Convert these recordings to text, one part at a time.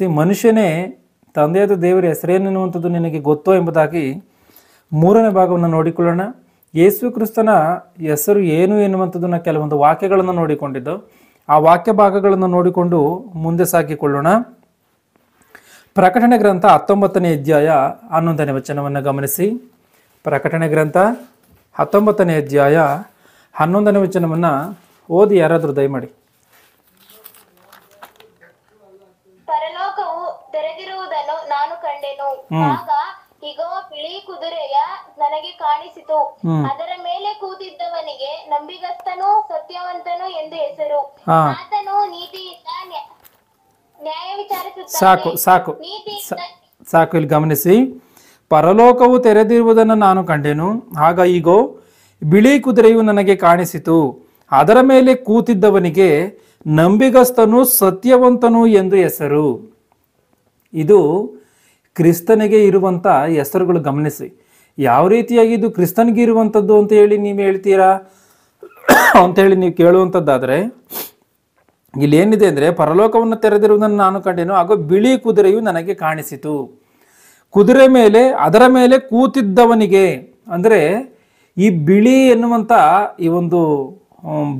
ಗಮನಿಸಿ. ಮನುಷ್ಯನೇ ತಂದೆಯಾದ ದೇವರ ಹೆಸರೇನೆನ್ನುವಂಥದ್ದು ನಿನಗೆ ಗೊತ್ತೋ ಎಂಬುದಾಗಿ 3ನೇ ಭಾಗವನ್ನು ನೋಡಿಕೊಳ್ಳೋಣ. ಯೇಸು ಕ್ರಿಸ್ತನ ಹೆಸರು ಏನು ಎನ್ನುವಂಥದ್ದನ್ನು ಕೆಲವೊಂದು ವಾಕ್ಯಗಳನ್ನು ನೋಡಿಕೊಂಡಿದ್ದು, ಆ ವಾಕ್ಯ ಭಾಗಗಳನ್ನು ನೋಡಿಕೊಂಡು ಮುಂದೆ ಸಾಗಿಕೊಳ್ಳೋಣ. ಪ್ರಕಟಣೆ ಗ್ರಂಥ 19ನೇ ಅಧ್ಯಾಯ 11ನೇ ವಚನವನ್ನು ಗಮನಿಸಿ. ಪ್ರಕಟಣೆ ಗ್ರಂಥ 19ನೇ ಅಧ್ಯಾಯ 11ನೇ ವಚನವನ್ನು ಓದಿ ಯಾರಾದರೂ ದಯಮಾಡಿ. ಪರಲೋಕವು ತೆರೆದಿರುವುದನ್ನು ನಾನು ಕಂಡೆನು. ಆಗ ಇಗೋ, ಬಿಳಿ ಕುದುರೆಯ ನನಗೆ ಕಾಣಿಸಿತು. ಅದರ ಮೇಲೆ ಕೂತಿದ್ದವನಿಗೆ ನಂಬಿಗಸ್ತನೂ ಸತ್ಯವಂತನು ಎಂದು ಹೆಸರು. ಆತನು ನೀತಿಯಿಂದ ನ್ಯಾಯ ವಿಚಾರಿಸುತ್ತಾನೆ. ಸಾಕು ಇಲ್ಲಿ ಗಮನಿಸಿ. ಪರಲೋಕವು ತೆರೆದಿರುವುದನ್ನು ನಾನು ಕಂಡೆನು. ಆಗ ಈಗೋ ಬಿಳಿ ಕುದುರೆಯು ನನಗೆ ಕಾಣಿಸಿತು. ಅದರ ಮೇಲೆ ಕೂತಿದ್ದವನಿಗೆ ನಂಬಿಗಸ್ತನು ಸತ್ಯವಂತನು ಎಂದು ಹೆಸರು. ಇದು ಕ್ರಿಸ್ತನಿಗೆ ಇರುವಂಥ ಹೆಸರುಗಳು. ಗಮನಿಸಿ ಯಾವ ರೀತಿಯಾಗಿ ಇದು ಕ್ರಿಸ್ತನಿಗೆ ಇರುವಂಥದ್ದು ಅಂತ ಹೇಳಿ ನೀವು ಹೇಳ್ತೀರಾ ಅಂತೇಳಿ ನೀವು ಕೇಳುವಂಥದ್ದಾದರೆ, ಇಲ್ಲಿ ಏನಿದೆ ಅಂದರೆ, ಪರಲೋಕವನ್ನು ತೆರೆದಿರುವುದನ್ನು ನಾನು ಕಂಡೆನು. ಆಗ ಬಿಳಿ ಕುದುರೆಯು ನನಗೆ ಕಾಣಿಸಿತು. ಕುದುರೆ ಮೇಲೆ ಅದರ ಮೇಲೆ ಕೂತಿದ್ದವನಿಗೆ, ಅಂದರೆ ಈ ಬಿಳಿ ಎನ್ನುವಂಥ ಈ ಒಂದು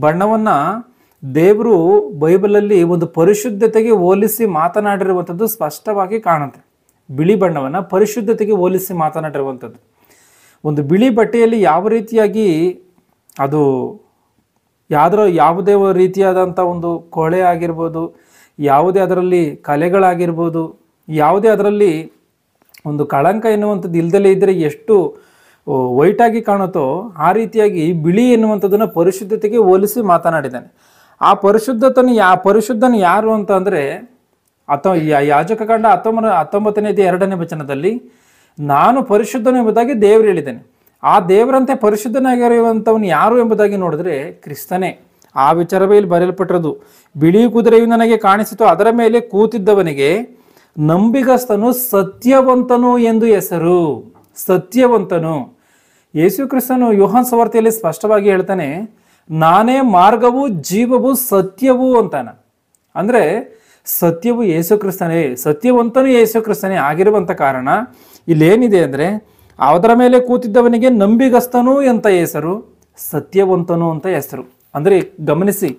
ಬಣ್ಣವನ್ನು ದೇವರು ಬೈಬಲಲ್ಲಿ ಒಂದು ಪರಿಶುದ್ಧತೆಗೆ ಹೋಲಿಸಿ ಮಾತನಾಡಿರುವಂಥದ್ದು ಸ್ಪಷ್ಟವಾಗಿ ಕಾಣುತ್ತೆ. ಬಿಳಿ ಬಣ್ಣವನ್ನು ಪರಿಶುದ್ಧತೆಗೆ ಹೋಲಿಸಿ ಮಾತನಾಡಿರುವಂಥದ್ದು. ಒಂದು ಬಿಳಿ ಬಟ್ಟೆಯಲ್ಲಿ ಯಾವ ರೀತಿಯಾಗಿ ಅದು ಯಾವುದೇ ರೀತಿಯಾದಂಥ ಒಂದು ಕೊಳೆ ಆಗಿರ್ಬೋದು, ಯಾವುದೇ ಅದರಲ್ಲಿ ಕಲೆಗಳಾಗಿರ್ಬೋದು, ಯಾವುದೇ ಅದರಲ್ಲಿ ಒಂದು ಕಳಂಕ ಎನ್ನುವಂಥದ್ದು ಇಲ್ದಲೇ ಇದ್ದರೆ ಎಷ್ಟು ವೈಟಾಗಿ ಕಾಣುತ್ತೋ ಆ ರೀತಿಯಾಗಿ ಬಿಳಿ ಎನ್ನುವಂಥದ್ದನ್ನು ಪರಿಶುದ್ಧತೆಗೆ ಹೋಲಿಸಿ ಮಾತನಾಡಿದ್ದಾನೆ. ಆ ಪರಿಶುದ್ಧನು ಯಾರು ಅಂತ ಅಂದರೆ, ಯಾಜಕಕಾಂಡ 19ನೇ 2ನೇ ವಚನದಲ್ಲಿ ನಾನು ಪರಿಶುದ್ಧನು ಎಂಬುದಾಗಿ ದೇವರು ಹೇಳಿದ್ದೇನೆ. ಆ ದೇವರಂತೆ ಪರಿಶುದ್ಧನಾಗಿರುವಂಥವನು ಯಾರು ಎಂಬುದಾಗಿ ನೋಡಿದ್ರೆ ಕ್ರಿಸ್ತನೇ. ಆ ವಿಚಾರವೇ ಇಲ್ಲಿ ಬರೆಯಲ್ಪಟ್ಟಿರೋದು. ಬಿಳಿ ಕುದುರೆಯು ನನಗೆ ಕಾಣಿಸಿತು. ಅದರ ಮೇಲೆ ಕೂತಿದ್ದವನಿಗೆ ನಂಬಿಗಸ್ತನು ಸತ್ಯವಂತನು ಎಂದು ಹೆಸರು. ಸತ್ಯವಂತನು. ಯೇಸು ಕ್ರಿಸ್ತನು ಯೋಹಾನ್ ಸುವಾರ್ತೆಯಲ್ಲಿ ಸ್ಪಷ್ಟವಾಗಿ ಹೇಳ್ತಾನೆ, ನಾನೇ ಮಾರ್ಗವು ಜೀವವು ಸತ್ಯವು ಅಂತಾನ. ಅಂದರೆ ಸತ್ಯವು ಯೇಸು ಕ್ರಿಸ್ತನೇ, ಸತ್ಯವಂತನು ಯೇಸು ಕ್ರಿಸ್ತನೇ ಆಗಿರುವಂಥ ಕಾರಣ ಇಲ್ಲೇನಿದೆ ಅಂದರೆ, ಅದರ ಮೇಲೆ ಕೂತಿದ್ದವನಿಗೆ ನಂಬಿಗಸ್ತನು ಅಂತ ಹೆಸರು, ಸತ್ಯವಂತನು ಅಂತ ಹೆಸರು. ಅಂದರೆ ಗಮನಿಸಿ,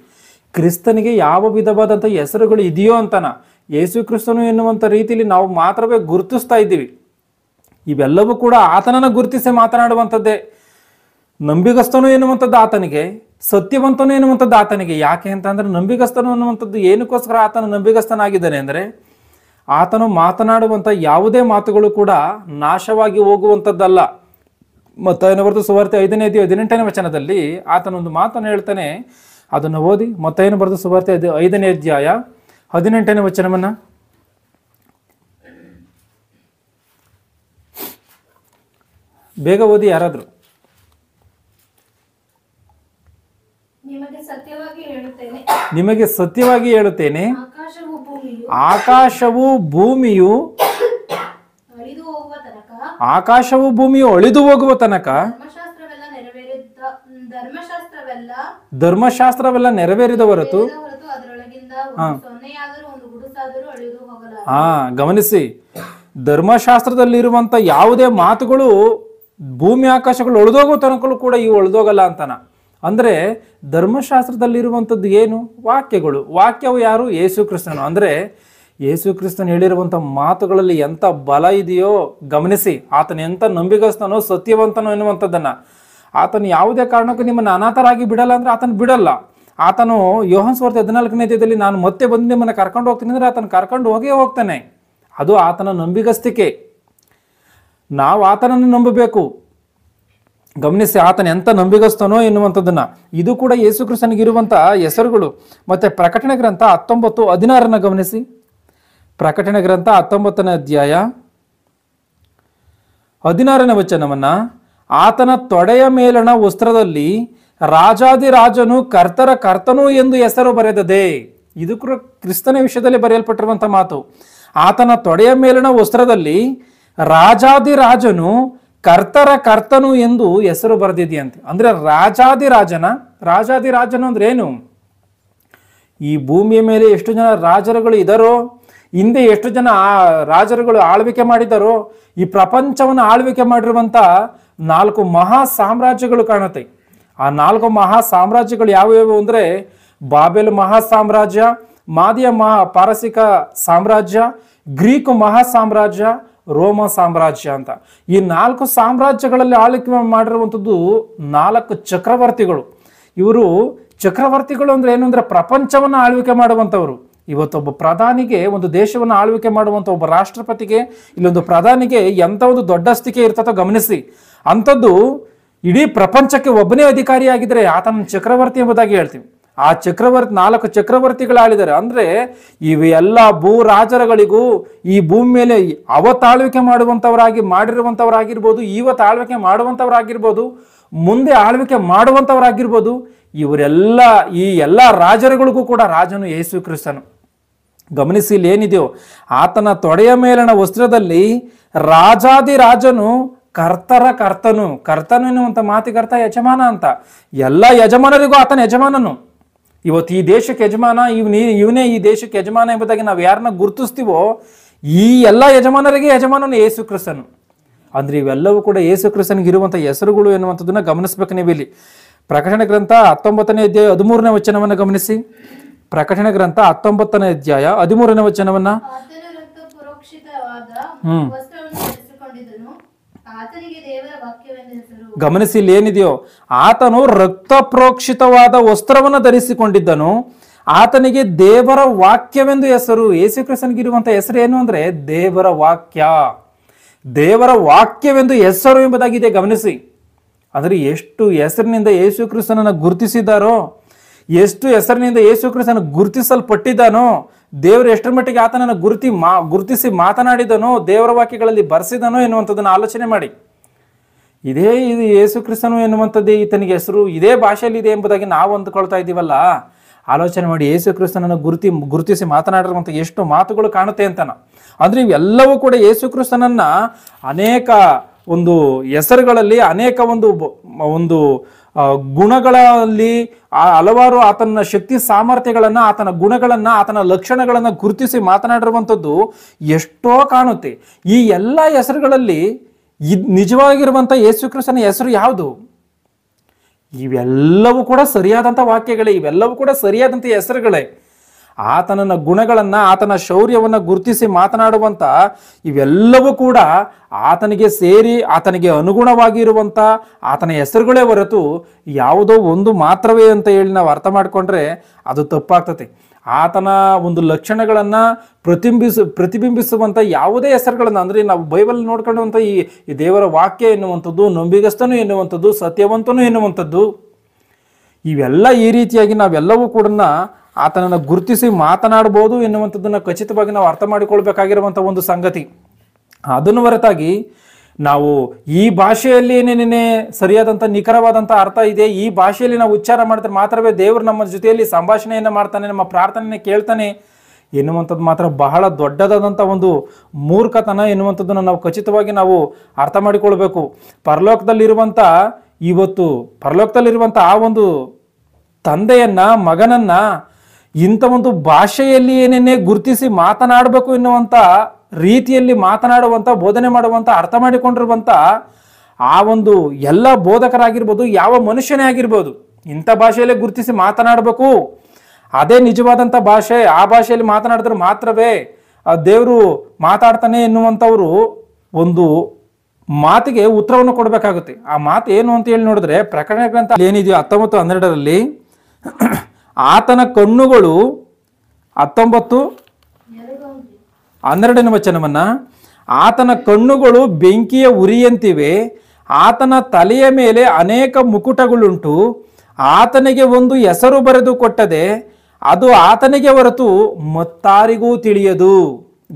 ಕ್ರಿಸ್ತನಿಗೆ ಯಾವ ವಿಧವಾದಂಥ ಹೆಸರುಗಳು ಇದೆಯೋ ಅಂತಾನ ಯೇಸು ಕ್ರಿಸ್ತನು ಎನ್ನುವಂಥ ರೀತಿಯಲ್ಲಿ ನಾವು ಮಾತ್ರವೇ ಗುರುತಿಸ್ತಾ ಇದ್ದೀವಿ. ಇವೆಲ್ಲವೂ ಕೂಡ ಆತನನ್ನು ಗುರುತಿಸಿ ಮಾತನಾಡುವಂಥದ್ದೇ. ನಂಬಿಗಸ್ತನು ಎನ್ನುವಂಥದ್ದು ಆತನಿಗೆ, ಸತ್ಯವಂತನು ಎನ್ನುವಂಥದ್ದು ಆತನಿಗೆ. ಯಾಕೆ ಅಂತಂದರೆ, ನಂಬಿಗಸ್ತನು ಅನ್ನುವಂಥದ್ದು ಏನಕ್ಕೋಸ್ಕರ ಆತನು ನಂಬಿಗಸ್ತನಾಗಿದ್ದಾನೆ ಅಂದರೆ, ಆತನು ಮಾತನಾಡುವಂಥ ಯಾವುದೇ ಮಾತುಗಳು ಕೂಡ ನಾಶವಾಗಿ ಹೋಗುವಂಥದ್ದಲ್ಲ. ಮತ್ತಾಯನ ಬರೆದ ಸುವಾರ್ತೆ 5ನೇ ಅಧ್ಯಾಯ 18ನೇ ವಚನದಲ್ಲಿ ಆತನೊಂದು ಮಾತನ್ನು ಹೇಳ್ತಾನೆ. ಅದನ್ನು ಓದಿ. ಮತ್ತಾಯನ ಬರೆದ ಸುವಾರ್ತೆ 5ನೇ ಅಧ್ಯಾಯ 18ನೇ ವಚನವನ್ನು. ಬೇಗ ಓದಿ ಯಾರಾದರೂ. ನಿಮಗೆ ಸತ್ಯವಾಗಿ ಹೇಳುತ್ತೇನೆ, ಆಕಾಶವು ಭೂಮಿಯು ಅಳಿದು ಹೋಗುವ ತನಕ ಧರ್ಮಶಾಸ್ತ್ರವೆಲ್ಲ ನೆರವೇರಿದ ಹೊರತು. ಗಮನಿಸಿ, ಧರ್ಮಶಾಸ್ತ್ರದಲ್ಲಿರುವಂಥ ಯಾವುದೇ ಮಾತುಗಳು ಭೂಮಿ ಆಕಾಶಗಳು ಒಳೆದೋಗೋ ತನಕಲೂ ಕೂಡ ಇವು ಒಳೆದೋಗಲ್ಲ ಅಂತಾನ. ಅಂದರೆ ಧರ್ಮಶಾಸ್ತ್ರದಲ್ಲಿರುವಂಥದ್ದು ಏನು? ವಾಕ್ಯಗಳು. ವಾಕ್ಯವು ಯಾರು? ಯೇಸು ಕ್ರಿಸ್ತನು. ಅಂದರೆ ಯೇಸು ಕ್ರಿಸ್ತನು ಹೇಳಿರುವಂಥ ಮಾತುಗಳಲ್ಲಿ ಎಂಥ ಬಲ ಇದೆಯೋ ಗಮನಿಸಿ. ಆತನ ಎಂಥ ನಂಬಿಗಸ್ತನೋ ಸತ್ಯವಂತನೋ ಎನ್ನುವಂಥದ್ದನ್ನು ಆತನು ಯಾವುದೇ ಕಾರಣಕ್ಕೂ ನಿಮ್ಮನ್ನು ಅನಾಥರಾಗಿ ಬಿಡಲ್ಲ ಅಂದರೆ ಆತನು ಬಿಡಲ್ಲ. ಆತನು ಯೋಹಾನ್ ಸುವಾರ್ತೆ 14ನೇ ಅಧ್ಯಾಯದಲ್ಲಿ ನಾನು ಮತ್ತೆ ಬಂದು ನಿಮ್ಮನ್ನು ಕರ್ಕೊಂಡು ಹೋಗ್ತೀನಿ ಅಂದರೆ ಆತನು ಕರ್ಕೊಂಡು ಹೋಗೇ ಹೋಗ್ತಾನೆ. ಅದು ಆತನ ನಂಬಿಗಸ್ತಿಕೆ. ನಾವು ಆತನನ್ನು ನಂಬಬೇಕು. ಗಮನಿಸಿ, ಆತನ ಎಂಥ ನಂಬಿಗಸ್ತನೋ ಎನ್ನುವಂಥದ್ದನ್ನು. ಇದು ಕೂಡ ಯೇಸು ಕ್ರಿಸ್ತನಿಗಿರುವಂಥ ಹೆಸರುಗಳು. ಮತ್ತು ಪ್ರಕಟಣೆ ಗ್ರಂಥ 19:16 ಗಮನಿಸಿ. ಪ್ರಕಟಣೆ ಗ್ರಂಥ 19ನೇ ಅಧ್ಯಾಯ 16ನೇ ವಚನವನ್ನು, ಆತನ ತೊಡೆಯ ಮೇಲಣ ವಸ್ತ್ರದಲ್ಲಿ ರಾಜಾದಿರಾಜನು ಕರ್ತರ ಕರ್ತನು ಎಂದು ಹೆಸರು ಬರೆದದೆ. ಇದು ಕೂಡ ಕ್ರಿಸ್ತನ ವಿಷಯದಲ್ಲಿ ಬರೆಯಲ್ಪಟ್ಟಿರುವಂಥ ಮಾತು. ಆತನ ತೊಡೆಯ ಮೇಲಣ ವಸ್ತ್ರದಲ್ಲಿ ರಾಜಾದಿರಾಜನು ಕರ್ತರ ಕರ್ತನು ಎಂದು ಹೆಸರು ಬರೆದಿದೆಯಂತೆ. ಅಂದರೆ ರಾಜಾದಿರಾಜನು ಅಂದ್ರೆ ಏನು? ಈ ಭೂಮಿಯ ಮೇಲೆ ಎಷ್ಟು ಜನ ರಾಜರುಗಳು ಇದ್ದಾರೋ, ಹಿಂದೆ ಎಷ್ಟು ಜನ ರಾಜರುಗಳು ಆಳ್ವಿಕೆ ಮಾಡಿದ್ದಾರೋ, ಈ ಪ್ರಪಂಚವನ್ನು ಆಳ್ವಿಕೆ ಮಾಡಿರುವಂತ 4 ಮಹಾ ಸಾಮ್ರಾಜ್ಯಗಳು ಕಾಣುತ್ತೆ. ಆ 4 ಮಹಾ ಸಾಮ್ರಾಜ್ಯಗಳು ಯಾವ್ಯಾವು ಅಂದ್ರೆ ಬಾಬೆಲ್ ಮಹಾ ಸಾಮ್ರಾಜ್ಯ, ಮಾದಿಯ ಪಾರಸಿಕ ಸಾಮ್ರಾಜ್ಯ, ಗ್ರೀಕ್ ಮಹಾ ಸಾಮ್ರಾಜ್ಯ, ರೋಮ ಸಾಮ್ರಾಜ್ಯ ಅಂತ. ಈ 4 ಸಾಮ್ರಾಜ್ಯಗಳಲ್ಲಿ ಆಳ್ವಿಕೆ ಮಾಡಿರುವಂಥದ್ದು 4 ಚಕ್ರವರ್ತಿಗಳು. ಇವರು ಚಕ್ರವರ್ತಿಗಳು ಅಂದ್ರೆ ಏನು ಅಂದ್ರೆ ಪ್ರಪಂಚವನ್ನು ಆಳ್ವಿಕೆ ಮಾಡುವಂಥವ್ರು. ಇವತ್ತೊಬ್ಬ ಪ್ರಧಾನಿಗೆ ಒಂದು ದೇಶವನ್ನು ಆಳ್ವಿಕೆ ಮಾಡುವಂಥ ಒಬ್ಬ ರಾಷ್ಟ್ರಪತಿಗೆ, ಇಲ್ಲೊಂದು ಪ್ರಧಾನಿಗೆ ಎಂಥ ಒಂದು ದೊಡ್ಡ ಸ್ಥಿತಿ ಇರ್ತದೋ ಗಮನಿಸಿ. ಅಂಥದ್ದು ಇಡೀ ಪ್ರಪಂಚಕ್ಕೆ ಒಬ್ಬನೇ ಅಧಿಕಾರಿಯಾಗಿದ್ರೆ ಆತನ ಚಕ್ರವರ್ತಿ ಎಂಬುದಾಗಿ ಹೇಳ್ತೀವಿ. ಆ 4 ಚಕ್ರವರ್ತಿಗಳಾಳಿದ್ದಾರೆ. ಅಂದ್ರೆ ಇವೆಲ್ಲ ಭೂ ರಾಜರುಗಳಿಗೂ ಈ ಭೂಮಿ ಮೇಲೆ ಅವತ್ತು ಆಳ್ವಿಕೆ ಮಾಡಿರುವಂಥವರಾಗಿರ್ಬೋದು, ಇವತ್ತು ಆಳ್ವಿಕೆ ಮಾಡುವಂಥವರಾಗಿರ್ಬೋದು, ಮುಂದೆ ಆಳ್ವಿಕೆ ಮಾಡುವಂಥವರಾಗಿರ್ಬೋದು, ಇವರೆಲ್ಲ ಈ ಎಲ್ಲ ರಾಜರುಗಳಿಗೂ ಕೂಡ ರಾಜನು ಯೇಸು ಕ್ರಿಸ್ತನು. ಗಮನಿಸಿ, ಇಲ್ಲಿ ಏನಿದೆಯೋ ಆತನ ತೊಡೆಯ ಮೇಲಣ ವಸ್ತ್ರದಲ್ಲಿ ರಾಜಾದಿ ರಾಜನು ಕರ್ತನು ಎನ್ನುವಂಥ ಮಾತಿಗೆ ಅರ್ಥ ಯಜಮಾನ ಅಂತ. ಎಲ್ಲ ಯಜಮಾನರಿಗೂ ಆತನ ಯಜಮಾನನು. ಇವತ್ತು ಈ ದೇಶಕ್ಕೆ ಯಜಮಾನ, ಇವನೇ ಈ ದೇಶಕ್ಕೆ ಯಜಮಾನ ಎಂಬುದಾಗಿ ನಾವು ಯಾರನ್ನ ಗುರುತಿಸ್ತೀವೋ ಈ ಎಲ್ಲ ಯಜಮಾನರಿಗೆ ಯಜಮಾನನು ಯೇಸು ಕ್ರಿಸ್ತನು. ಅಂದ್ರೆ ಇವೆಲ್ಲವೂ ಕೂಡ ಯೇಸು ಕ್ರಿಸ್ತನಿಗೆ ಇರುವಂಥ ಹೆಸರುಗಳು ಎನ್ನುವಂಥದ್ದನ್ನ ಗಮನಿಸ್ಬೇಕು ನೀವು. ಇಲ್ಲಿ ಪ್ರಕಟಣೆ ಗ್ರಂಥ 19ನೇ ಅಧ್ಯಾಯ 13ನೇ ವಚನವನ್ನ ಗಮನಿಸಿ. ಪ್ರಕಟಣೆ ಗ್ರಂಥ 19ನೇ ಅಧ್ಯಾಯ 13ನೇ ವಚನವನ್ನ ಗಮನಿಸಿ. ಇಲ್ಲಿ ಏನಿದೆಯೋ ಆತನು ರಕ್ತ ಪ್ರೋಕ್ಷಿತವಾದ ವಸ್ತ್ರವನ್ನು ಧರಿಸಿಕೊಂಡಿದ್ದನು, ಆತನಿಗೆ ದೇವರ ವಾಕ್ಯವೆಂದು ಹೆಸರು. ಯೇಸು ಕ್ರಿಸ್ತನಿಗಿರುವಂತ ಹೆಸರು ಏನು ಅಂದ್ರೆ ದೇವರ ವಾಕ್ಯ. ದೇವರ ವಾಕ್ಯವೆಂದು ಹೆಸರು ಎಂಬುದಾಗಿದೆ. ಗಮನಿಸಿ, ಅಂದ್ರೆ ಎಷ್ಟು ಹೆಸರಿನಿಂದ ಯೇಸು ಕ್ರಿಸ್ತನನ್ನು ಗುರುತಿಸಿದ್ದಾರೋ, ಎಷ್ಟು ಹೆಸರಿನಿಂದ ಯೇಸು ಕ್ರಿಸ್ತನ ಗುರುತಿಸಲ್ಪಟ್ಟಿದ್ದಾನೋ, ದೇವರು ಎಷ್ಟರ ಮಟ್ಟಿಗೆ ಆತನನ್ನು ಗುರುತಿಸಿ ಮಾತನಾಡಿದನೋ, ದೇವರ ವಾಕ್ಯಗಳಲ್ಲಿ ಬರೆಸಿದನೋ ಎನ್ನುವಂಥದ್ದನ್ನು ಆಲೋಚನೆ ಮಾಡಿ. ಇದು ಯೇಸು ಕ್ರಿಸ್ತನು ಎನ್ನುವಂಥದ್ದೇ ಈತನಿಗೆ ಹೆಸರು, ಇದೇ ಭಾಷೆಯಲ್ಲಿ ಇದೆ ಎಂಬುದಾಗಿ ನಾವು ಅಂದುಕೊಳ್ತಾ ಇದ್ದೀವಲ್ಲ. ಆಲೋಚನೆ ಮಾಡಿ, ಯೇಸು ಕ್ರಿಸ್ತನನ್ನು ಗುರುತಿಸಿ ಮಾತನಾಡಿರುವಂಥ ಎಷ್ಟು ಮಾತುಗಳು ಕಾಣುತ್ತೆ ಅಂತನ. ಅಂದ್ರೆ ಇವೆಲ್ಲವೂ ಕೂಡ ಯೇಸು ಕ್ರಿಸ್ತನನ್ನ ಅನೇಕ ಒಂದು ಹೆಸರುಗಳಲ್ಲಿ, ಅನೇಕ ಒಂದು ಗುಣಗಳಲ್ಲಿ, ಹಲವಾರು ಆತನ ಶಕ್ತಿ ಸಾಮರ್ಥ್ಯಗಳನ್ನ, ಆತನ ಗುಣಗಳನ್ನ, ಆತನ ಲಕ್ಷಣಗಳನ್ನ ಗುರುತಿಸಿ ಮಾತನಾಡಿರುವಂಥದ್ದು ಎಷ್ಟೋ ಕಾಣುತ್ತೆ. ಈ ಎಲ್ಲ ಹೆಸರುಗಳಲ್ಲಿ ನಿಜವಾಗಿರುವಂಥ ಯೇಸು ಕ್ರಿಸ್ತನ ಹೆಸರು ಯಾವುದು? ಇವೆಲ್ಲವೂ ಕೂಡ ಸರಿಯಾದಂಥ ವಾಕ್ಯಗಳೇ, ಇವೆಲ್ಲವೂ ಕೂಡ ಸರಿಯಾದಂಥ ಹೆಸರುಗಳೇ. ಆತನ ಗುಣಗಳನ್ನ, ಆತನ ಶೌರ್ಯವನ್ನ ಗುರುತಿಸಿ ಮಾತನಾಡುವಂತ ಇವೆಲ್ಲವೂ ಕೂಡ ಆತನಿಗೆ ಸೇರಿ, ಆತನಿಗೆ ಅನುಗುಣವಾಗಿರುವಂತ ಆತನ ಹೆಸರುಗಳೇ ಹೊರತು ಯಾವುದೋ ಒಂದು ಮಾತ್ರವೇ ಅಂತ ಹೇಳಿ ನಾವು ಅರ್ಥ ಮಾಡ್ಕೊಂಡ್ರೆ ಅದು ತಪ್ಪಾಗ್ತದೆ. ಆತನ ಒಂದು ಲಕ್ಷಣಗಳನ್ನ ಪ್ರತಿಬಿಂಬಿಸುವಂತ ಯಾವುದೇ ಹೆಸರುಗಳನ್ನ, ಅಂದ್ರೆ ನಾವು ಬೈಬಲ್ ನೋಡ್ಕೊಳ್ಳುವಂತ ಈ ದೇವರ ವಾಕ್ಯ ಎನ್ನುವಂಥದ್ದು, ನಂಬಿಗಸ್ತನು ಎನ್ನುವಂಥದ್ದು, ಸತ್ಯವಂತನು ಎನ್ನುವಂಥದ್ದು, ಇವೆಲ್ಲ ಈ ರೀತಿಯಾಗಿ ನಾವೆಲ್ಲವೂ ಕೂಡ ಆತನನ್ನು ಗುರುತಿಸಿ ಮಾತನಾಡಬಹುದು ಎನ್ನುವಂಥದ್ದನ್ನ ಖಚಿತವಾಗಿ ನಾವು ಅರ್ಥ ಮಾಡಿಕೊಳ್ಬೇಕಾಗಿರುವಂಥ ಒಂದು ಸಂಗತಿ. ಅದನ್ನು ಹೊರತಾಗಿ ನಾವು ಈ ಭಾಷೆಯಲ್ಲಿ ಏನೇನೇ ಸರಿಯಾದಂಥ ನಿಖರವಾದಂಥ ಅರ್ಥ ಇದೆ, ಈ ಭಾಷೆಯಲ್ಲಿ ನಾವು ಉಚ್ಚಾರ ಮಾಡಿದ್ರೆ ಮಾತ್ರವೇ ದೇವರು ನಮ್ಮ ಜೊತೆಯಲ್ಲಿ ಸಂಭಾಷಣೆಯನ್ನು ಮಾಡ್ತಾನೆ, ನಮ್ಮ ಪ್ರಾರ್ಥನೆಯನ್ನು ಕೇಳ್ತಾನೆ ಎನ್ನುವಂಥದ್ದು ಮಾತ್ರ ಬಹಳ ದೊಡ್ಡದಾದಂಥ ಒಂದು ಮೂರ್ಖತನ ಎನ್ನುವಂಥದ್ದನ್ನು ನಾವು ಖಚಿತವಾಗಿ ನಾವು ಅರ್ಥ ಮಾಡಿಕೊಳ್ಬೇಕು. ಪರಲೋಕದಲ್ಲಿರುವಂಥ ಆ ಒಂದು ತಂದೆಯನ್ನ, ಮಗನನ್ನ ಇಂಥ ಒಂದು ಭಾಷೆಯಲ್ಲಿ ಏನೇನೇ ಗುರುತಿಸಿ ಮಾತನಾಡಬೇಕು ಎನ್ನುವಂಥ ರೀತಿಯಲ್ಲಿ ಮಾತನಾಡುವಂಥ, ಬೋಧನೆ ಮಾಡುವಂಥ, ಅರ್ಥ ಮಾಡಿಕೊಂಡಿರುವಂಥ ಆ ಒಂದು ಎಲ್ಲ ಬೋಧಕರಾಗಿರ್ಬೋದು, ಯಾವ ಮನುಷ್ಯನೇ ಆಗಿರ್ಬೋದು, ಇಂಥ ಭಾಷೆಯಲ್ಲೇ ಗುರುತಿಸಿ ಮಾತನಾಡಬೇಕು, ಅದೇ ನಿಜವಾದಂಥ ಭಾಷೆ, ಆ ಭಾಷೆಯಲ್ಲಿ ಮಾತನಾಡಿದ್ರೆ ಮಾತ್ರವೇ ದೇವರು ಮಾತಾಡ್ತಾನೆ ಎನ್ನುವಂಥವ್ರು ಒಂದು ಮಾತಿಗೆ ಉತ್ತರವನ್ನು ಕೊಡಬೇಕಾಗುತ್ತೆ. ಆ ಮಾತು ಏನು ಅಂತ ಹೇಳಿ ನೋಡಿದ್ರೆ, ಪ್ರಕಟಣೆ ಗ್ರಂಥ ಏನಿದೆಯೋ 19:12 ಆತನ ಕಣ್ಣುಗಳು 19:12 ವಚನವನ್ನ, ಆತನ ಕಣ್ಣುಗಳು ಬೆಂಕಿಯ ಉರಿಯಂತಿವೆ, ಆತನ ತಲೆಯ ಮೇಲೆ ಅನೇಕ ಮುಕುಟಗಳುಂಟು, ಆತನಿಗೆ ಒಂದು ಹೆಸರು ಬರೆದು ಕೊಟ್ಟದೆ, ಅದು ಆತನಿಗೆ ಹೊರತು ಮತ್ತಾರಿಗೂ ತಿಳಿಯದು.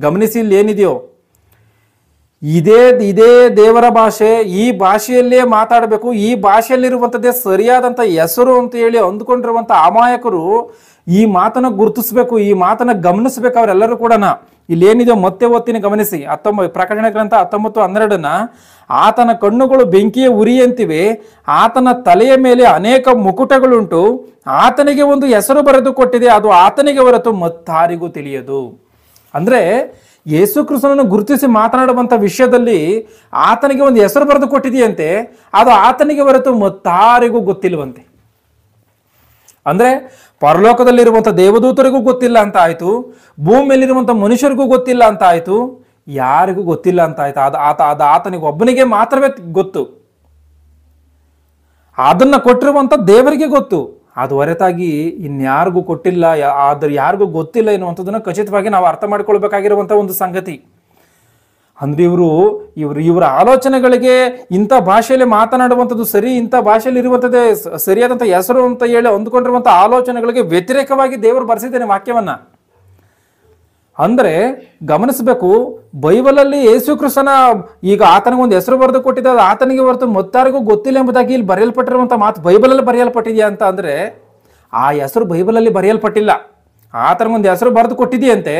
ಗಮನಿಸಿ, ಇಲ್ಲಿ ಏನಿದೆಯೋ ಇದೇ ದೇವರ ಭಾಷೆ, ಈ ಭಾಷೆಯಲ್ಲೇ ಮಾತಾಡಬೇಕು, ಈ ಭಾಷೆಯಲ್ಲಿರುವಂಥದ್ದೇ ಸರಿಯಾದಂಥ ಹೆಸರು ಅಂತ ಹೇಳಿ ಅಂದ್ಕೊಂಡಿರುವಂಥ ಅಮಾಯಕರು ಈ ಮಾತನ್ನ ಗುರುತಿಸ್ಬೇಕು, ಈ ಮಾತನ್ನ ಗಮನಿಸ್ಬೇಕು ಅವರೆಲ್ಲರೂ ಕೂಡ. ಇಲ್ಲಿ ಏನಿದೆಯೋ ಮತ್ತೆ ಓದ್ತೀನಿ, ಗಮನಿಸಿ. ಪ್ರಕಟಣೆ ಗ್ರಂಥ 19:12 ಆತನ ಕಣ್ಣುಗಳು ಬೆಂಕಿಯ ಉರಿಯಂತಿವೆ, ಆತನ ತಲೆಯ ಮೇಲೆ ಅನೇಕ ಮುಕುಟಗಳುಂಟು, ಆತನಿಗೆ ಒಂದು ಹೆಸರು ಬರೆದು ಕೊಟ್ಟಿದೆ, ಅದು ಆತನಿಗೆ ಹೊರತು ಮತ್ತಾರಿಗೂ ತಿಳಿಯದು. ಅಂದರೆ ಯೇಸು ಕ್ರಿಸ್ತನನ್ನು ಗುರುತಿಸಿ ಮಾತನಾಡುವಂಥ ವಿಷಯದಲ್ಲಿ ಆತನಿಗೆ ಒಂದು ಹೆಸರು ಬರೆದು ಕೊಟ್ಟಿದೆಯಂತೆ, ಅದು ಆತನಿಗೆ ಹೊರತು ಮತ್ತಾರಿಗೂ ಗೊತ್ತಿಲ್ವಂತೆ. ಅಂದರೆ ಪರಲೋಕದಲ್ಲಿರುವಂಥ ದೇವದೂತರಿಗೂ ಗೊತ್ತಿಲ್ಲ ಅಂತ ಆಯಿತು, ಭೂಮಿಯಲ್ಲಿರುವಂಥ ಮನುಷ್ಯರಿಗೂ ಗೊತ್ತಿಲ್ಲ ಅಂತ ಆಯಿತು, ಯಾರಿಗೂ ಗೊತ್ತಿಲ್ಲ ಅಂತ ಆಯ್ತು. ಅದು ಆತನಿಗೆ ಒಬ್ಬನಿಗೆ ಮಾತ್ರವೇ ಗೊತ್ತು. ಅದನ್ನು ಕೊಟ್ಟಿರುವಂಥ ದೇವರಿಗೆ ಗೊತ್ತು. ಅದು ಹೊರತಾಗಿ ಇನ್ಯಾರಿಗೂ ಕೊಟ್ಟಿಲ್ಲ, ಆದ್ರೆ ಯಾರಿಗೂ ಗೊತ್ತಿಲ್ಲ ಎನ್ನುವಂಥದ್ದನ್ನು ಖಚಿತವಾಗಿ ನಾವು ಅರ್ಥ ಮಾಡಿಕೊಳ್ಬೇಕಾಗಿರುವಂಥ ಒಂದು ಸಂಗತಿ. ಅಂದ್ರೆ ಇವರ ಆಲೋಚನೆಗಳಿಗೆ ಇಂಥ ಭಾಷೆಯಲ್ಲಿ ಮಾತನಾಡುವಂಥದ್ದು ಸರಿ, ಇಂಥ ಭಾಷೆಯಲ್ಲಿ ಇರುವಂಥದ್ದೇ ಸರಿಯಾದಂಥ ಹೆಸರು ಅಂತ ಹೇಳಿ ಅಂದುಕೊಂಡಿರುವಂಥ ಆಲೋಚನೆಗಳಿಗೆ ವ್ಯತಿರೇಕವಾಗಿ ದೇವರು ಬರೆಸಿದ್ದೇನೆ ವಾಕ್ಯವನ್ನ. ಅಂದ್ರೆ ಗಮನಿಸಬೇಕು, ಬೈಬಲಲ್ಲಿ ಯೇಸು ಕ್ರಿಸ್ತನ ಈಗ ಆತನಿಗೊಂದು ಹೆಸರು ಬರೆದು ಕೊಟ್ಟಿದ್ದ, ಅದು ಆತನಿಗೆ ಹೊರತು ಮತ್ತಾರಿಗೂ ಗೊತ್ತಿಲ್ಲ ಎಂಬುದಾಗಿ ಇಲ್ಲಿ ಬರೆಯಲ್ಪಟ್ಟಿರುವಂಥ ಮಾತು ಬೈಬಲಲ್ಲಿ ಬರೆಯಲ್ಪಟ್ಟಿದೆಯಾ ಅಂತ ಅಂದ್ರೆ ಆ ಹೆಸರು ಬೈಬಲಲ್ಲಿ ಬರೆಯಲ್ಪಟ್ಟಿಲ್ಲ. ಆತನಿಗೊಂದು ಹೆಸರು ಬರೆದು ಕೊಟ್ಟಿದೆಯಂತೆ,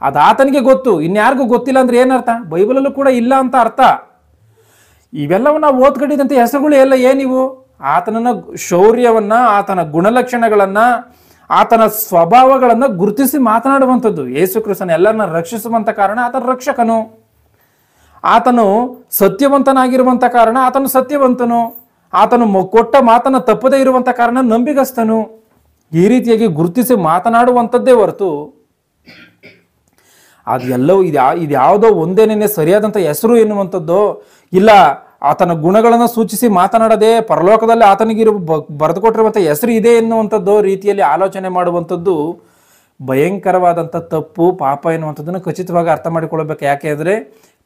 ಅದು ಆತನಿಗೆ ಗೊತ್ತು, ಇನ್ಯಾರಿಗೂ ಗೊತ್ತಿಲ್ಲ ಅಂದ್ರೆ ಏನರ್ಥ? ಬೈಬಲಲ್ಲೂ ಕೂಡ ಇಲ್ಲ ಅಂತ ಅರ್ಥ. ಇವೆಲ್ಲವೂ ನಾವು ಓದ್ಕೊಂಡಿದ್ದಂಥ ಹೆಸರುಗಳು ಎಲ್ಲ ಏನಿವು? ಆತನ ಶೌರ್ಯವನ್ನ, ಆತನ ಗುಣಲಕ್ಷಣಗಳನ್ನ, ಆತನ ಸ್ವಭಾವಗಳನ್ನು ಗುರುತಿಸಿ ಮಾತನಾಡುವಂಥದ್ದು. ಯೇಸು ಕ್ರಿಸ್ತನ ಎಲ್ಲರನ್ನ ರಕ್ಷಿಸುವಂಥ ಕಾರಣ ಆತನ ರಕ್ಷಕನು, ಆತನು ಸತ್ಯವಂತನಾಗಿರುವಂಥ ಕಾರಣ ಆತನು ಸತ್ಯವಂತನು, ಆತನು ಕೊಟ್ಟ ಮಾತನ್ನು ತಪ್ಪದೇ ಇರುವಂಥ ಕಾರಣ ನಂಬಿಗಸ್ತನು. ಈ ರೀತಿಯಾಗಿ ಗುರುತಿಸಿ ಮಾತನಾಡುವಂಥದ್ದೇ ಹೊರತು ಅದೆಲ್ಲವೂ ಇದ್ಯಾವುದೋ ಒಂದೇನೇ ಸರಿಯಾದಂಥ ಹೆಸರು ಎನ್ನುವಂಥದ್ದು ಇಲ್ಲ, ಆತನ ಗುಣಗಳನ್ನು ಸೂಚಿಸಿ ಮಾತನಾಡದೆ ಪರಲೋಕದಲ್ಲಿ ಆತನಿಗೆ ಬರೆದುಕೊಟ್ಟಿರುವಂಥ ಹೆಸರು ಇದೆ ಎನ್ನುವಂಥದ್ದು ರೀತಿಯಲ್ಲಿ ಆಲೋಚನೆ ಮಾಡುವಂಥದ್ದು ಭಯಂಕರವಾದಂಥ ತಪ್ಪು, ಪಾಪ ಎನ್ನುವಂಥದ್ದನ್ನು ಖಚಿತವಾಗಿ ಅರ್ಥ ಮಾಡಿಕೊಳ್ಳಬೇಕು. ಯಾಕೆ ಅಂದರೆ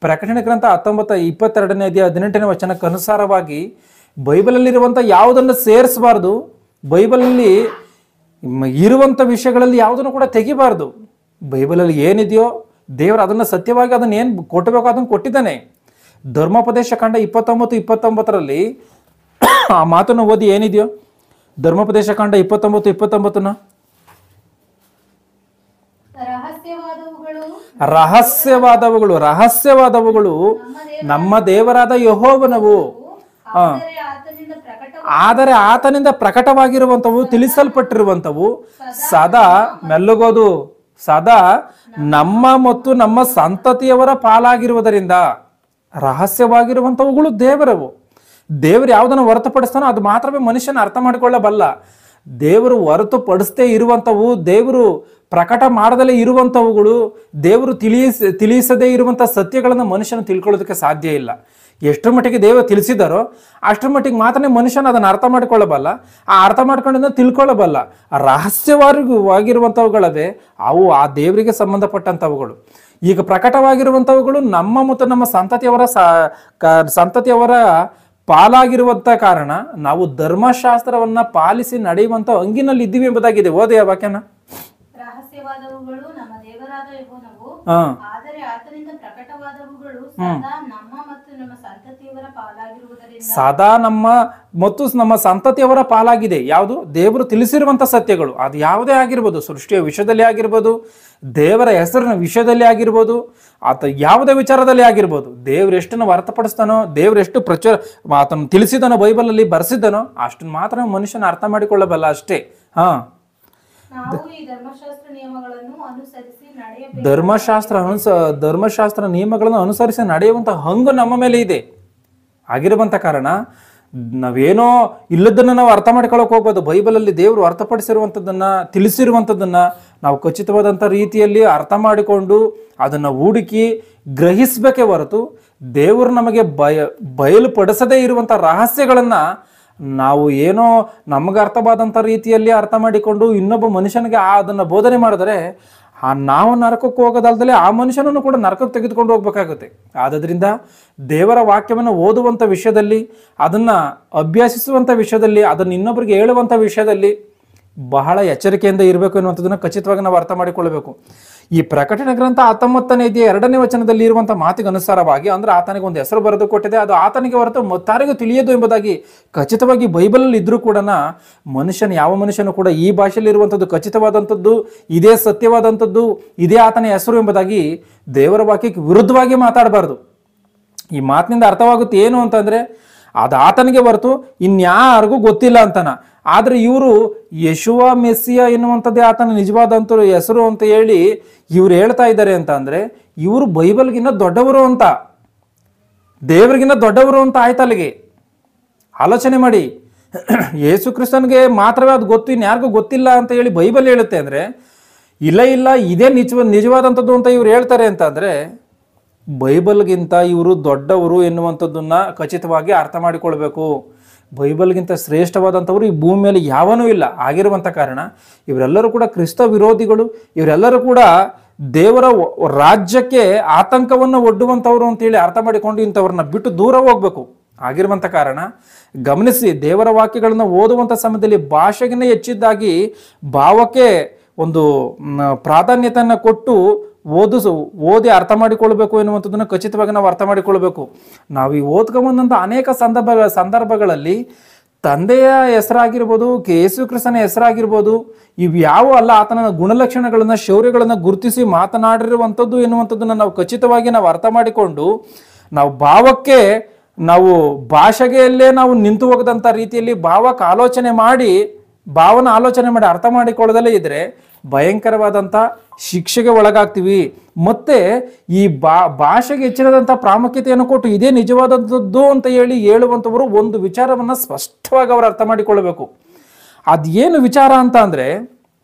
ಪ್ರಕಟಣೆ ಗ್ರಂಥ 19:22 18ನೇ ವಚನಕ್ಕೆ ಅನುಸಾರವಾಗಿ ಬೈಬಲಲ್ಲಿರುವಂಥ ಯಾವುದನ್ನು ಸೇರಿಸಬಾರ್ದು, ಬೈಬಲಲ್ಲಿ ಇರುವಂಥ ವಿಷಯಗಳಲ್ಲಿ ಯಾವುದನ್ನು ಕೂಡ ತೆಗಿಬಾರ್ದು. ಬೈಬಲಲ್ಲಿ ಏನಿದೆಯೋ ದೇವರು ಅದನ್ನು ಸತ್ಯವಾಗಿ ಅದನ್ನು ಏನು ಕೊಟ್ಟಬೇಕು ಅದನ್ನು ಕೊಟ್ಟಿದ್ದಾನೆ. ಧರ್ಮೋಪದೇಶ ಕಾಂಡ 29:29 ಆ ಮಾತನ್ನು ಓದಿ ಏನಿದೆಯೋ, ಧರ್ಮೋಪದೇಶ ಕಾಂಡ 29:29 ರಹಸ್ಯವಾದವುಗಳು ನಮ್ಮ ದೇವರಾದ ಯೆಹೋವನವು, ಆದರೆ ಆತನಿಂದ ಪ್ರಕಟವಾಗಿರುವಂಥವು, ತಿಳಿಸಲ್ಪಟ್ಟಿರುವಂಥವು ಸದಾ ಮೆಲ್ಲುಗೋದು, ಸದಾ ನಮ್ಮ ಮತ್ತು ನಮ್ಮ ಸಂತತಿಯವರ ಪಾಲಾಗಿರುವುದರಿಂದ. ರಹಸ್ಯವಾಗಿರುವಂಥವುಗಳು ದೇವರವು. ದೇವರು ಯಾವುದನ್ನು ಹೊರತುಪಡಿಸ್ತಾನೋ ಅದು ಮಾತ್ರವೇ ಮನುಷ್ಯನ ಅರ್ಥ ಮಾಡಿಕೊಳ್ಳಬಲ್ಲ. ದೇವರು ಹೊರತುಪಡಿಸದೇ ಇರುವಂಥವು, ದೇವರು ಪ್ರಕಟ ಮಾಡದಲ್ಲೇ ಇರುವಂಥವುಗಳು, ದೇವರು ತಿಳಿಸದೇ ಇರುವಂಥ ಸತ್ಯಗಳನ್ನು ಮನುಷ್ಯನ ತಿಳ್ಕೊಳ್ಳೋದಕ್ಕೆ ಸಾಧ್ಯ ಇಲ್ಲ. ಎಷ್ಟರ ಮಟ್ಟಿಗೆ ದೇವರು ತಿಳಿಸಿದಾರೋ ಅಷ್ಟರ ಮಟ್ಟಿಗೆ ಮಾತ್ರ ಮನುಷ್ಯನ ಅದನ್ನು ಅರ್ಥ ಮಾಡಿಕೊಳ್ಳಬಲ್ಲ. ಆ ಅರ್ಥ ಮಾಡ್ಕೊಂಡನ್ನು ತಿಳ್ಕೊಳ್ಳಬಲ್ಲ. ರಹಸ್ಯವಾಗಿರುವಂಥವುಗಳವೇ ಅವು ಆ ದೇವರಿಗೆ ಸಂಬಂಧಪಟ್ಟಂಥವುಗಳು. ಈಗ ಪ್ರಕಟವಾಗಿರುವಂಥವುಗಳು ನಮ್ಮ ಮತ್ತು ನಮ್ಮ ಸಂತತಿಯವರ ಪಾಲಾಗಿರುವಂಥ ಕಾರಣ ನಾವು ಧರ್ಮಶಾಸ್ತ್ರವನ್ನ ಪಾಲಿಸಿ ನಡೆಯುವಂಥ ಹಂಗಿನಲ್ಲಿ ಇದ್ದೀವಿ ಎಂಬುದಾಗಿದೆ. ಓದಿ ಆ ವಾಕ್ಯನ. ರಹಸ್ಯವಾದವುಗಳು ನಮ್ಮ ದೇವರಾದ ಯೆಹೋವನವು, ಆದರೆ ಆತನಿಂದ ಪ್ರಕಟವಾದವುಗಳು ಸದಾ ನಮ್ಮ ಮತ್ತು ನಮ್ಮ ಸಂತತಿಯವರ ಪಾಲಾಗಿರುವುದರಿಂದ. ಸದಾ ನಮ್ಮ ಮತ್ತು ನಮ್ಮ ಸಂತತಿಯವರ ಪಾಲಾಗಿದೆ. ಯಾವುದು? ದೇವರು ತಿಳಿಸಿರುವಂಥ ಸತ್ಯಗಳು. ಅದು ಯಾವುದೇ ಆಗಿರ್ಬೋದು, ಸೃಷ್ಟಿಯ ವಿಷಯದಲ್ಲಿ ಆಗಿರ್ಬೋದು, ದೇವರ ಹೆಸರಿನ ವಿಷಯದಲ್ಲಿ ಆಗಿರ್ಬೋದು, ಆತ ಯಾವುದೇ ವಿಚಾರದಲ್ಲಿ ಆಗಿರ್ಬೋದು, ದೇವ್ರು ಎಷ್ಟನ್ನು ಹೊರತುಪಡಿಸ್ತಾನೋ, ದೇವ್ರು ಎಷ್ಟು ಆತನು ತಿಳಿಸಿದನೋ, ಬೈಬಲಲ್ಲಿ ಬರೆಸಿದ್ದನೋ ಅಷ್ಟನ್ನು ಮಾತ್ರ ಮನುಷ್ಯನ ಅರ್ಥ ಮಾಡಿಕೊಳ್ಳಬಲ್ಲ ಅಷ್ಟೇ. ಧರ್ಮಶಾಸ್ತ್ರ ನಿಯಮಗಳನ್ನು ಅನುಸರಿಸಿ ನಡೆಯುವಂಥ ಹಂಗು ನಮ್ಮ ಮೇಲೆ ಇದೆ ಆಗಿರುವಂಥ ಕಾರಣ ನಾವೇನೋ ಇಲ್ಲದನ್ನು ನಾವು ಅರ್ಥ ಮಾಡ್ಕೊಳ್ಳೋಕೆ ಹೋಗ್ಬೋದು. ಬೈಬಲಲ್ಲಿ ದೇವರು ಅರ್ಥಪಡಿಸಿರುವಂಥದ್ದನ್ನ, ತಿಳಿಸಿರುವಂಥದ್ದನ್ನ ನಾವು ಖಚಿತವಾದಂಥ ರೀತಿಯಲ್ಲಿ ಅರ್ಥ ಮಾಡಿಕೊಂಡು ಅದನ್ನು ಹುಡುಕಿ ಗ್ರಹಿಸಬೇಕೇ ಹೊರತು ದೇವರು ನಮಗೆ ಬಯಲುಪಡಿಸದೇ ಇರುವಂಥ ರಹಸ್ಯಗಳನ್ನು ನಾವು ಏನೋ ನಮಗೆ ಅರ್ಥವಾದಂಥ ರೀತಿಯಲ್ಲಿ ಅರ್ಥ ಮಾಡಿಕೊಂಡು ಇನ್ನೊಬ್ಬ ಮನುಷ್ಯನಿಗೆ ಅದನ್ನು ಬೋಧನೆ ಮಾಡಿದರೆ ನಾವು ನರಕಕ್ಕೆ ಹೋಗೋದಲ್ದಲೇ ಆ ಮನುಷ್ಯನನ್ನು ಕೂಡ ನರಕಕ್ಕೆ ತೆಗೆದುಕೊಂಡು ಹೋಗ್ಬೇಕಾಗುತ್ತೆ. ಆದ್ದರಿಂದ ದೇವರ ವಾಕ್ಯವನ್ನು ಓದುವಂಥ ವಿಷಯದಲ್ಲಿ, ಅದನ್ನು ಅಭ್ಯಾಸಿಸುವಂಥ ವಿಷಯದಲ್ಲಿ, ಅದನ್ನು ಇನ್ನೊಬ್ಬರಿಗೆ ಹೇಳುವಂಥ ವಿಷಯದಲ್ಲಿ ಬಹಳ ಎಚ್ಚರಿಕೆಯಿಂದ ಇರಬೇಕು ಎನ್ನುವಂಥದ್ದನ್ನು ಖಚಿತವಾಗಿ ನಾವು ಅರ್ಥ ಮಾಡಿಕೊಳ್ಳಬೇಕು. ಈ ಪ್ರಕಟಣೆ ಗ್ರಂಥ 19:2ನೇ ವಚನದಲ್ಲಿ ಇರುವಂಥ ಮಾತಿಗೆ ಅನುಸಾರವಾಗಿ, ಅಂದ್ರೆ ಆತನಿಗೆ ಒಂದು ಹೆಸರು ಬರೆದು ಕೊಟ್ಟಿದೆ, ಅದು ಆತನಿಗೆ ಹೊರತು ಮತ್ತಾರಿಗೂ ತಿಳಿಯದು ಎಂಬುದಾಗಿ ಖಚಿತವಾಗಿ ಬೈಬಲಲ್ಲಿ ಇದ್ರೂ ಕೂಡ ಯಾವ ಮನುಷ್ಯನು ಕೂಡ ಈ ಭಾಷೆಯಲ್ಲಿ ಇರುವಂಥದ್ದು ಖಚಿತವಾದಂಥದ್ದು, ಇದೇ ಸತ್ಯವಾದಂಥದ್ದು, ಇದೇ ಆತನ ಹೆಸರು ಎಂಬುದಾಗಿ ದೇವರ ವಾಕ್ಯಕ್ಕೆ ವಿರುದ್ಧವಾಗಿ ಮಾತಾಡಬಾರ್ದು. ಈ ಮಾತಿನಿಂದ ಅರ್ಥವಾಗುತ್ತೆ ಏನು ಅಂತಂದ್ರೆ, ಅದು ಆತನಿಗೆ ಹೊರತು ಇನ್ಯಾರಿಗೂ ಗೊತ್ತಿಲ್ಲ ಅಂತಾನ. ಆದ್ರೆ ಇವರು ಯೇಸುವ ಮೆಸ್ಸಿಯ ಎನ್ನುವಂಥದ್ದೇ ಆತನ ನಿಜವಾದಂತ ಹೆಸರು ಅಂತ ಹೇಳಿ ಇವ್ರು ಹೇಳ್ತಾ ಇದ್ದಾರೆ ಅಂತ ಅಂದ್ರೆ ಇವರು ಬೈಬಲ್ಗಿನ್ನ ದೊಡ್ಡವರು ಅಂತ, ದೇವರಿಗಿನ್ನ ದೊಡ್ಡವರು ಅಂತ ಆಯ್ತು ಅಲ್ಲಿಗೆ. ಆಲೋಚನೆ ಮಾಡಿ, ಯೇಸು ಕ್ರಿಸ್ತನ್ಗೆ ಮಾತ್ರವೇ ಅದು ಗೊತ್ತು, ಇನ್ಯಾರಿಗೂ ಗೊತ್ತಿಲ್ಲ ಅಂತ ಹೇಳಿ ಬೈಬಲ್ ಹೇಳುತ್ತೆ ಅಂದ್ರೆ ಇಲ್ಲ ಇದೇ ನಿಜವಾದಂಥದ್ದು ಅಂತ ಇವ್ರು ಹೇಳ್ತಾರೆ ಅಂತ ಅಂದ್ರೆ ಬೈಬಲ್ಗಿಂತ ಇವರು ದೊಡ್ಡವರು ಎನ್ನುವಂಥದ್ದನ್ನ ಖಚಿತವಾಗಿ ಅರ್ಥ ಮಾಡಿಕೊಳ್ಬೇಕು. ಬೈಬಲ್ಗಿಂತ ಶ್ರೇಷ್ಠವಾದಂಥವ್ರು ಈ ಭೂಮಿ ಮೇಲೆ ಯಾವನೂ ಇಲ್ಲ. ಆಗಿರುವಂಥ ಕಾರಣ ಇವರೆಲ್ಲರೂ ಕೂಡ ಕ್ರಿಸ್ತ ವಿರೋಧಿಗಳು, ಇವರೆಲ್ಲರೂ ಕೂಡ ದೇವರ ರಾಜ್ಯಕ್ಕೆ ಆತಂಕವನ್ನು ಒಡ್ಡುವಂಥವ್ರು ಅಂತೇಳಿ ಅರ್ಥ ಮಾಡಿಕೊಂಡು ಇಂಥವ್ರನ್ನ ಬಿಟ್ಟು ದೂರ ಹೋಗ್ಬೇಕು. ಆಗಿರುವಂಥ ಕಾರಣ ಗಮನಿಸಿ, ದೇವರ ವಾಕ್ಯಗಳನ್ನು ಓದುವಂಥ ಸಮಯದಲ್ಲಿ ಭಾಷೆಗಿನ್ನ ಹೆಚ್ಚಿದ್ದಾಗಿ ಭಾವಕ್ಕೆ ಒಂದು ಪ್ರಾಧಾನ್ಯತೆಯನ್ನು ಕೊಟ್ಟು ಓದಿ ಅರ್ಥ ಮಾಡಿಕೊಳ್ಬೇಕು ಎನ್ನುವಂಥದ್ದನ್ನು ಖಚಿತವಾಗಿ ನಾವು ಅರ್ಥ ಮಾಡಿಕೊಳ್ಬೇಕು. ನಾವು ಈ ಓದ್ಕೊಂಬಂದಂಥ ಅನೇಕ ಸಂದರ್ಭಗಳಲ್ಲಿ ತಂದೆಯ ಹೆಸರಾಗಿರ್ಬೋದು, ಯೇಸು ಕ್ರಿಸ್ತನ ಹೆಸರಾಗಿರ್ಬೋದು, ಇವು ಯಾವ ಅಲ್ಲ ಆತನ ಗುಣಲಕ್ಷಣಗಳನ್ನ ಶೌರ್ಯಗಳನ್ನ ಗುರುತಿಸಿ ಮಾತನಾಡಿರುವಂಥದ್ದು ಎನ್ನುವಂಥದ್ದನ್ನ ನಾವು ಖಚಿತವಾಗಿ ನಾವು ಅರ್ಥ ಮಾಡಿಕೊಂಡು ನಾವು ಭಾವಕ್ಕೆ ನಾವು ಭಾಷೆಯಲ್ಲೇ ನಾವು ನಿಂತು ಹೋಗದಂಥ ರೀತಿಯಲ್ಲಿ ಭಾವಕ್ಕೆ ಆಲೋಚನೆ ಮಾಡಿ ಅರ್ಥ ಮಾಡಿಕೊಳ್ಳದಲ್ಲೇ ಇದ್ರೆ ಭಯಂಕರವಾದಂಥ ಶಿಕ್ಷೆಗೆ ಒಳಗಾಗ್ತೀವಿ. ಮತ್ತೆ ಈ ಭಾಷೆಗೆ ಹೆಚ್ಚಿನದಂಥ ಪ್ರಾಮುಖ್ಯತೆಯನ್ನು ಕೊಟ್ಟು ಇದೇ ನಿಜವಾದದ್ದು ಅಂತ ಹೇಳುವಂಥವರು ಒಂದು ವಿಚಾರವನ್ನ ಸ್ಪಷ್ಟವಾಗಿ ಅವರು ಅರ್ಥ ಮಾಡಿಕೊಳ್ಳಬೇಕು. ಅದೇನು ವಿಚಾರ ಅಂತ ಅಂದ್ರೆ,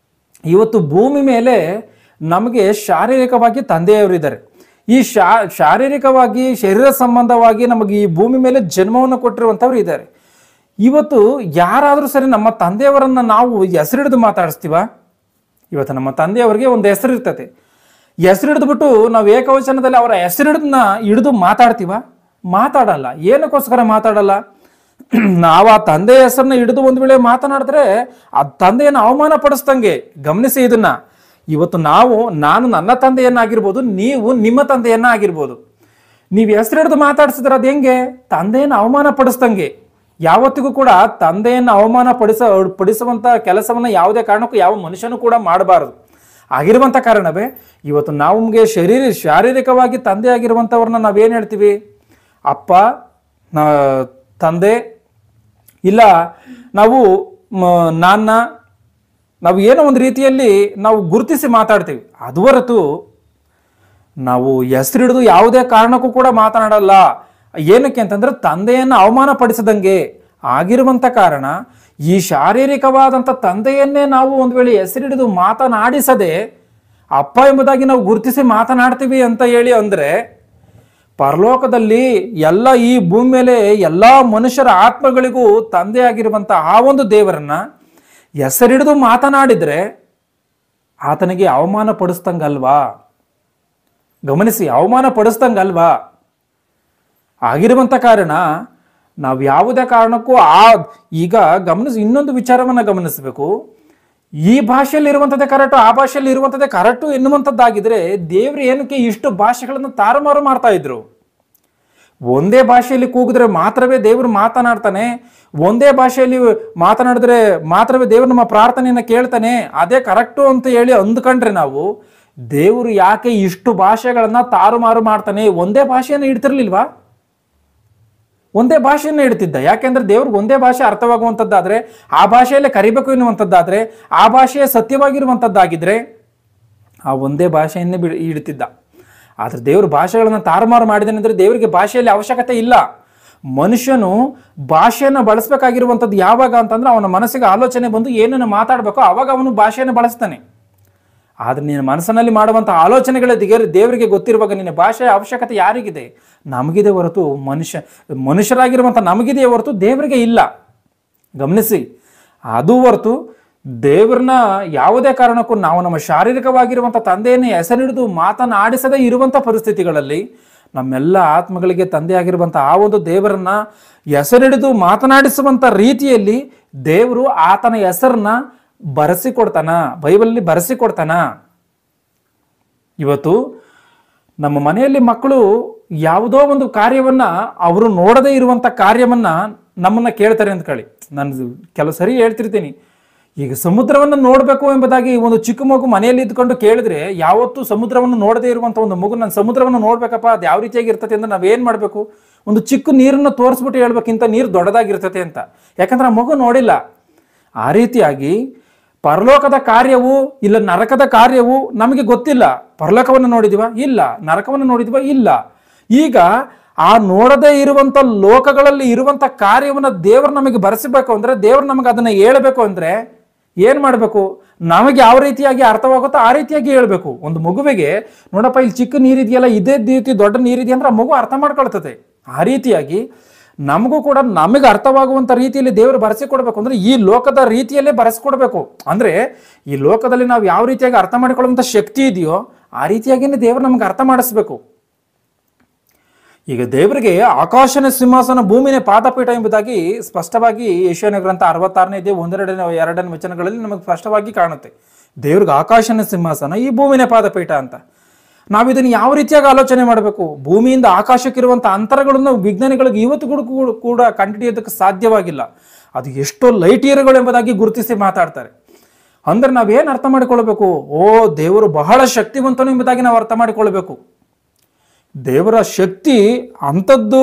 ಇವತ್ತು ಭೂಮಿ ಮೇಲೆ ನಮಗೆ ಶಾರೀರಿಕವಾಗಿ ತಂದೆಯವರಿದ್ದಾರೆ. ಈ ಶಾರೀರಿಕವಾಗಿ ಶರೀರ ಸಂಬಂಧವಾಗಿ ನಮಗೆ ಈ ಭೂಮಿ ಮೇಲೆ ಜನ್ಮವನ್ನು ಕೊಟ್ಟಿರುವಂಥವ್ರು ಇದ್ದಾರೆ. ಇವತ್ತು ಯಾರಾದರೂ ಸರಿ ನಮ್ಮ ತಂದೆಯವರನ್ನ ನಾವು ಹೆಸರಿಡಿದು ಮಾತಾಡಿಸ್ತೀವ? ಇವತ್ತು ನಮ್ಮ ತಂದೆಯವರಿಗೆ ಒಂದು ಹೆಸರು ಇರ್ತದೆ, ಹೆಸರು ಹಿಡಿದ್ಬಿಟ್ಟು ನಾವು ಏಕವಚನದಲ್ಲಿ ಅವರ ಹಿಡಿದು ಮಾತಾಡ್ತೀವ? ಮಾತಾಡಲ್ಲ. ಏನಕ್ಕೋಸ್ಕರ ಮಾತಾಡಲ್ಲ? ನಾವು ಆ ತಂದೆಯ ಹೆಸರನ್ನ ಹಿಡಿದು ಒಂದು ವೇಳೆ ಮಾತನಾಡಿದ್ರೆ ಆ ತಂದೆಯನ್ನು ಅವಮಾನ ಪಡಿಸ್ದಂಗೆ. ಗಮನಿಸಿ ಇದನ್ನ. ಇವತ್ತು ನಾನು ನನ್ನ ತಂದೆಯನ್ನಾಗಿರ್ಬೋದು, ನೀವು ನಿಮ್ಮ ತಂದೆಯನ್ನ ಆಗಿರ್ಬೋದು, ನೀವು ಹೆಸರು ಹಿಡಿದು ಮಾತಾಡಿಸಿದ್ರೆ ಅದು ಹೆಂಗೆ? ತಂದೆಯನ್ನು ಅವಮಾನ ಪಡಿಸ್ದಂಗೆ. ಯಾವತ್ತಿಗೂ ಕೂಡ ತಂದೆಯನ್ನು ಅವಮಾನ ಪಡಿಸುವಂತ ಕೆಲಸವನ್ನ ಯಾವುದೇ ಕಾರಣಕ್ಕೂ ಯಾವ ಮನುಷ್ಯನೂ ಕೂಡ ಮಾಡಬಾರದು. ಆಗಿರುವಂತ ಕಾರಣವೇ ಇವತ್ತು ನಮಗೆ ಶಾರೀರಿಕವಾಗಿ ತಂದೆ ಆಗಿರುವಂಥವ್ರನ್ನ ನಾವೇನು ಹೇಳ್ತೀವಿ? ಅಪ್ಪ, ತಂದೆ, ಇಲ್ಲ ನಾವು ನಾನ್ನ, ನಾವು ಏನೋ ಒಂದು ರೀತಿಯಲ್ಲಿ ನಾವು ಗುರುತಿಸಿ ಮಾತಾಡ್ತೀವಿ. ಅದು ಹೊರತು ನಾವು ಹೆಸರಿಡಿದು ಯಾವುದೇ ಕಾರಣಕ್ಕೂ ಕೂಡ ಮಾತನಾಡಲ್ಲ. ಏನಕ್ಕೆ ಅಂತಂದ್ರೆ ತಂದೆಯನ್ನು ಅವಮಾನ ಪಡಿಸದಂಗೆ. ಆಗಿರುವಂತ ಕಾರಣ ಈ ಶಾರೀರಿಕವಾದಂಥ ತಂದೆಯನ್ನೇ ನಾವು ಒಂದು ವೇಳೆ ಹೆಸರಿಡಿದು ಮಾತನಾಡಿಸದೆ ಅಪ್ಪ ಎಂಬುದಾಗಿ ನಾವು ಗುರುತಿಸಿ ಮಾತನಾಡ್ತೀವಿ ಅಂತ ಹೇಳಿ ಅಂದ್ರೆ ಪರಲೋಕದಲ್ಲಿ ಎಲ್ಲ ಈ ಭೂಮಿ ಮೇಲೆ ಎಲ್ಲ ಮನುಷ್ಯರ ಆತ್ಮಗಳಿಗೂ ತಂದೆ ಆಗಿರುವಂಥ ಆ ಒಂದು ದೇವರನ್ನ ಹೆಸರಿಡಿದು ಮಾತನಾಡಿದ್ರೆ ಆತನಿಗೆ ಅವಮಾನ ಪಡಿಸ್ತಂಗಲ್ವಾ? ಗಮನಿಸಿ, ಅವಮಾನ ಪಡಿಸ್ತಂಗಲ್ವಾ? ಆಗಿರುವಂಥ ಕಾರಣ ನಾವು ಯಾವುದೇ ಕಾರಣಕ್ಕೂ ಈಗ ಇನ್ನೊಂದು ವಿಚಾರವನ್ನ ಗಮನಿಸಬೇಕು. ಈ ಭಾಷೆಯಲ್ಲಿ ಇರುವಂಥದ್ದೇ ಕರೆಕ್ಟು, ಆ ಭಾಷೆಯಲ್ಲಿ ಇರುವಂಥದ್ದೇ ಕರೆಕ್ಟು ಎನ್ನುವಂಥದ್ದಾಗಿದ್ರೆ ದೇವ್ರು ಏನಕ್ಕೆ ಇಷ್ಟು ಭಾಷೆಗಳನ್ನು ತಾರುಮಾರು ಮಾಡ್ತಾ ಇದ್ರು? ಒಂದೇ ಭಾಷೆಯಲ್ಲಿ ಕೂಗಿದ್ರೆ ಮಾತ್ರವೇ ದೇವರು ಮಾತನಾಡ್ತಾನೆ, ಒಂದೇ ಭಾಷೆಯಲ್ಲಿ ಮಾತನಾಡಿದ್ರೆ ಮಾತ್ರವೇ ದೇವರು ನಮ್ಮ ಪ್ರಾರ್ಥನೆಯನ್ನ ಕೇಳ್ತಾನೆ, ಅದೇ ಕರೆಕ್ಟು ಅಂತ ಹೇಳಿ ಅಂದ್ಕೊಂಡ್ರೆ ನಾವು ದೇವರು ಯಾಕೆ ಇಷ್ಟು ಭಾಷೆಗಳನ್ನ ತಾರುಮಾರು ಮಾಡ್ತಾನೆ? ಒಂದೇ ಭಾಷೆಯನ್ನು ಇಡ್ತಿರ್ಲಿಲ್ವಾ? ಒಂದೇ ಭಾಷೆಯನ್ನು ಇಡ್ತಿದ್ದ. ಯಾಕೆಂದ್ರೆ ದೇವ್ರಿಗೆ ಒಂದೇ ಭಾಷೆ ಅರ್ಥವಾಗುವಂಥದ್ದಾದ್ರೆ, ಆ ಭಾಷೆಯಲ್ಲೇ ಕರಿಬೇಕು ಎನ್ನುವಂಥದ್ದಾದ್ರೆ, ಆ ಭಾಷೆಯೇ ಸತ್ಯವಾಗಿರುವಂಥದ್ದಾಗಿದ್ರೆ ಆ ಒಂದೇ ಭಾಷೆಯನ್ನೇ ಇಡ್ತಿದ್ದ. ಆದ್ರೆ ದೇವರು ಭಾಷೆಗಳನ್ನ ತಾರುಮಾರು ಮಾಡಿದಾನೆ ಅಂದ್ರೆ ದೇವರಿಗೆ ಭಾಷೆಯಲ್ಲಿ ಅವಶ್ಯಕತೆ ಇಲ್ಲ. ಮನುಷ್ಯನು ಭಾಷೆಯನ್ನು ಬಳಸಬೇಕಾಗಿರುವಂಥದ್ದು ಯಾವಾಗ ಅಂತಂದ್ರೆ ಅವನ ಮನಸ್ಸಿಗೆ ಆಲೋಚನೆ ಬಂದು ಏನನ್ನು ಮಾತಾಡಬೇಕೋ ಅವಾಗ ಅವನು ಭಾಷೆಯನ್ನು ಬಳಸ್ತಾನೆ. ಆದ್ರೆ ನಿನ್ನ ಮನಸ್ಸಿನಲ್ಲಿ ಮಾಡುವಂಥ ಆಲೋಚನೆಗಳೇ ದೇವರಿಗೆ ಗೊತ್ತಿರುವಾಗ ನಿನ್ನ ಭಾಷೆಯ ಅವಶ್ಯಕತೆ ಯಾರಿಗಿದೆ? ನಮಗಿದೆ ಹೊರತು ಮನುಷ್ಯರಾಗಿರುವಂಥ ನಮಗಿದೆಯೇ ಹೊರತು ದೇವರಿಗೆ ಇಲ್ಲ. ಗಮನಿಸಿ, ಅದು ಹೊರತು ದೇವ್ರನ್ನ ಯಾವುದೇ ಕಾರಣಕ್ಕೂ ನಾವು ನಮ್ಮ ಶಾರೀರಿಕವಾಗಿರುವಂಥ ತಂದೆಯನ್ನು ಹೆಸರಿಡಿದು ಮಾತನಾಡಿಸದೇ ಇರುವಂಥ ಪರಿಸ್ಥಿತಿಗಳಲ್ಲಿ ನಮ್ಮೆಲ್ಲ ಆತ್ಮಗಳಿಗೆ ತಂದೆ ಆಗಿರುವಂಥ ಆ ಒಂದು ದೇವರನ್ನ ಹೆಸರಿಡಿದು ಮಾತನಾಡಿಸುವಂಥ ರೀತಿಯಲ್ಲಿ ದೇವರು ಆತನ ಹೆಸರನ್ನ ಬರೆಸಿಕೊಡ್ತಾನ, ಬೈಬಲಲ್ಲಿ ಬರೆಸಿಕೊಡ್ತಾನ. ಇವತ್ತು ನಮ್ಮ ಮನೆಯಲ್ಲಿ ಮಕ್ಕಳು ಯಾವುದೋ ಒಂದು ಕಾರ್ಯವನ್ನ ಅವರು ನೋಡದೇ ಇರುವಂಥ ಕಾರ್ಯವನ್ನ ನಮ್ಮನ್ನ ಕೇಳ್ತಾರೆ ಅಂದ್ಕೊಳ್ಳಿ. ನಾನು ಕೆಲವು ಸರಿ ಹೇಳ್ತಿರ್ತೀನಿ, ಈಗ ಸಮುದ್ರವನ್ನು ನೋಡಬೇಕು ಎಂಬುದಾಗಿ ಒಂದು ಚಿಕ್ಕ ಮಗು ಮನೆಯಲ್ಲಿ ಇದ್ಕೊಂಡು ಕೇಳಿದ್ರೆ, ಯಾವತ್ತೂ ಸಮುದ್ರವನ್ನು ನೋಡದೇ ಇರುವಂಥ ಒಂದು ಮಗು ನಾನು ಸಮುದ್ರವನ್ನು ನೋಡ್ಬೇಕಪ್ಪ ಅದು ಯಾವ ರೀತಿಯಾಗಿ ಇರ್ತದೆ ಅಂದ್ರೆ ನಾವೇನು ಮಾಡಬೇಕು, ಒಂದು ಚಿಕ್ಕ ನೀರನ್ನು ತೋರಿಸ್ಬಿಟ್ಟು ಹೇಳ್ಬೇಕು ಇಂಥ ನೀರು ದೊಡ್ಡದಾಗಿರ್ತದೆ ಅಂತ. ಯಾಕಂದ್ರೆ ಆ ಮಗು ನೋಡಿಲ್ಲ. ಆ ರೀತಿಯಾಗಿ ಪರಲೋಕದ ಕಾರ್ಯವು ಇಲ್ಲ ನರಕದ ಕಾರ್ಯವು ನಮಗೆ ಗೊತ್ತಿಲ್ಲ. ಪರಲೋಕವನ್ನು ನೋಡಿದಿವ? ಇಲ್ಲ. ನರಕವನ್ನು ನೋಡಿದಿವ? ಇಲ್ಲ. ಈಗ ಆ ನೋಡದೇ ಇರುವಂಥ ಲೋಕಗಳಲ್ಲಿ ಇರುವಂಥ ಕಾರ್ಯವನ್ನು ದೇವರು ನಮಗೆ ಬರೆಸಬೇಕು ಅಂದರೆ, ದೇವರು ನಮಗೆ ಅದನ್ನು ಹೇಳಬೇಕು ಅಂದರೆ ಏನು ಮಾಡಬೇಕು? ನಮಗೆ ಯಾವ ರೀತಿಯಾಗಿ ಅರ್ಥವಾಗುತ್ತೋ ಆ ರೀತಿಯಾಗಿ ಹೇಳ್ಬೇಕು. ಒಂದು ಮಗುವಿಗೆ ನೋಡಪ್ಪ ಇಲ್ಲಿ ಚಿಕ್ಕ ನೀರಿದೆಯಲ್ಲ, ಇದೇ ರೀತಿ ದೊಡ್ಡ ನೀರಿದೆಯಾ ಅಂದ್ರೆ ಆ ಮಗು ಅರ್ಥ ಮಾಡ್ಕೊಳ್ತದೆ. ಆ ರೀತಿಯಾಗಿ ನಮಗೂ ಕೂಡ ನಮಗೆ ಅರ್ಥವಾಗುವಂಥ ರೀತಿಯಲ್ಲಿ ದೇವರು ಬರೆಸಿಕೊಡ್ಬೇಕು. ಅಂದರೆ ಈ ಲೋಕದ ರೀತಿಯಲ್ಲೇ ಬರೆಸ್ಕೊಡ್ಬೇಕು. ಅಂದರೆ ಈ ಲೋಕದಲ್ಲಿ ನಾವು ಯಾವ ರೀತಿಯಾಗಿ ಅರ್ಥ ಮಾಡಿಕೊಳ್ಳುವಂಥ ಶಕ್ತಿ ಇದೆಯೋ ಆ ರೀತಿಯಾಗಿಯೇ ದೇವರು ನಮ್ಗೆ ಅರ್ಥ ಮಾಡಿಸ್ಬೇಕು. ಈಗ ದೇವರಿಗೆ ಆಕಾಶನ ಸಿಂಹಾಸನ ಭೂಮಿನೇ ಪಾದಪೀಠ ಎಂಬುದಾಗಿ ಸ್ಪಷ್ಟವಾಗಿ ಯೆಶಾಯನ ಗ್ರಂಥ 66ನೇ ಅಧ್ಯಾಯ 1-2 ವಚನಗಳಲ್ಲಿ ನಮಗೆ ಸ್ಪಷ್ಟವಾಗಿ ಕಾಣುತ್ತೆ. ದೇವ್ರಿಗೆ ಆಕಾಶನ ಸಿಂಹಾಸನ, ಈ ಭೂಮಿನೇ ಪಾದಪೀಠ ಅಂತ. ನಾವು ಇದನ್ನು ಯಾವ ರೀತಿಯಾಗಿ ಆಲೋಚನೆ ಮಾಡಬೇಕು? ಭೂಮಿಯಿಂದ ಆಕಾಶಕ್ಕಿರುವಂಥ ಅಂತರಗಳನ್ನು ವಿಜ್ಞಾನಿಗಳಿಗೆ ಇವತ್ತು ಕೂಡ ಕಂಡುಹಿಡಿಯೋದಕ್ಕೆ ಸಾಧ್ಯವಾಗಿಲ್ಲ. ಅದು ಎಷ್ಟೋ ಲೈಟ್ ಇಯರ್ಗಳು ಎಂಬುದಾಗಿ ಗುರುತಿಸಿ ಮಾತಾಡ್ತಾರೆ. ಅಂದ್ರೆ ನಾವೇನು ಅರ್ಥ ಮಾಡಿಕೊಳ್ಬೇಕು? ಓ, ದೇವರು ಬಹಳ ಶಕ್ತಿವಂತನು ಎಂಬುದಾಗಿ ನಾವು ಅರ್ಥ ಮಾಡಿಕೊಳ್ಬೇಕು. ದೇವರ ಶಕ್ತಿ ಅಂಥದ್ದು.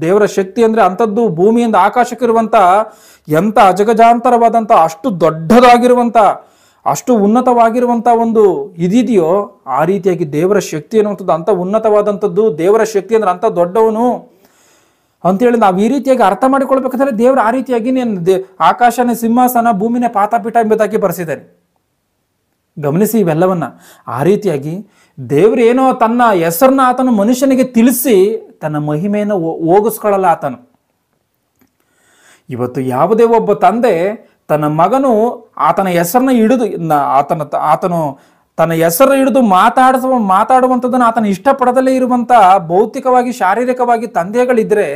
ದೇವರ ಶಕ್ತಿ ಅಂದರೆ ಅಂಥದ್ದು. ಭೂಮಿಯಿಂದ ಆಕಾಶಕ್ಕಿರುವಂಥ ಎಂಥ ಅಜಗಜಾಂತರವಾದಂಥ ಅಷ್ಟು ದೊಡ್ಡದಾಗಿರುವಂಥ ಅಷ್ಟು ಉನ್ನತವಾಗಿರುವಂಥ ಒಂದು ಇದಿದೆಯೋ ಆ ರೀತಿಯಾಗಿ ದೇವರ ಶಕ್ತಿ ಅನ್ನುವಂಥದ್ದು ಅಂಥ ಉನ್ನತವಾದಂಥದ್ದು. ದೇವರ ಶಕ್ತಿ ಅಂದ್ರೆ ಅಂಥ ದೊಡ್ಡವನು ಅಂತೇಳಿ ನಾವು ಈ ರೀತಿಯಾಗಿ ಅರ್ಥ ಮಾಡಿಕೊಳ್ಬೇಕಂದ್ರೆ ದೇವರು ಆ ರೀತಿಯಾಗಿ ಆಕಾಶನೇ ಸಿಂಹಾಸನ ಭೂಮಿನೇ ಪಾತಾಪೀಠ ಎಂಬುದಾಗಿ ಬರೆಸಿದ್ದಾನೆ. ಗಮನಿಸಿ ಇವೆಲ್ಲವನ್ನ. ಆ ರೀತಿಯಾಗಿ ದೇವರೇನೋ ತನ್ನ ಹೆಸರನ್ನ ಆತನು ಮನುಷ್ಯನಿಗೆ ತಿಳಿಸಿ ತನ್ನ ಮಹಿಮೆಯನ್ನು ಹೋಗಿಸ್ಕೊಳ್ಳಲ್ಲ ಆತನು. ಇವತ್ತು ಯಾವುದೇ ಒಬ್ಬ ತಂದೆ ತನ್ನ ಮಗನು ಆತನ ಹೆಸರನ್ನ ಹಿಡಿದು ಆತನು ತನ್ನ ಹೆಸರು ಹಿಡಿದು ಮಾತಾಡುವಂಥದ್ದನ್ನು ಆತನ ಇಷ್ಟಪಡದಲ್ಲೇ ಇರುವಂಥ ಭೌತಿಕವಾಗಿ ಶಾರೀರಿಕವಾಗಿ ತಂದೆಗಳಿದ್ರೆ,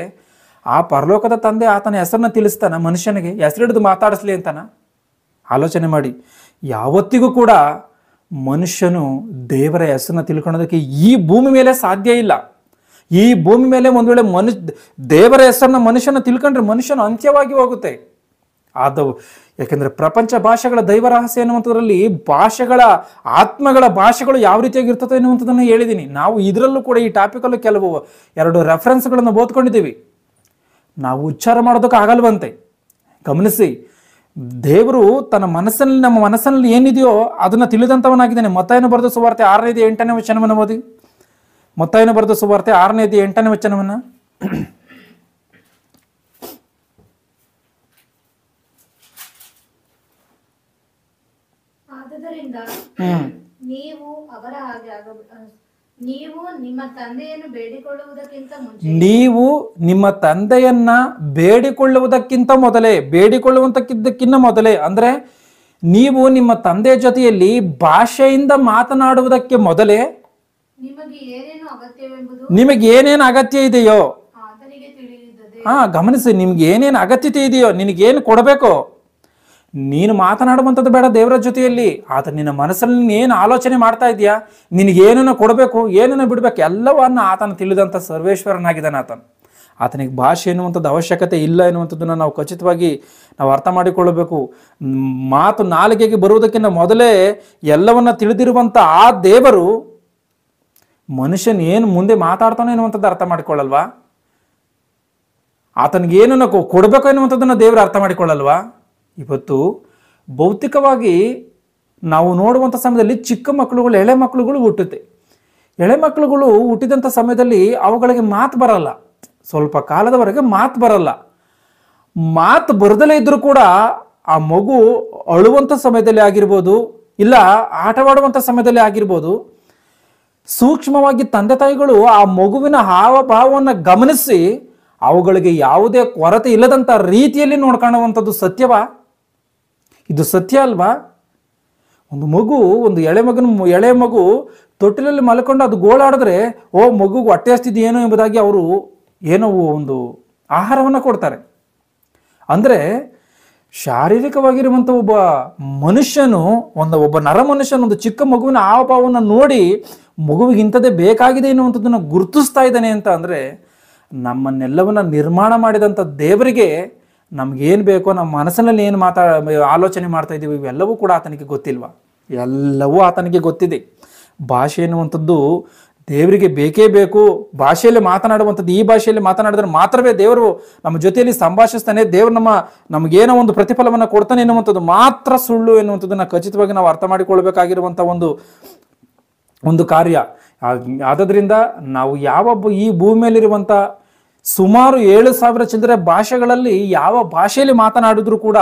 ಆ ಪರಲೋಕದ ತಂದೆ ಆತನ ಹೆಸರನ್ನ ತಿಳಿಸ್ತಾನ ಮನುಷ್ಯನಿಗೆ ಹೆಸರು ಹಿಡಿದು ಮಾತಾಡಿಸ್ಲಿ ಅಂತಾನ? ಆಲೋಚನೆ ಮಾಡಿ. ಯಾವತ್ತಿಗೂ ಕೂಡ ಮನುಷ್ಯನು ದೇವರ ಹೆಸರನ್ನ ತಿಳ್ಕೊಳ್ಳೋದಕ್ಕೆ ಈ ಭೂಮಿ ಮೇಲೆ ಸಾಧ್ಯ ಇಲ್ಲ. ಈ ಭೂಮಿ ಮೇಲೆ ಒಂದು ವೇಳೆ ದೇವರ ಹೆಸರನ್ನ ಮನುಷ್ಯನ ತಿಳ್ಕೊಂಡ್ರೆ ಮನುಷ್ಯನ ಅಂತ್ಯವಾಗಿ ಹೋಗುತ್ತೆ. ಯಾಕೆಂದ್ರೆ ಪ್ರಪಂಚ ಭಾಷೆಗಳ ದೈವ ರಹಸ್ಯ ಎನ್ನುವಂಥದ್ರಲ್ಲಿ ಭಾಷೆಗಳ ಆತ್ಮಗಳ ಭಾಷೆಗಳು ಯಾವ ರೀತಿಯಾಗಿ ಇರ್ತದೆ ಎನ್ನುವಂಥದ್ದನ್ನು ಹೇಳಿದ್ದೀನಿ. ನಾವು ಇದರಲ್ಲೂ ಕೂಡ ಈ ಟಾಪಿಕಲ್ಲೂ ಕೆಲವು 2 ರೆಫರೆನ್ಸ್ಗಳನ್ನು ಓದ್ಕೊಂಡಿದ್ದೀವಿ. ನಾವು ಉಚ್ಚಾರ ಮಾಡೋದಕ್ಕೆ ಆಗಲ್ವಂತೆ. ಗಮನಿಸಿ, ದೇವರು ತನ್ನ ಮನಸ್ಸಿನಲ್ಲಿ ನಮ್ಮ ಮನಸ್ಸಿನಲ್ಲಿ ಏನಿದೆಯೋ ಅದನ್ನು ತಿಳಿದಂಥವನಾಗಿದ್ದಾನೆ. ಮತ್ತಾಯನು ಬರೆದ ಸುವಾರ್ತೆ 6-8 ವಚನವನ್ನು ಓದಿ. ಮತ್ತಾಯನು ಬರೆದ ಸುವಾರ್ತೆ 6-8 ವಚನವನ್ನು. ಆದುದರಿಂದ ನೀವು ಅವರ ಹಾಗೆ ನೀವು ನಿಮ್ಮ ತಂದೆಯನ್ನು ಬೇಡಿಕೊಳ್ಳುವುದಕ್ಕಿಂತ ಮುಂಚೆ ನೀವು ನಿಮ್ಮ ತಂದೆಯನ್ನ ಬೇಡಿಕೊಳ್ಳುವುದಕ್ಕಿಂತ ಮೊದಲೇ ಅಂದ್ರೆ ನೀವು ನಿಮ್ಮ ತಂದೆಯ ಜೊತೆಯಲ್ಲಿ ಭಾಷೆಯಿಂದ ಮಾತನಾಡುವುದಕ್ಕೆ ಮೊದಲೇ ನಿಮಗೆ ಏನೇನು ಅಗತ್ಯ ಇದೆಯೋ ಆತನಿಗೆ ತಿಳಿದಿದೆ. ಗಮನಿಸಿ, ನಿಮ್ಗೆ ಏನೇನು ಅಗತ್ಯತೆ ಇದೆಯೋ, ನಿನಗೇನು ಕೊಡಬೇಕೋ, ನೀನು ಮಾತನಾಡುವಂಥದ್ದು ಬೇಡ ದೇವರ ಜೊತೆಯಲ್ಲಿ. ಆತ ನಿನ್ನ ಮನಸ್ಸಲ್ಲಿ ಏನು ಆಲೋಚನೆ ಮಾಡ್ತಾ ಇದೆಯಾ, ನಿನಗೇನನ್ನು ಕೊಡಬೇಕು, ಏನನ್ನು ಬಿಡಬೇಕು, ಎಲ್ಲವನ್ನ ಆತನ ತಿಳಿದಂಥ ಸರ್ವೇಶ್ವರನಾಗಿದ್ದಾನೆ ಆತನು. ಆತನಿಗೆ ಭಾಷೆ ಎನ್ನುವಂಥದ್ದು ಅವಶ್ಯಕತೆ ಇಲ್ಲ ಎನ್ನುವಂಥದ್ದನ್ನು ನಾವು ಖಚಿತವಾಗಿ ನಾವು ಅರ್ಥ ಮಾಡಿಕೊಳ್ಳಬೇಕು. ಮಾತು ನಾಲಿಗೆಗೆ ಬರುವುದಕ್ಕಿಂತ ಮೊದಲೇ ಎಲ್ಲವನ್ನ ತಿಳಿದಿರುವಂಥ ಆ ದೇವರು ಮನುಷ್ಯನ ಏನು ಮುಂದೆ ಮಾತಾಡ್ತಾನೆ ಎನ್ನುವಂಥದ್ದು ಅರ್ಥ ಮಾಡಿಕೊಳ್ಳಲ್ವಾ? ಆತನಿಗೇನನ್ನು ಕೊಡಬೇಕು ಎನ್ನುವಂಥದ್ದನ್ನು ದೇವರು ಅರ್ಥ ಮಾಡಿಕೊಳ್ಳಲ್ವಾ? ಇವತ್ತು ಭೌತಿಕವಾಗಿ ನಾವು ನೋಡುವಂಥ ಸಮಯದಲ್ಲಿ ಚಿಕ್ಕ ಮಕ್ಕಳುಗಳು, ಎಳೆ ಮಕ್ಕಳುಗಳು ಹುಟ್ಟುತ್ತೆ. ಎಳೆ ಮಕ್ಕಳುಗಳು ಹುಟ್ಟಿದಂಥ ಸಮಯದಲ್ಲಿ ಅವುಗಳಿಗೆ ಮಾತು ಬರಲ್ಲ. ಸ್ವಲ್ಪ ಕಾಲದವರೆಗೆ ಮಾತು ಬರಲ್ಲ. ಮಾತು ಬರದಲೇ ಇದ್ರೂ ಕೂಡ ಆ ಮಗು ಅಳುವಂಥ ಸಮಯದಲ್ಲಿ ಆಗಿರ್ಬೋದು, ಇಲ್ಲ ಆಟವಾಡುವಂಥ ಸಮಯದಲ್ಲಿ ಆಗಿರ್ಬೋದು, ಸೂಕ್ಷ್ಮವಾಗಿ ತಂದೆ ತಾಯಿಗಳು ಆ ಮಗುವಿನ ಹಾವಭಾವವನ್ನು ಗಮನಿಸಿ ಅವುಗಳಿಗೆ ಯಾವುದೇ ಕೊರತೆ ಇಲ್ಲದಂಥ ರೀತಿಯಲ್ಲಿ ನೋಡ್ಕೊಳ್ಳುವಂಥದ್ದು ಸತ್ಯವಾ? ಇದು ಸತ್ಯ ಅಲ್ವಾ? ಒಂದು ಎಳೆ ಮಗು ತೊಟ್ಟಿಲಲ್ಲಿ ಮಲ್ಕೊಂಡು ಅದು ಗೋಳಾಡಿದ್ರೆ ಮಗುಗೆ ಹೊಟ್ಟೆ ಹಸ್ತಿದೆಯೇನೋ ಎಂಬುದಾಗಿ ಅವರು ಏನೋ ಒಂದು ಆಹಾರವನ್ನು ಕೊಡ್ತಾರೆ. ಅಂದರೆ ಶಾರೀರಿಕವಾಗಿರುವಂಥ ಒಬ್ಬ ಮನುಷ್ಯನು ಒಬ್ಬ ನರ ಮನುಷ್ಯನು ಒಂದು ಚಿಕ್ಕ ಮಗುವಿನ ಹಾವಭಾವವನ್ನು ನೋಡಿ ಮಗುವಿಗೆ ಇಂಥದ್ದೇ ಬೇಕಾಗಿದೆ ಎನ್ನುವಂಥದ್ದನ್ನು ಗುರುತಿಸ್ತಾ ಇದ್ದಾನೆ ಅಂತ ಅಂದರೆ, ನಮ್ಮನ್ನೆಲ್ಲವನ್ನ ನಿರ್ಮಾಣ ಮಾಡಿದಂಥ ದೇವರಿಗೆ ನಮಗೇನು ಬೇಕೋ ನಮ್ಮ ಮನಸ್ಸಿನಲ್ಲಿ ಏನು ಆಲೋಚನೆ ಮಾಡ್ತಾ ಇದ್ದೀವಿ ಇವೆಲ್ಲವೂ ಕೂಡ ಆತನಿಗೆ ಗೊತ್ತಿಲ್ವಾ? ಎಲ್ಲವೂ ಆತನಿಗೆ ಗೊತ್ತಿದೆ. ಭಾಷೆ ಎನ್ನುವಂಥದ್ದು ದೇವರಿಗೆ ಬೇಕೇ ಬೇಕು. ಭಾಷೆಯಲ್ಲಿ ಮಾತನಾಡುವಂಥದ್ದು, ಈ ಭಾಷೆಯಲ್ಲಿ ಮಾತನಾಡಿದ್ರೆ ಮಾತ್ರವೇ ದೇವರು ನಮ್ಮ ಜೊತೆಯಲ್ಲಿ ಸಂಭಾಷಿಸ್ತಾನೆ, ದೇವರು ನಮಗೇನೋ ಒಂದು ಪ್ರತಿಫಲವನ್ನು ಕೊಡ್ತಾನೆ ಎನ್ನುವಂಥದ್ದು ಮಾತ್ರ ಸುಳ್ಳು ಎನ್ನುವಂಥದ್ದನ್ನು ಖಚಿತವಾಗಿ ನಾವು ಅರ್ಥ ಮಾಡಿಕೊಳ್ಬೇಕಾಗಿರುವಂಥ ಒಂದು ಕಾರ್ಯ. ಆದದ್ರಿಂದ ನಾವು ಈ ಭೂಮಿಯಲ್ಲಿರುವಂಥ ಸುಮಾರು 7,000 ಚಿಲ್ಲರೆ ಭಾಷೆಗಳಲ್ಲಿ ಯಾವ ಭಾಷೆಯಲ್ಲಿ ಮಾತನಾಡಿದ್ರೂ ಕೂಡ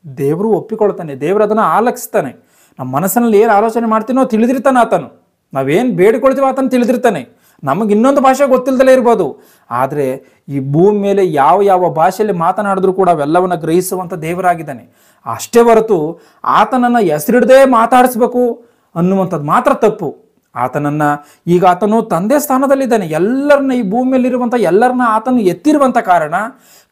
ದೇವರು ಒಪ್ಪಿಕೊಳ್ತಾನೆ, ದೇವರು ಅದನ್ನು ಆಲಕ್ಷಿಸ್ತಾನೆ. ನಮ್ಮ ಮನಸ್ಸಿನಲ್ಲಿ ಏನು ಆಲೋಚನೆ ಮಾಡ್ತೀನೋ ತಿಳಿದಿರ್ತಾನೆ ಆತನು, ನಾವೇನು ಬೇಡಿಕೊಳ್ತೀವೋ ಆತನು ತಿಳಿದಿರ್ತಾನೆ. ನಮಗೆ ಇನ್ನೊಂದು ಭಾಷೆ ಗೊತ್ತಿಲ್ಲದಲೇ ಇರ್ಬೋದು, ಆದರೆ ಈ ಭೂಮಿ ಮೇಲೆ ಯಾವ ಭಾಷೆಯಲ್ಲಿ ಮಾತನಾಡಿದ್ರೂ ಕೂಡ ಅವೆಲ್ಲವನ್ನು ಗ್ರಹಿಸುವಂಥ ದೇವರಾಗಿದ್ದಾನೆ. ಅಷ್ಟೇ ಹೊರತು ಆತನನ್ನು ಹೆಸರಿಡದೆ ಮಾತಾಡಿಸ್ಬೇಕು ಅನ್ನುವಂಥದ್ದು ಮಾತ್ರ ತಪ್ಪು. ಈಗ ಆತನು ತಂದೆ ಸ್ಥಾನದಲ್ಲಿದ್ದಾನೆ. ಎಲ್ಲರನ್ನ ಈ ಭೂಮಿಯಲ್ಲಿರುವಂಥ ಎಲ್ಲರನ್ನ ಆತನು ಎತ್ತಿರುವಂಥ ಕಾರಣ,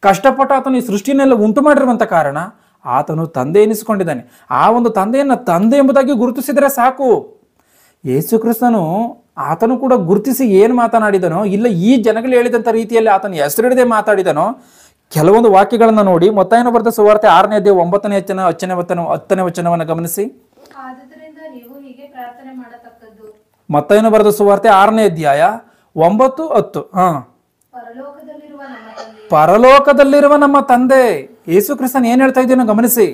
ಕಷ್ಟಪಟ್ಟು ಆತನು ಈ ಸೃಷ್ಟಿನೆಲ್ಲ ಉಂಟು ಮಾಡಿರುವಂಥ ಕಾರಣ ಆತನು ತಂದೆ ಎನಿಸಿಕೊಂಡಿದ್ದಾನೆ. ಆ ಒಂದು ತಂದೆಯನ್ನು ತಂದೆ ಎಂಬುದಾಗಿ ಗುರುತಿಸಿದರೆ ಸಾಕು. ಯೇಸು ಕ್ರಿಸ್ತನು ಆತನು ಕೂಡ ಗುರುತಿಸಿ ಏನು ಮಾತನಾಡಿದನೋ, ಇಲ್ಲ ಈ ಜನಗಳು ಹೇಳಿದಂಥ ರೀತಿಯಲ್ಲಿ ಆತನು ಹೆಸರಿಡದೆ ಮಾತಾಡಿದನೋ ಕೆಲವೊಂದು ವಾಕ್ಯಗಳನ್ನು ನೋಡಿ. ಮತ್ತಾಯನ ಬರೆದ ಸುವಾರ್ತೆ 6ನೇ ಅಧ್ಯಾಯ 9ನೇ ವಚನ 10ನೇ ವಚನವನ್ನು ಗಮನಿಸಿ. ಆದುದರಿಂದ ನೀವು ಹೀಗೆ ಪ್ರಾರ್ಥನೆ ಮಾಡತಕ್ಕದ್ದು. ಮತ್ತಾಯನ ಬರೆದ ಸುವಾರ್ತೆ 6ನೇ ಅಧ್ಯಾಯ 9, 10. ಪರಲೋಕದಲ್ಲಿರುವ ನಮ್ಮ ತಂದೆ. ಪರಲೋಕದಲ್ಲಿರುವ ನಮ್ಮ ತಂದೆ. ಯೇಸು ಕ್ರಿಸ್ತನ್ ಏನ್ ಹೇಳ್ತಾ ಇದ್ದೀನೋ ಗಮನಿಸಿ.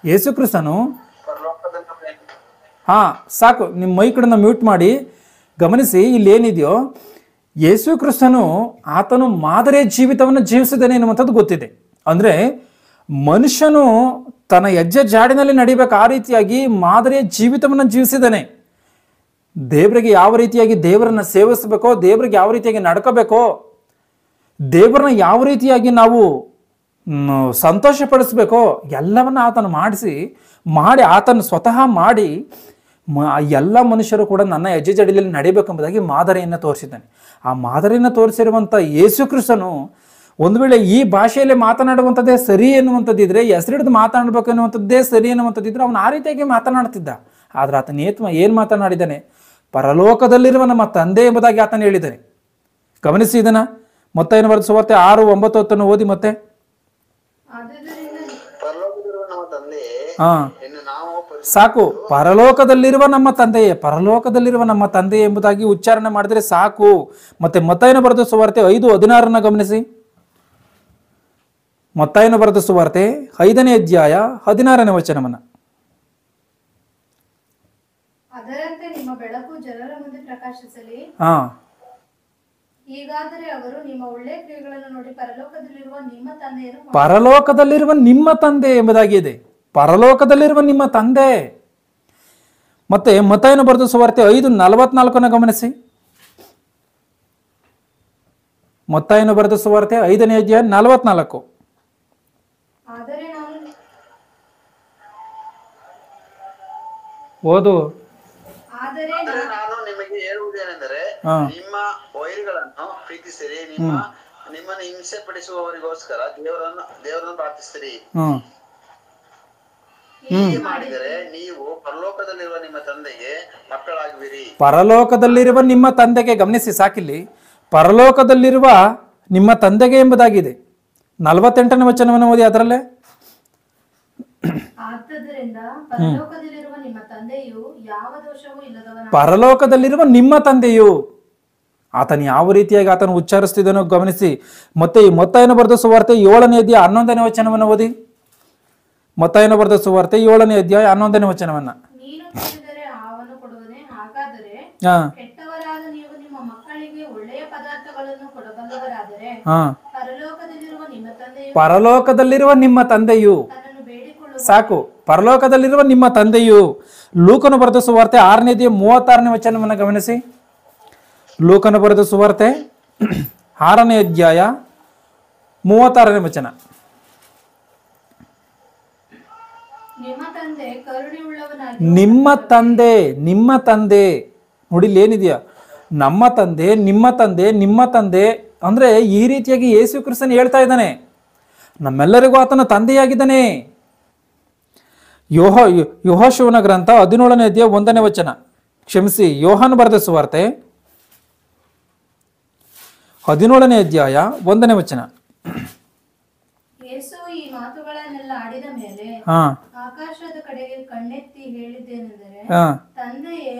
ಯೇಸು ಕ್ರಿಸ್ತನು ಸಾಕು, ನಿಮ್ಮ ಮೈ ಕಡೆನ ಮ್ಯೂಟ್ ಮಾಡಿ ಗಮನಿಸಿ. ಇಲ್ಲಿ ಏನಿದೆಯೋ, ಯೇಸು ಕ್ರಿಸ್ತನು ಆತನು ಮಾದರಿಯ ಜೀವಿತವನ್ನು ಜೀವಿಸಿದ್ದಾನೆ ಎನ್ನುವಂಥದ್ದು ಗೊತ್ತಿದೆ. ಅಂದ್ರೆ ಮನುಷ್ಯನು ತನ್ನ ಹೆಜ್ಜೆ ಜಾಡಿನಲ್ಲಿ ನಡಿಬೇಕು, ಆ ರೀತಿಯಾಗಿ ಮಾದರಿಯ ಜೀವಿತವನ್ನು ಜೀವಿಸಿದ್ದಾನೆ. ದೇವರಿಗೆ ಯಾವ ರೀತಿಯಾಗಿ ದೇವರನ್ನ ಸೇವಿಸಬೇಕೋ, ದೇವರಿಗೆ ಯಾವ ರೀತಿಯಾಗಿ ನಡ್ಕೋಬೇಕೋ, ದೇವರನ್ನ ಯಾವ ರೀತಿಯಾಗಿ ನಾವು ಸಂತೋಷಪಡಿಸ್ಬೇಕೋ ಎಲ್ಲವನ್ನ ಆತನು ಮಾಡಿ ಆತನು ಸ್ವತಃ ಮಾಡಿ ಎಲ್ಲ ಮನುಷ್ಯರು ಕೂಡ ನನ್ನ ಹೆಜ್ಜೆ ಜಡಿಯಲ್ಲಿ ನಡಿಬೇಕೆಂಬುದಾಗಿ ಮಾದರಿಯನ್ನು ತೋರಿಸಿದ್ದಾನೆ. ಆ ಮಾದರಿಯನ್ನು ತೋರಿಸಿರುವಂಥ ಯೇಸು ಕ್ರಿಸ್ತನು ಒಂದು ವೇಳೆ ಈ ಭಾಷೆಯಲ್ಲಿ ಮಾತನಾಡುವಂಥದ್ದೇ ಸರಿ ಎನ್ನುವಂಥದ್ದಿದ್ರೆ, ಹೆಸರಿಡಿದು ಮಾತನಾಡಬೇಕು ಎನ್ನುವಂಥದ್ದೇ ಸರಿ ಎನ್ನುವಂಥದ್ದಿದ್ರೆ ಅವನು ಆ ರೀತಿಯಾಗಿ ಮಾತನಾಡ್ತಿದ್ದ. ಆದ್ರೆ ಆತನ ಏನು ಮಾತನಾಡಿದ್ದಾನೆ? ಪರಲೋಕದಲ್ಲಿರುವ ನಮ್ಮ ತಂದೆ ಎಂಬುದಾಗಿ ಆತನು ಹೇಳಿದ್ದಾನೆ. ಗಮನಿಸಿ ಇದನ್ನ. ಮತ್ತಾಯನ ಬರೆದ ಸುವಾರ್ತೆ 6, 9, 10 ಓದಿ ಮತ್ತೆ. ಸಾಕು, ಪರಲೋಕದಲ್ಲಿರುವ ನಮ್ಮ ತಂದೆಯೇ, ಪರಲೋಕದಲ್ಲಿರುವ ನಮ್ಮ ತಂದೆ ಎಂಬುದಾಗಿ ಉಚ್ಚಾರಣೆ ಮಾಡಿದ್ರೆ ಸಾಕು. ಮತ್ತೆ ಮತ್ತಾಯನ ಬರೆದ ಸುವಾರ್ತೆ 5:16 ಗಮನಿಸಿ. ಮತ್ತಾಯನ ಬರೆದ ಸುವಾರ್ತೆ 5ನೇ ಅಧ್ಯಾಯ 16ನೇ ವಚನವನ್ನ. ಅದರಂತೆ ನಿಮ್ಮ ಬೆಳಕು ಜನರ ಮುಂದೆ ಪ್ರಕಾಶಿಸಲಿ. ಹೀಗಾದರೆ ಅವರು ನಿಮ್ಮ ಒಳ್ಳೆಯ ಕ್ರಿಯೆಗಳನ್ನು ನೋಡಿ ಪರಲೋಕದಲ್ಲಿರುವ ನಿಮ್ಮ ತಂದೆಯನ್ನು. ಪರಲೋಕದಲ್ಲಿರುವ ನಿಮ್ಮ ತಂದೆ ಎಂಬುದಾಗಿದೆ. ಪರಲೋಕದಲ್ಲಿರುವ ನಿಮ್ಮ ತಂದೆ. ಮತ್ತೆ ಮತ್ತಾಯನ ಬರೆದ ಸುವಾರ್ತೆ 5:44 ಗಮನಿಸಿ. ಮತ್ತಾಯನ ಬರೆದ ಸುವಾರ್ತೆ 5ನೇ ಅಧ್ಯಾಯ 44. ಓದು. ಆದರೆ ನಾನು ನಿಮಗೆ ಹೇಳುವುದೇನೆಂದರೆ, ನಿಮ್ಮ ವೈರಿಗಳನ್ನು ಪ್ರೀತಿಸಿರಿ, ನಿಮ್ಮನ್ನು ಹಿಂಸೆ ಪಡಿಸುವವರಿಗೋಸ್ಕರ ದೇವರನ್ನು ಪ್ರಾರ್ಥಿಸಿರಿ. ಹೀಗೆ ಮಾಡಿದರೆ ನೀವು ಪರಲೋಕದಲ್ಲಿರುವ ನಿಮ್ಮ ತಂದೆಗೆ ಮಕ್ಕಳಾಗುವಿರಿ. ಪರಲೋಕದಲ್ಲಿರುವ ನಿಮ್ಮ ತಂದೆಗೆ, ಗಮನಿಸಿ ಸಾಕಿಲ್ಲಿ, ಪರಲೋಕದಲ್ಲಿರುವ ನಿಮ್ಮ ತಂದೆಗೆ ಎಂಬುದಾಗಿದೆ. 48ನೇ ವಚನವನ್ನು ಓದಿ. ಅದರಲ್ಲೇ ಆದ್ದರಿಂದ ಪರಲೋಕದಲ್ಲಿರುವ ನಿಮ್ಮ ತಂದೆಯು ಯಾವ ದೋಷವೂ ಇಲ್ಲದವನು. ಪರಲೋಕದಲ್ಲಿರುವ ನಿಮ್ಮ ತಂದೆಯು, ಆತನು ಯಾವ ರೀತಿಯಾಗಿ ಆತನು ಉಚ್ಚಾರಿಸ್ತಿದ್ದನೋ ಗಮನಿಸಿ. ಮತ್ತೆ ಮತ್ತಾಯನ ಬರೆದ ಸುವಾರ್ತೆ 7ನೇ ಅಧ್ಯಾಯ 11ನೇ ವಚನವನ್ನು ಓದಿ. ಮತ್ತಾಯನ ಬರೆದ ಸುವಾರ್ತೆ 7ನೇ ಅಧ್ಯಾಯ 11ನೇ ವಚನವನ್ನ. ನೀನು ಕೇಳಿದರೆ ಅವನು ಕೊಡುವನೇ? ಹಾಗಾದರೆ ಕೆಟ್ಟವರಾದ ನೀವು ನಿಮ್ಮ ಮಕ್ಕಳಿಗೆ ಒಳ್ಳೆಯ ಪದಾರ್ಥಗಳನ್ನು ಕೊಡಬಲ್ಲವರಾದರೆ ಪರಲೋಕದಲ್ಲಿರುವ ನಿಮ್ಮ ತಂದೆಯು. ಪರಲೋಕದಲ್ಲಿರುವ ನಿಮ್ಮ ತಂದೆಯು, ಸಾಕು, ಪರಲೋಕದಲ್ಲಿರುವ ನಿಮ್ಮ ತಂದೆಯು. ಲೂಕನು ಬರೆದ ಸುವಾರ್ತೆ 6ನೇ ಅಧ್ಯಾಯ 36ನೇ ವಚನವನ್ನು ಗಮನಿಸಿ. ಲೂಕನು ಬರೆದ ಸುವಾರ್ತೆ 6ನೇ ಅಧ್ಯಾಯ 36ನೇ ವಚನ. ನಿಮ್ಮ ತಂದೆ, ನಿಮ್ಮ ತಂದೆ ನೋಡಿ, ಏನಿದೆಯಾ? ನಮ್ಮ ತಂದೆ, ನಿಮ್ಮ ತಂದೆ, ನಿಮ್ಮ ತಂದೆ ಅಂದ್ರೆ ಈ ರೀತಿಯಾಗಿ ಯೇಸು ಕ್ರಿಸ್ತನು ಹೇಳ್ತಾ ಇದ್ದಾನೆ. ನಮ್ಮೆಲ್ಲರಿಗೂ ಆತನ ತಂದೆಯಾಗಿದ್ದಾನೆ. ಯೆಹೋಶುವನ ಗ್ರಂಥ 17ನೇ ಅಧ್ಯಾಯ 1ನೇ ವಚನ. ಕ್ಷಮಿಸಿ, ಯೋಹಾನ ಬರೆದ ಸುವಾರ್ತೆ 17ನೇ ಅಧ್ಯಾಯ 1ನೇ ವಚನ. ಯೇಸು ಈ ಹಾ ಆಕಾಶದ ಕಡೆಗೆ ಕಣ್ಣೆತ್ತಿ ಹೇಳಿದ್ದೇನೆಂದರೆ ಹಾ ತಂದೆಯೇ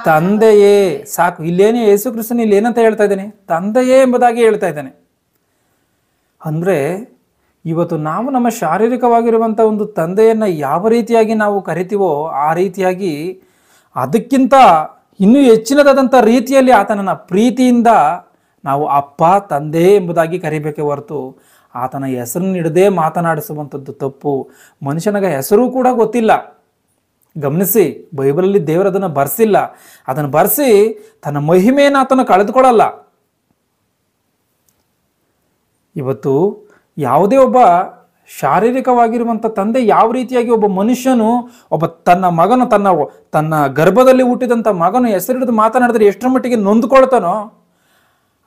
ತಂದೆಯೇ. ಸಾಕು, ಇಲ್ಲೇನೇ ಯೇಸು ಕ್ರಿಸ್ತನು ಇಲ್ಲಿ ಏನಂತ ಹೇಳ್ತಾ ಇದ್ದಾನೆ? ತಂದೆಯೇ ಎಂಬುದಾಗಿ ಹೇಳ್ತಾ ಇದ್ದಾನೆ. ಅಂದ್ರೆ ಇವತ್ತು ನಾವು ನಮ್ಮ ಶಾರೀರಿಕವಾಗಿರುವಂಥ ಒಂದು ತಂದೆಯನ್ನ ಯಾವ ರೀತಿಯಾಗಿ ನಾವು ಕರಿತೀವೋ ಆ ರೀತಿಯಾಗಿ ಅದಕ್ಕಿಂತ ಇನ್ನೂ ಹೆಚ್ಚಿನದಾದಂಥ ರೀತಿಯಲ್ಲಿ ಆತನನ್ನ ಪ್ರೀತಿಯಿಂದ ನಾವು ಅಪ್ಪ ತಂದೆ ಎಂಬುದಾಗಿ ಕರಿಬೇಕೆ ಹೊರತು ಆತನ ಹೆಸರನ್ನು ಹಿಡದೇ ಮಾತನಾಡಿಸುವಂಥದ್ದು ತಪ್ಪು. ಮನುಷ್ಯನಿಗೆ ಹೆಸರು ಕೂಡ ಗೊತ್ತಿಲ್ಲ. ಗಮನಿಸಿ, ಬೈಬಲಲ್ಲಿ ದೇವರು ಅದನ್ನು ಬರ್ಸಿಲ್ಲ. ಅದನ್ನು ಬರ್ಸಿ ತನ್ನ ಮಹಿಮೆಯನ್ನು ಆತನು ಕಳೆದುಕೊಳ್ಳಲ್ಲ. ಇವತ್ತು ಯಾವುದೇ ಒಬ್ಬ ಶಾರೀರಿಕವಾಗಿರುವಂಥ ತಂದೆ ಯಾವ ರೀತಿಯಾಗಿ ಒಬ್ಬ ಮನುಷ್ಯನು ತನ್ನ ಮಗನು ತನ್ನ ಗರ್ಭದಲ್ಲಿ ಹುಟ್ಟಿದಂಥ ಮಗನು ಹೆಸರಿಡಿದು ಮಾತನಾಡಿದ್ರೆ ಎಷ್ಟರ ಮಟ್ಟಿಗೆ ನೊಂದ್ಕೊಳ್ತಾನೋ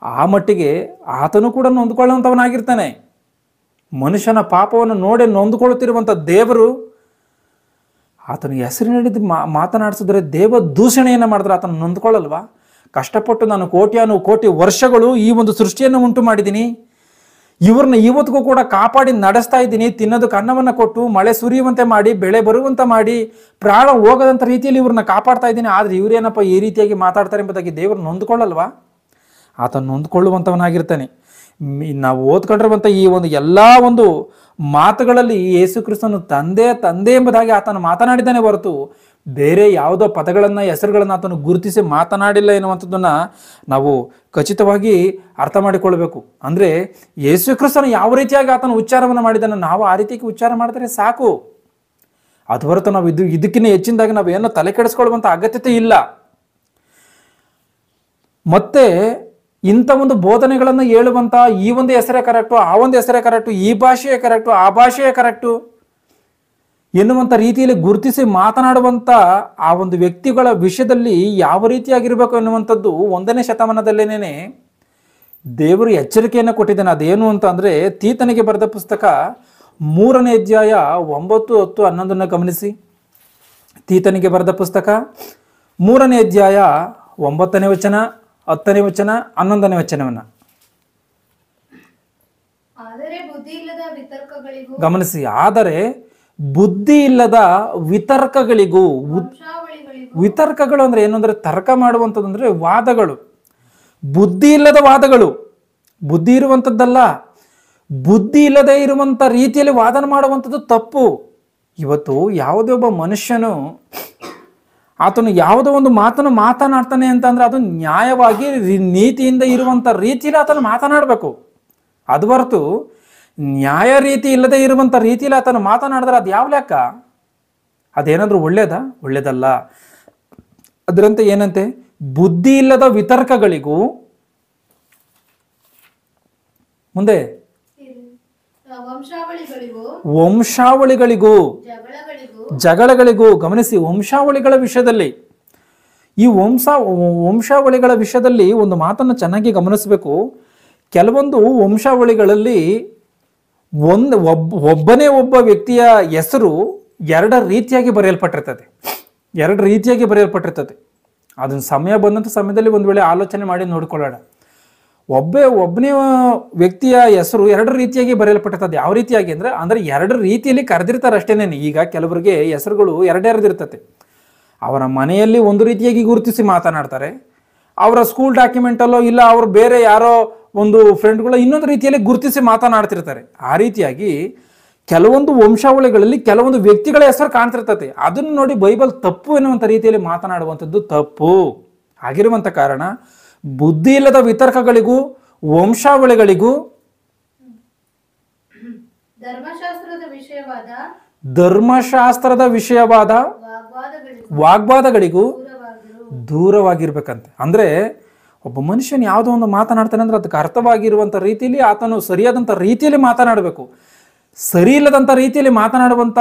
ಆ ಮಟ್ಟಿಗೆ ಆತನು ಕೂಡ ನೊಂದ್ಕೊಳ್ಳುವಂಥವನಾಗಿರ್ತಾನೆ. ಮನುಷ್ಯನ ಪಾಪವನ್ನು ನೋಡಿ ನೊಂದ್ಕೊಳ್ಳುತ್ತಿರುವಂಥ ದೇವರು ಆತನು ಹೆಸರಿನಿಡಿದು ಮಾತನಾಡಿಸಿದ್ರೆ ದೇವ ದೂಷಣೆಯನ್ನು ಮಾಡಿದ್ರೆ ಆತನು ನೊಂದ್ಕೊಳ್ಳಲ್ವಾ? ಕಷ್ಟಪಟ್ಟು ನಾನು ಕೋಟಿ ವರ್ಷಗಳು ಈ ಒಂದು ಸೃಷ್ಟಿಯನ್ನು ಉಂಟು ಮಾಡಿದ್ದೀನಿ, ಇವ್ರನ್ನ ಇವತ್ತಿಗೂ ಕೂಡ ಕಾಪಾಡಿ ನಡೆಸ್ತಾ ಇದ್ದೀನಿ, ತಿನ್ನೋದಕ್ಕೆ ಅನ್ನವನ್ನು ಕೊಟ್ಟು ಮಳೆ ಸುರಿಯುವಂತೆ ಮಾಡಿ ಬೆಳೆ ಬರುವಂತೆ ಮಾಡಿ ಪ್ರಾಣ ಹೋಗದಂಥ ರೀತಿಯಲ್ಲಿ ಇವ್ರನ್ನ ಕಾಪಾಡ್ತಾ ಇದ್ದೀನಿ. ಆದರೆ ಇವರೇನಪ್ಪ ಈ ರೀತಿಯಾಗಿ ಮಾತಾಡ್ತಾರೆ ಎಂಬುದಾಗಿ ದೇವರು ನೊಂದ್ಕೊಳ್ಳಲ್ವಾ? ಆತನು ನೊಂದ್ಕೊಳ್ಳುವಂಥವನಾಗಿರ್ತಾನೆ. ನಾವು ಓದ್ಕೊಂಡಿರುವಂಥ ಈ ಒಂದು ಎಲ್ಲ ಒಂದು ಮಾತುಗಳಲ್ಲಿ ಯೇಸು ಕ್ರಿಸ್ತನು ತಂದೆ ತಂದೆ ಎಂಬುದಾಗಿ ಆತನು ಮಾತನಾಡಿದ್ದಾನೆ ಹೊರತು ಬೇರೆ ಯಾವುದೋ ಪದಗಳನ್ನು ಹೆಸರುಗಳನ್ನು ಆತನು ಗುರುತಿಸಿ ಮಾತನಾಡಿಲ್ಲ ಎನ್ನುವಂಥದ್ದನ್ನು ನಾವು ಖಚಿತವಾಗಿ ಅರ್ಥ ಮಾಡಿಕೊಳ್ಬೇಕು. ಅಂದರೆ ಯೇಸು ಕ್ರಿಸ್ತನು ಯಾವ ರೀತಿಯಾಗಿ ಆತನು ಉಚ್ಚಾರವನ್ನು ಮಾಡಿದ್ದಾನೆ ನಾವು ಆ ರೀತಿಯಾಗಿ ಉಚ್ಚಾರ ಮಾಡಿದ್ರೆ ಸಾಕು. ಅದು ಹೊರತು ನಾವು ಇದಕ್ಕಿಂತ ಹೆಚ್ಚಿನದಾಗಿ ನಾವು ಏನೋ ತಲೆ ಕೆಡಿಸ್ಕೊಳ್ಳುವಂಥ ಅಗತ್ಯತೆ ಇಲ್ಲ. ಮತ್ತೆ ಇಂಥ ಒಂದು ಬೋಧನೆಗಳನ್ನು ಹೇಳುವಂಥ ಈ ಒಂದು ಹೆಸರೇ ಕರೆಕ್ಟು, ಆ ಒಂದು ಹೆಸರೇ ಕರೆಕ್ಟು, ಈ ಭಾಷೆಯೇ ಕರೆಕ್ಟು, ಆ ಭಾಷೆಯೇ ಕರೆಕ್ಟು ಎನ್ನುವಂಥ ರೀತಿಯಲ್ಲಿ ಗುರುತಿಸಿ ಮಾತನಾಡುವಂಥ ಆ ಒಂದು ವ್ಯಕ್ತಿಗಳ ವಿಷಯದಲ್ಲಿ ಯಾವ ರೀತಿಯಾಗಿರಬೇಕು ಎನ್ನುವಂಥದ್ದು 1ನೇ ಶತಮಾನದಲ್ಲೇನೇ ದೇವರು ಎಚ್ಚರಿಕೆಯನ್ನು ಕೊಟ್ಟಿದ್ದಾನೆ. ಅದೇನು ಅಂತ ಅಂದರೆ ತೀತನಿಗೆ ಬರೆದ ಪುಸ್ತಕ 3ನೇ ಅಧ್ಯಾಯ 9, 10, 11 ಗಮನಿಸಿ. ತೀತನಿಗೆ ಬರೆದ ಪುಸ್ತಕ 3ನೇ ಅಧ್ಯಾಯ 9ನೇ ವಚನ, 10ನೇ ವಚನ, 11ನೇ ವಚನವನ್ನು ಗಮನಿಸಿ. ಆದರೆ ಬುದ್ಧಿ ಇಲ್ಲದ ವಿತರ್ಕಗಳಿಗೂ, ವಿತರ್ಕಗಳು ಅಂದ್ರೆ ಏನು ಅಂದ್ರೆ ತರ್ಕ ಮಾಡುವಂಥದ್ದು ಅಂದ್ರೆ ವಾದಗಳು, ಬುದ್ಧಿ ಇಲ್ಲದ ವಾದಗಳು, ಬುದ್ಧಿ ಇರುವಂಥದ್ದಲ್ಲ, ಬುದ್ಧಿ ಇಲ್ಲದೆ ಇರುವಂಥ ರೀತಿಯಲ್ಲಿ ವಾದನ ಮಾಡುವಂಥದ್ದು ತಪ್ಪು. ಇವತ್ತು ಯಾವುದೇ ಒಬ್ಬ ಮನುಷ್ಯನು ಆತನು ಯಾವುದೋ ಒಂದು ಮಾತನ್ನು ಮಾತನಾಡ್ತಾನೆ ಅಂತಂದ್ರೆ ಅದು ನ್ಯಾಯವಾಗಿ ನೀತಿಯಿಂದ ಇರುವಂಥ ರೀತಿಯಲ್ಲಿ ಆತನು ಮಾತನಾಡಬೇಕು. ಅದು ಹೊರತು ನ್ಯಾಯ ರೀತಿ ಇಲ್ಲದೆ ಇರುವಂಥ ರೀತಿಯಲ್ಲಿ ಆತನು ಮಾತನಾಡಿದ್ರೆ ಅದು ಯಾವ ಲೆಕ್ಕ? ಅದೇನಾದ್ರೂ ಒಳ್ಳೇದಲ್ಲ. ಅದರಂತೆ ಏನಂತೆ ಬುದ್ಧಿ ಇಲ್ಲದ ವಿತರ್ಕಗಳಿಗೂ, ಮುಂದೆ ವಂಶಾವಳಿಗಳಿಗೂ ಜಗಳಗಳಿಗೂ. ಗಮನಿಸಿ, ವಂಶಾವಳಿಗಳ ವಿಷಯದಲ್ಲಿ ಈ ವಂಶಾವಳಿಗಳ ವಿಷಯದಲ್ಲಿ ಒಂದು ಮಾತನ್ನು ಚೆನ್ನಾಗಿ ಗಮನಿಸಬೇಕು. ಕೆಲವೊಂದು ವಂಶಾವಳಿಗಳಲ್ಲಿ ಒಬ್ಬನೇ ಒಬ್ಬ ವ್ಯಕ್ತಿಯ ಹೆಸರು 2 ರೀತಿಯಾಗಿ ಬರೆಯಲ್ಪಟ್ಟಿರ್ತದೆ. ಅದನ್ನ ಸಮಯ ಬಂದಂಥ ಸಮಯದಲ್ಲಿ ಒಂದು ವೇಳೆ ಆಲೋಚನೆ ಮಾಡಿ ನೋಡ್ಕೊಳ್ಳೋಣ. ಒಬ್ಬನೇ ವ್ಯಕ್ತಿಯ ಹೆಸರು 2 ರೀತಿಯಾಗಿ ಬರೆಯಲ್ಪಟ್ಟಿರ್ತದೆ. ಯಾವ ರೀತಿಯಾಗಿ ಅಂದ್ರೆ 2 ರೀತಿಯಲ್ಲಿ ಕರೆದಿರ್ತಾರೆ ಅಷ್ಟೇನೇನೆ. ಈಗ ಕೆಲವರಿಗೆ ಹೆಸರುಗಳು 2 ಇರ್ತದೆ. ಅವರ ಮನೆಯಲ್ಲಿ ಒಂದು ರೀತಿಯಾಗಿ ಗುರುತಿಸಿ ಮಾತನಾಡ್ತಾರೆ, ಅವರ ಸ್ಕೂಲ್ ಡಾಕ್ಯುಮೆಂಟಲ್ಲೋ ಇಲ್ಲ ಅವ್ರು ಬೇರೆ ಯಾರೋ ಒಂದು ಫ್ರೆಂಡ್ಗಳು ಇನ್ನೊಂದು ರೀತಿಯಲ್ಲಿ ಗುರುತಿಸಿ ಮಾತನಾಡ್ತಿರ್ತಾರೆ. ಆ ರೀತಿಯಾಗಿ ಕೆಲವೊಂದು ವಂಶಾವಳಿಗಳಲ್ಲಿ ಕೆಲವೊಂದು ವ್ಯಕ್ತಿಗಳ ಹೆಸರು ಕಾಣ್ತಿರ್ತದೆ. ಅದನ್ನು ನೋಡಿ ಬೈಬಲ್ ತಪ್ಪು ಎನ್ನುವಂಥ ರೀತಿಯಲ್ಲಿ ಮಾತನಾಡುವಂಥದ್ದು ತಪ್ಪು. ಆಗಿರುವಂಥ ಕಾರಣ ಬುದ್ಧಿ ಇಲ್ಲದ ವಿತರ್ಕಗಳಿಗೂ ವಂಶಾವಳಿಗಳಿಗೂ ಧರ್ಮಶಾಸ್ತ್ರದ ವಿಷಯವಾದ ವಾಗ್ವಾದಗಳಿಗೂ ದೂರವಾಗಿರ್ಬೇಕಂತೆ. ಅಂದ್ರೆ ಒಬ್ಬ ಮನುಷ್ಯನ ಯಾವುದೋ ಒಂದು ಮಾತನಾಡ್ತಾನೆ ಅಂದ್ರೆ ಅದಕ್ಕೆ ಅರ್ಥವಾಗಿರುವಂಥ ರೀತಿಯಲ್ಲಿ ಆತನು ಸರಿಯಾದಂಥ ರೀತಿಯಲ್ಲಿ ಮಾತನಾಡಬೇಕು. ಸರಿ ಇಲ್ಲದಂಥ ರೀತಿಯಲ್ಲಿ ಮಾತನಾಡುವಂಥ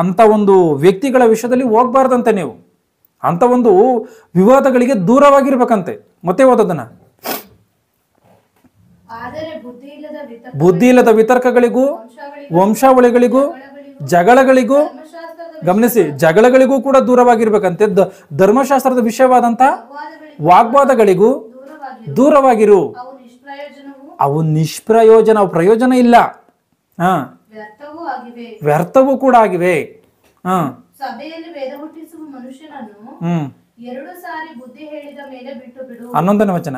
ಅಂಥ ಒಂದು ವ್ಯಕ್ತಿಗಳ ವಿಷಯದಲ್ಲಿ ಹೋಗ್ಬಾರ್ದಂತೆ. ನೀವು ಅಂಥ ಒಂದು ವಿವಾದಗಳಿಗೆ ದೂರವಾಗಿರ್ಬೇಕಂತೆ. ಮತ್ತೆ ಓದೋದನ್ನ ಬುದ್ಧಿ ಇಲ್ಲದ ವಿತರ್ಕಗಳಿಗೂ ವಂಶಾವಳಿಗಳಿಗೂ ಜಗಳಗಳಿಗೂ, ಗಮನಿಸಿ, ಜಗಳಗಳಿಗೂ ಕೂಡ ದೂರವಾಗಿರ್ಬೇಕಂತೆ. ಧರ್ಮಶಾಸ್ತ್ರದ ವಿಷಯವಾದಂಥ ವಾಗ್ವಾದಗಳಿಗೂ ದೂರವಾಗಿರು. ಅವು ನಿಷ್ಪ್ರಯೋಜನ, ಅವು ಪ್ರಯೋಜನ ಇಲ್ಲ. ವ್ಯರ್ಥವೂ ಆಗಿವೆ. ವ್ಯರ್ಥವೂ ಕೂಡ ಆಗಿವೆ. ಸಭೆಯಲ್ಲಿ ವೇದ ಹುಟ್ಟಿಸುವ ಮನುಷ್ಯನನ್ನು 2 ಸಾರಿ ಬುದ್ಧಿ ಹೇಳಿದ ಮೇಲೆ ಬಿಟ್ಟು ಬಿಡು. 11ನೇ ವಚನ.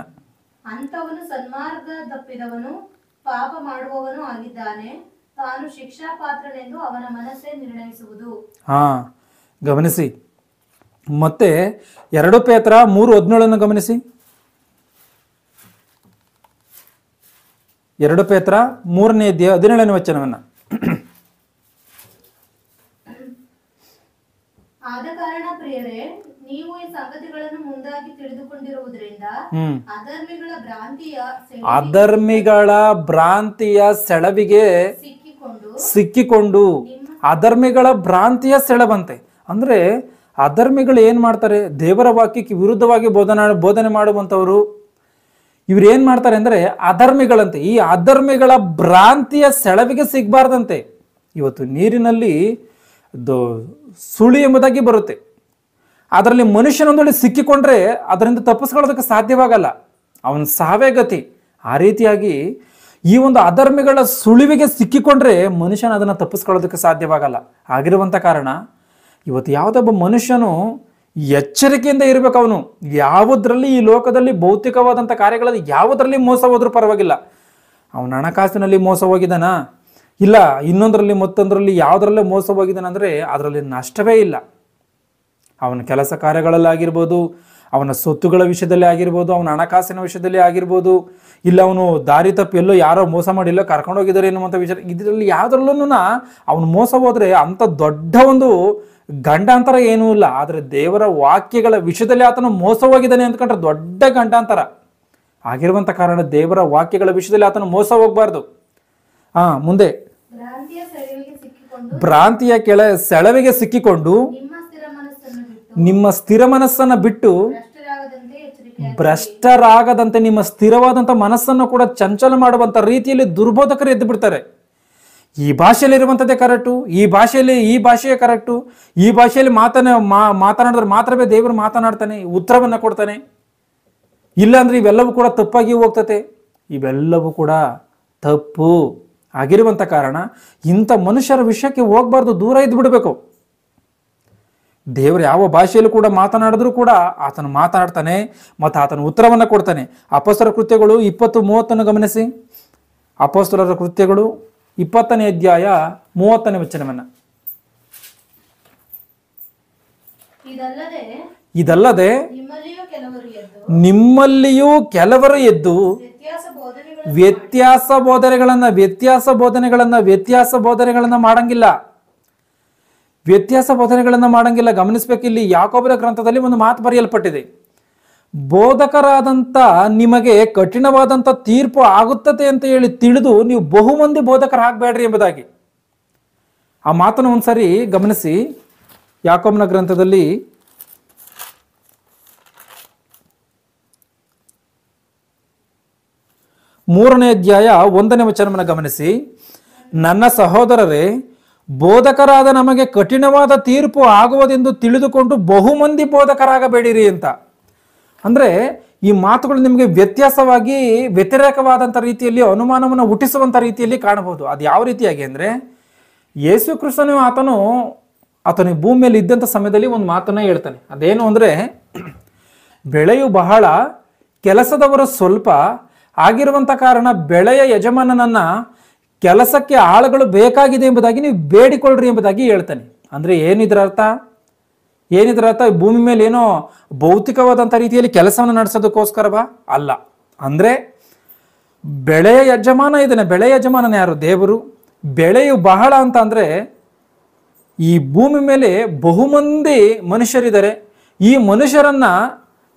ಅಂತವನು ಸನ್ಮಾರ್ಗ ತಪ್ಪಿದವನು, ಪಾಪ ಮಾಡುವವನು ಆಗಿದ್ದಾನೆ. ತಾನು ಶಿಕ್ಷಾ ಪಾತ್ರನೆಂದು ಅವನ ಮನಸ್ಸೇ ನಿರ್ಣಯಿಸುವುದು. ಗಮನಿಸಿ. ಮತ್ತೆ 2 ಪೇತ್ರ 3:17 ಗಮನಿಸಿ. 2 ಪೇತ್ರ 3ನೇ ಅಧ್ಯಾಯ 17ನೇ ವಚನವನ್ನ. ಆದ ಕಾರಣ ಪ್ರಿಯರೇ, ನೀವು ಈ ಸಂಗತಿಗಳನ್ನು ಮುಂದಾಗಿ ತಿಳಿದುಕೊಂಡಿರುವುದರಿಂದ ಅಧರ್ಮಿಗಳ ಭ್ರಾಂತಿಯ ಸೆಳವಿಗೆ ಸಿಕ್ಕಿಕೊಂಡು ಅಧರ್ಮಿಗಳ ಭ್ರಾಂತಿಯ ಸೆಳವಂತೆ. ಅಂದ್ರೆ ಅಧರ್ಮಿಗಳು ಏನ್ ಮಾಡ್ತಾರೆ? ದೇವರ ವಾಕ್ಯಕ್ಕೆ ವಿರುದ್ಧವಾಗಿ ಬೋಧನೆ ಮಾಡುವಂತವರು ಇವ್ರು ಏನ್ ಮಾಡ್ತಾರೆ ಅಂದ್ರೆ ಅಧರ್ಮಿಗಳಂತೆ. ಈ ಅಧರ್ಮಿಗಳ ಭ್ರಾಂತಿಯ ಸೆಳವಿಗೆ ಸಿಗಬಾರ್ದಂತೆ. ಇವತ್ತು ನೀರಿನಲ್ಲಿ ಸುಳಿ ಎಂಬುದಾಗಿ ಬರುತ್ತೆ. ಅದರಲ್ಲಿ ಮನುಷ್ಯನೊಂದೊಳ್ಳೆ ಸಿಕ್ಕಿಕೊಂಡ್ರೆ ಅದರಿಂದ ತಪ್ಪಿಸ್ಕೊಳ್ಳೋದಕ್ಕೆ ಸಾಧ್ಯವಾಗಲ್ಲ, ಅವನ ಸಾವೇ ಗತಿ. ಆ ರೀತಿಯಾಗಿ ಈ ಒಂದು ಅಧರ್ಮಿಗಳ ಸುಳಿವಿಗೆ ಸಿಕ್ಕಿಕೊಂಡ್ರೆ ಮನುಷ್ಯನ ಅದನ್ನು ತಪ್ಪಿಸ್ಕೊಳ್ಳೋದಕ್ಕೆ ಸಾಧ್ಯವಾಗಲ್ಲ. ಆಗಿರುವಂಥ ಕಾರಣ ಇವತ್ತು ಯಾವುದೊಬ್ಬ ಮನುಷ್ಯನು ಎಚ್ಚರಿಕೆಯಿಂದ ಇರಬೇಕು. ಅವನು ಯಾವುದರಲ್ಲಿ ಈ ಲೋಕದಲ್ಲಿ ಭೌತಿಕವಾದಂಥ ಕಾರ್ಯಗಳಲ್ಲಿ ಯಾವುದರಲ್ಲಿ ಮೋಸ ಹೋದ್ರೂ ಪರವಾಗಿಲ್ಲ. ಅವನ ಹಣಕಾಸಿನಲ್ಲಿ ಮೋಸ ಹೋಗಿದ್ದಾನ, ಇಲ್ಲ ಇನ್ನೊಂದರಲ್ಲಿ ಮತ್ತೊಂದರಲ್ಲಿ ಯಾವುದರಲ್ಲೇ ಮೋಸ ಹೋಗಿದ್ದಾನೆ ಅಂದರೆ ಅದರಲ್ಲಿ ನಷ್ಟವೇ ಇಲ್ಲ. ಅವನ ಕೆಲಸ ಕಾರ್ಯಗಳಲ್ಲಾಗಿರ್ಬೋದು, ಅವನ ಸೊತ್ತುಗಳ ವಿಷಯದಲ್ಲಿ ಆಗಿರ್ಬೋದು, ಅವನ ಹಣಕಾಸಿನ ವಿಷಯದಲ್ಲಿ ಆಗಿರ್ಬೋದು, ಇಲ್ಲ ಅವನು ದಾರಿ ತಪ್ಪಿ ಎಲ್ಲೋ ಯಾರೋ ಮೋಸ ಮಾಡಿಲ್ಲೋ ಕರ್ಕೊಂಡೋಗಿದ್ದಾರೆ ಎನ್ನುವಂಥ ವಿಷಯ, ಇದರಲ್ಲಿ ಯಾವುದರಲ್ಲೂ ಅವನು ಮೋಸ ಹೋದರೆ ಅಂಥ ದೊಡ್ಡ ಒಂದು ಗಂಡಾಂತರ ಏನೂ ಇಲ್ಲ. ಆದರೆ ದೇವರ ವಾಕ್ಯಗಳ ವಿಷಯದಲ್ಲಿ ಆತನು ಮೋಸ ಹೋಗಿದ್ದಾನೆ ಅಂದ್ಕೊಂಡ್ರೆ ದೊಡ್ಡ ಗಂಡಾಂತರ. ಆಗಿರುವಂಥ ಕಾರಣ ದೇವರ ವಾಕ್ಯಗಳ ವಿಷಯದಲ್ಲಿ ಆತನು ಮೋಸ ಹೋಗಬಾರ್ದು. ಮುಂದೆ ಭ್ರಾಂತಿಯ ಸೆಳವಿಗೆ ಸಿಕ್ಕಿಕೊಂಡು ನಿಮ್ಮ ಸ್ಥಿರ ಮನಸ್ಸನ್ನು ಬಿಟ್ಟು ಭ್ರಷ್ಟರಾಗದಂತೆ ನಿಮ್ಮ ಸ್ಥಿರವಾದಂಥ ಮನಸ್ಸನ್ನು ಕೂಡ ಚಂಚಲ ಮಾಡುವಂಥ ರೀತಿಯಲ್ಲಿ ದುರ್ಬೋಧಕರು ಎದ್ದು ಬಿಡ್ತಾರೆ. ಈ ಭಾಷೆಯಲ್ಲಿ ಇರುವಂಥದ್ದೇ ಕರೆಕ್ಟು, ಈ ಭಾಷೆಯೇ ಕರೆಕ್ಟು, ಈ ಭಾಷೆಯಲ್ಲಿ ಮಾತನಾಡಿದ್ರೆ ಮಾತ್ರವೇ ದೇವರು ಮಾತನಾಡ್ತಾನೆ, ಉತ್ತರವನ್ನು ಕೊಡ್ತಾನೆ. ಇಲ್ಲಾಂದ್ರೆ ಇವೆಲ್ಲವೂ ಕೂಡ ತಪ್ಪಾಗಿ ಹೋಗ್ತತೆ. ಇವೆಲ್ಲವೂ ಕೂಡ ತಪ್ಪು ಆಗಿರುವಂಥ ಕಾರಣ ಇಂಥ ಮನುಷ್ಯರ ವಿಷಯಕ್ಕೆ ಹೋಗ್ಬಾರ್ದು, ದೂರ ಇದ್ದು ಬಿಡಬೇಕು. ದೇವರು ಯಾವ ಭಾಷೆಯಲ್ಲೂ ಕೂಡ ಮಾತನಾಡಿದ್ರೂ ಕೂಡ ಆತನು ಮಾತನಾಡ್ತಾನೆ ಮತ್ತು ಆತನ ಉತ್ತರವನ್ನು ಕೊಡ್ತಾನೆ. ಅಪೊಸ್ತಲರ ಕೃತ್ಯಗಳು 20:30 ಗಮನಿಸಿ. ಅಪೊಸ್ತಲರ ಕೃತ್ಯಗಳು 20ನೇ ಅಧ್ಯಾಯ 30ನೇ ವಚನವನ್ನು. ಇದಲ್ಲದೆ ನಿಮ್ಮಲ್ಲಿಯೂ ಕೆಲವರು ಎದ್ದು ವ್ಯತ್ಯಾಸ ಬೋಧನೆಗಳನ್ನ ಮಾಡಂಗಿಲ್ಲ. ಗಮನಿಸ್ಬೇಕಿಲ್ಲಿ ಯಾಕೋಬರ ಗ್ರಂಥದಲ್ಲಿ ಒಂದು ಮಾತು ಬರೆಯಲ್ಪಟ್ಟಿದೆ. ಬೋಧಕರಾದಂಥ ನಿಮಗೆ ಕಠಿಣವಾದಂಥ ತೀರ್ಪು ಆಗುತ್ತದೆ ಅಂತ ಹೇಳಿ ತಿಳಿದು ನೀವು ಬಹುಮಂದಿ ಬೋಧಕರಾಗಬೇಡ್ರಿ ಎಂಬುದಾಗಿ. ಆ ಮಾತನ್ನು ಒಂದ್ಸರಿ ಗಮನಿಸಿ. ಯಾಕೋಬನ ಗ್ರಂಥದಲ್ಲಿ 3ನೇ ಅಧ್ಯಾಯ 1ನೇ ವಚನವನ್ನು ಗಮನಿಸಿ. ನನ್ನ ಸಹೋದರರೇ, ಬೋಧಕರಾದ ನಮಗೆ ಕಠಿಣವಾದ ತೀರ್ಪು ಆಗುವುದೆಂದು ತಿಳಿದುಕೊಂಡು ಬಹುಮಂದಿ ಬೋಧಕರಾಗಬೇಡಿರಿ ಅಂತ. ಅಂದರೆ ಈ ಮಾತುಗಳು ನಿಮಗೆ ವ್ಯತಿರೇಕವಾದಂಥ ರೀತಿಯಲ್ಲಿ ಅನುಮಾನವನ್ನು ಹುಟ್ಟಿಸುವಂಥ ರೀತಿಯಲ್ಲಿ ಕಾಣಬಹುದು. ಅದು ಯಾವ ರೀತಿಯಾಗಿ ಅಂದರೆ, ಯೇಸು ಕ್ರಿಸ್ತನು ಆತನು ಭೂಮಿಯಲ್ಲಿ ಇದ್ದಂಥ ಸಮಯದಲ್ಲಿ ಒಂದು ಮಾತನ್ನು ಹೇಳ್ತಾನೆ. ಅದೇನು ಅಂದರೆ, ಬೆಳೆಯು ಬಹಳ, ಕೆಲಸದವರು ಸ್ವಲ್ಪ ಆಗಿರುವಂಥ ಕಾರಣ ಬೆಳೆಯ ಯಜಮಾನನನ್ನ ಕೆಲಸಕ್ಕೆ ಆಳುಗಳು ಬೇಕಾಗಿದೆ ಎಂಬುದಾಗಿ ನೀವು ಬೇಡಿಕೊಳ್ಳ್ರಿ ಎಂಬುದಾಗಿ ಹೇಳ್ತಾನೆ. ಅಂದರೆ ಏನಿದ್ರ ಅರ್ಥ? ಭೂಮಿ ಮೇಲೆ ಏನೋ ಭೌತಿಕವಾದಂಥ ರೀತಿಯಲ್ಲಿ ಕೆಲಸವನ್ನು ನಡೆಸೋದಕ್ಕೋಸ್ಕರವಾ? ಅಲ್ಲ. ಅಂದರೆ ಬೆಳೆಯ ಯಜಮಾನ ಇದ್ದಾನೆ. ಬೆಳೆಯ ಯಜಮಾನನ ಯಾರು? ದೇವರು. ಬೆಳೆಯು ಬಹಳ ಅಂತ ಅಂದರೆ ಈ ಭೂಮಿ ಮೇಲೆ ಬಹುಮಂದಿ ಮನುಷ್ಯರಿದ್ದಾರೆ. ಈ ಮನುಷ್ಯರನ್ನ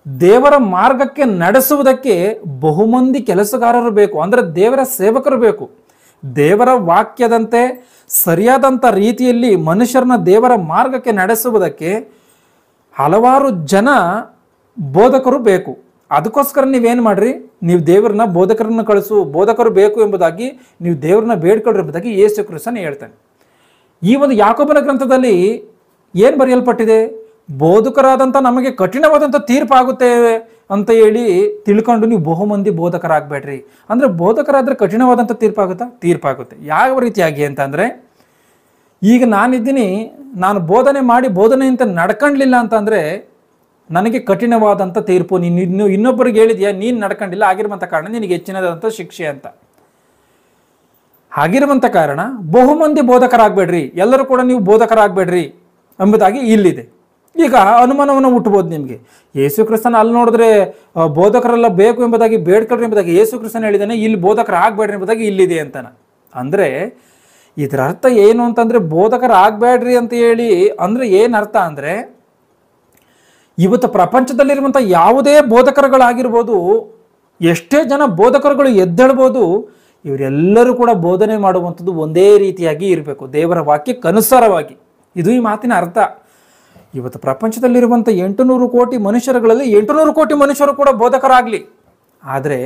ದೇವರ ಮಾರ್ಗಕ್ಕೆ ನಡೆಸುವುದಕ್ಕೆ ಬಹುಮಂದಿ ಕೆಲಸಗಾರರು ಬೇಕು. ಅಂದರೆ ದೇವರ ಸೇವಕರು ಬೇಕು. ದೇವರ ವಾಕ್ಯದಂತೆ ಸರಿಯಾದಂಥ ರೀತಿಯಲ್ಲಿ ಮನುಷ್ಯರನ್ನ ದೇವರ ಮಾರ್ಗಕ್ಕೆ ನಡೆಸುವುದಕ್ಕೆ ಹಲವಾರು ಜನ ಬೋಧಕರು ಬೇಕು. ಅದಕ್ಕೋಸ್ಕರ ನೀವೇನು ಮಾಡ್ರಿ, ನೀವು ದೇವರನ್ನ ಬೋಧಕರು ಬೇಕು ಎಂಬುದಾಗಿ ನೀವು ದೇವರನ್ನ ಬೇಡ್ಕೊಳ್ರಿ ಎಂಬುದಾಗಿ ಯೇಸು ಕ್ರಿಸ್ತನು ಹೇಳ್ತಾನೆ. ಈ ಒಂದು ಯಾಕೋಬನ ಗ್ರಂಥದಲ್ಲಿ ಏನು ಬರೆಯಲ್ಪಟ್ಟಿದೆ? ಬೋಧಕರಾದಂಥ ನಮಗೆ ಕಠಿಣವಾದಂಥ ತೀರ್ಪು ಆಗುತ್ತೆ ಅಂತ ಹೇಳಿ ತಿಳ್ಕೊಂಡು ನೀವು ಬಹುಮಂದಿ ಬೋಧಕರಾಗಬೇಡ್ರಿ. ಅಂದರೆ ಬೋಧಕರಾದರೆ ಕಠಿಣವಾದಂಥ ತೀರ್ಪಾಗುತ್ತೆ. ಯಾವ ರೀತಿಯಾಗಿ ಅಂತಂದರೆ, ಈಗ ನಾನಿದ್ದೀನಿ, ನಾನು ಬೋಧನೆ ಮಾಡಿ ಬೋಧನೆಯಂತ ನಡ್ಕೊಂಡ್ಲಿಲ್ಲ ಅಂತಂದರೆ ನನಗೆ ಕಠಿಣವಾದಂಥ ತೀರ್ಪು. ನೀನು ಇನ್ನೊಬ್ಬರಿಗೆ ಹೇಳಿದ್ಯಾ, ನೀನು ನಡ್ಕೊಂಡಿಲ್ಲ, ಆಗಿರುವಂಥ ಕಾರಣ ನಿನಗೆ ಹೆಚ್ಚಿನದಂಥ ಶಿಕ್ಷೆ ಅಂತ. ಆಗಿರುವಂಥ ಕಾರಣ ಬಹುಮಂದಿ ಬೋಧಕರಾಗಬೇಡ್ರಿ, ಎಲ್ಲರೂ ಕೂಡ ನೀವು ಬೋಧಕರಾಗಬೇಡ್ರಿ ಎಂಬುದಾಗಿ ಇಲ್ಲಿದೆ. ಈಗ ಅನುಮಾನವನ್ನು ಹುಟ್ಟಬಹುದು ನಿಮಗೆ, ಯೇಸು ಕ್ರಿಸ್ತನ ಅಲ್ಲಿ ನೋಡಿದ್ರೆ ಬೋಧಕರೆಲ್ಲ ಬೇಕು ಎಂಬುದಾಗಿ ಬೇಡ್ಕೊಳ್ರಿ ಎಂಬುದಾಗಿ ಯೇಸು ಕ್ರಿಸ್ತನ ಹೇಳಿದ್ದಾನೆ, ಇಲ್ಲಿ ಬೋಧಕರಾಗಬೇಡ್ರಿ ಎಂಬುದಾಗಿ ಇಲ್ಲಿದೆ ಅಂತಾನೆ. ಅಂದರೆ ಇದರ ಅರ್ಥ ಏನು ಅಂತಂದರೆ, ಬೋಧಕರಾಗಬೇಡ್ರಿ ಅಂತ ಹೇಳಿ ಅಂದರೆ ಏನು ಅರ್ಥ ಅಂದರೆ, ಇವತ್ತು ಪ್ರಪಂಚದಲ್ಲಿರುವಂಥ ಯಾವುದೇ ಬೋಧಕರುಗಳಾಗಿರ್ಬೋದು, ಎಷ್ಟೇ ಜನ ಬೋಧಕರುಗಳು ಎದ್ದೇಳ್ಬೋದು, ಇವರೆಲ್ಲರೂ ಕೂಡ ಬೋಧನೆ ಮಾಡುವಂಥದ್ದು ಒಂದೇ ರೀತಿಯಾಗಿ ಇರಬೇಕು, ದೇವರ ವಾಕ್ಯಕ್ಕನುಸಾರವಾಗಿ. ಇದು ಈ ಮಾತಿನ ಅರ್ಥ. ಇವತ್ತು ಪ್ರಪಂಚದಲ್ಲಿರುವಂಥ 800 ಕೋಟಿ ಮನುಷ್ಯರುಗಳಲ್ಲಿ 800 ಕೋಟಿ ಮನುಷ್ಯರು ಕೂಡ ಬೋಧಕರಾಗಲಿ, ಆದರೆ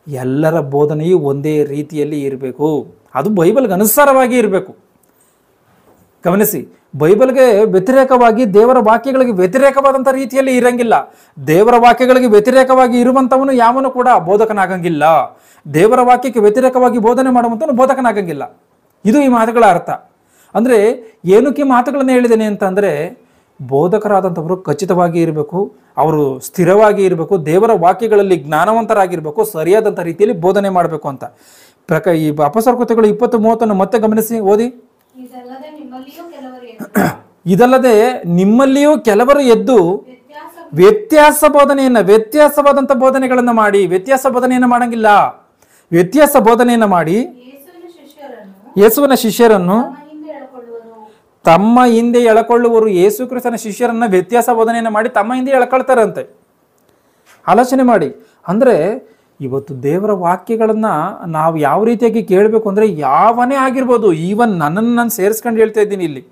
ಎಲ್ಲರ ಬೋಧನೆಯು ಒಂದೇ ರೀತಿಯಲ್ಲಿ ಇರಬೇಕು. ಅದು ಬೈಬಲ್ಗೆ ಅನುಸಾರವಾಗಿ ಇರಬೇಕು. ಗಮನಿಸಿ, ಬೈಬಲ್ಗೆ ವ್ಯತಿರೇಕವಾಗಿ, ದೇವರ ವಾಕ್ಯಗಳಿಗೆ ವ್ಯತಿರೇಕವಾದಂಥ ರೀತಿಯಲ್ಲಿ ಇರಂಗಿಲ್ಲ. ದೇವರ ವಾಕ್ಯಗಳಿಗೆ ವ್ಯತಿರೇಕವಾಗಿ ಇರುವಂಥವನು ಯಾವನು ಕೂಡ ಬೋಧಕನಾಗಂಗಿಲ್ಲ. ದೇವರ ವಾಕ್ಯಕ್ಕೆ ವ್ಯತಿರೇಕವಾಗಿ ಬೋಧನೆ ಮಾಡುವಂಥವನು ಬೋಧಕನಾಗಂಗಿಲ್ಲ. ಇದು ಈ ಮಾತುಗಳ ಅರ್ಥ. ಅಂದರೆ ಏನಕ್ಕೆ ಮಾತುಗಳನ್ನು ಹೇಳಿದ್ದೇನೆ ಅಂತಂದರೆ, ಬೋಧಕರಾದಂಥವರು ಖಚಿತವಾಗಿ ಇರಬೇಕು, ಅವರು ಸ್ಥಿರವಾಗಿ ಇರಬೇಕು, ದೇವರ ವಾಕ್ಯಗಳಲ್ಲಿ ಜ್ಞಾನವಂತರಾಗಿರಬೇಕು, ಸರಿಯಾದಂಥ ರೀತಿಯಲ್ಲಿ ಬೋಧನೆ ಮಾಡಬೇಕು ಅಂತ. ಈ ಅಪೊಸ್ತಲರ ಕೃತ್ಯಗಳು 20:30 ಮತ್ತೆ ಗಮನಿಸಿ, ಓದಿ. ಇದಲ್ಲದೆ ನಿಮ್ಮಲ್ಲಿಯೂ ಕೆಲವರು ಎದ್ದು ವ್ಯತ್ಯಾಸವಾದಂಥ ಬೋಧನೆಗಳನ್ನು ಮಾಡಿ, ವ್ಯತ್ಯಾಸ ಬೋಧನೆಯನ್ನು ಮಾಡಂಗಿಲ್ಲ, ವ್ಯತ್ಯಾಸ ಬೋಧನೆಯನ್ನು ಮಾಡಿ ಯೇಸುವಿನ ಶಿಷ್ಯರನ್ನು ತಮ್ಮ ಹಿಂದೆ ಎಳಕೊಳ್ಳುವರು. ಯೇಸು ಕ್ರಿಸ್ತನ ಶಿಷ್ಯರನ್ನ ವ್ಯತ್ಯಾಸ ಬೋಧನೆಯನ್ನು ಮಾಡಿ ತಮ್ಮ ಹಿಂದೆ ಎಳ್ಕೊಳ್ತಾರಂತೆ. ಆಲೋಚನೆ ಮಾಡಿ. ಅಂದರೆ ಇವತ್ತು ದೇವರ ವಾಕ್ಯಗಳನ್ನು ನಾವು ಯಾವ ರೀತಿಯಾಗಿ ಕೇಳಬೇಕು ಅಂದರೆ, ಯಾವನೇ ಆಗಿರ್ಬೋದು, ಈವನ್ ನನ್ನನ್ನು ನಾನು ಸೇರಿಸ್ಕೊಂಡು ಹೇಳ್ತಾ ಇದ್ದೀನಿ, ಇಲ್ಲಿ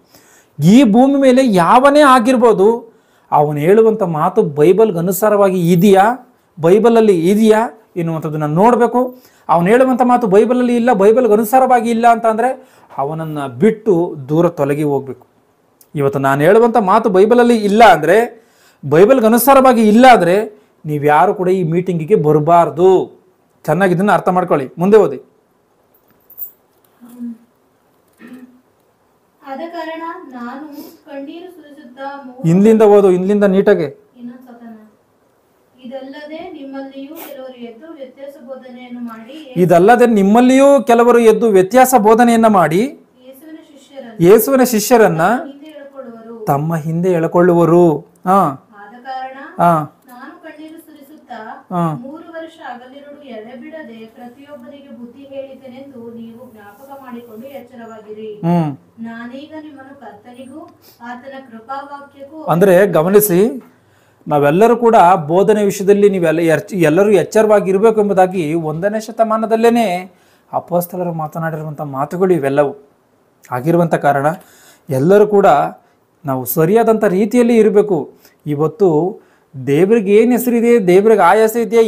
ಈ ಭೂಮಿ ಮೇಲೆ ಯಾವನೇ ಆಗಿರ್ಬೋದು, ಅವನು ಹೇಳುವಂಥ ಮಾತು ಬೈಬಲ್ಗೆ ಅನುಸಾರವಾಗಿ ಇದೆಯಾ, ಬೈಬಲಲ್ಲಿ ಇದೆಯಾ ಎನ್ನುವಂಥದ್ದನ್ನು ನೋಡಬೇಕು. ಅವನು ಹೇಳುವಂಥ ಮಾತು ಬೈಬಲಲ್ಲಿ ಇಲ್ಲ, ಬೈಬಲ್ಗೆ ಅನುಸಾರವಾಗಿ ಇಲ್ಲ ಅಂತಂದರೆ ಅವನನ್ನು ಬಿಟ್ಟು ದೂರ ತೊಲಗಿ ಹೋಗ್ಬೇಕು. ಇವತ್ತು ನಾನು ಹೇಳುವಂಥ ಮಾತು ಬೈಬಲಲ್ಲಿ ಇಲ್ಲ ಅಂದರೆ, ಬೈಬಲ್ಗೆ ಅನುಸಾರವಾಗಿ ಇಲ್ಲ ಅಂದರೆ ನೀವ್ಯಾರು ಕೂಡ ಈ ಮೀಟಿಂಗಿಗೆ ಬರಬಾರ್ದು. ಚೆನ್ನಾಗಿ ಇದನ್ನು ಅರ್ಥ ಮಾಡ್ಕೊಳ್ಳಿ. ಮುಂದೆ ಓದಿ. ಹಿಂದಿಂದ ಓದು, ಹಿಂದಿಂದ ನೀಟಾಗೆ. ಇದಲ್ಲದೆ ನಿಮ್ಮಲ್ಲಿಯೂ ಕೆಲವರು ಎದ್ದು ವ್ಯತ್ಯಾಸ ವ್ಯತ್ಯಾಸ ಬೋಧನೆಯನ್ನ ಮಾಡಿ ಯೇಸುವಿನ ಶಿಷ್ಯರನ್ನ ತಮ್ಮ ಹಿಂದೆ ಎಳಕೊಳ್ಳುವರು. ನಾನು ಕಣ್ಣೀರು ಸುರಿಸುತ್ತಾ 3 ವರ್ಷ ಹಗಲಿರುಳು ಎಡೆಬಿಡದೆ ಪ್ರತಿಯೊಬ್ಬನಿಗೆ ಬುದ್ಧಿ ಹೇಳಿದ್ದೇನೆಂದು ನೀವು ಜ್ಞಾಪಕ ಮಾಡಿಕೊಂಡು ಎಚ್ಚರವಾಗಿರಿ. ನಾನೀಗ ನಿಮ್ಮನ್ನು ಕರ್ತನಿಗೂ ಆತನ ಕೃಪಾವಾಕ್ಯಕ್ಕೂ. ಅಂದ್ರೆ ಗಮನಿಸಿ, ನಾವೆಲ್ಲರೂ ಕೂಡ ಬೋಧನೆ ವಿಷಯದಲ್ಲಿ ಎಲ್ಲರೂ ಎಚ್ಚರವಾಗಿರ್ಬೇಕು ಎಂಬುದಾಗಿ 1ನೇ ಶತಮಾನದಲ್ಲೇನೆ ಅಪೊಸ್ತಲರು ಮಾತನಾಡಿರುವಂಥ ಮಾತುಗಳು ಇವೆಲ್ಲವೂ ಆಗಿರುವಂಥ ಕಾರಣ ಎಲ್ಲರೂ ಕೂಡ ನಾವು ಸರಿಯಾದಂಥ ರೀತಿಯಲ್ಲಿ ಇರಬೇಕು. ಇವತ್ತು ದೇವರಿಗೆ ಏನು ಹೆಸರಿದೆ, ದೇವರಿಗೆ ಆ ಹೆಸರಿದೆಯಾ,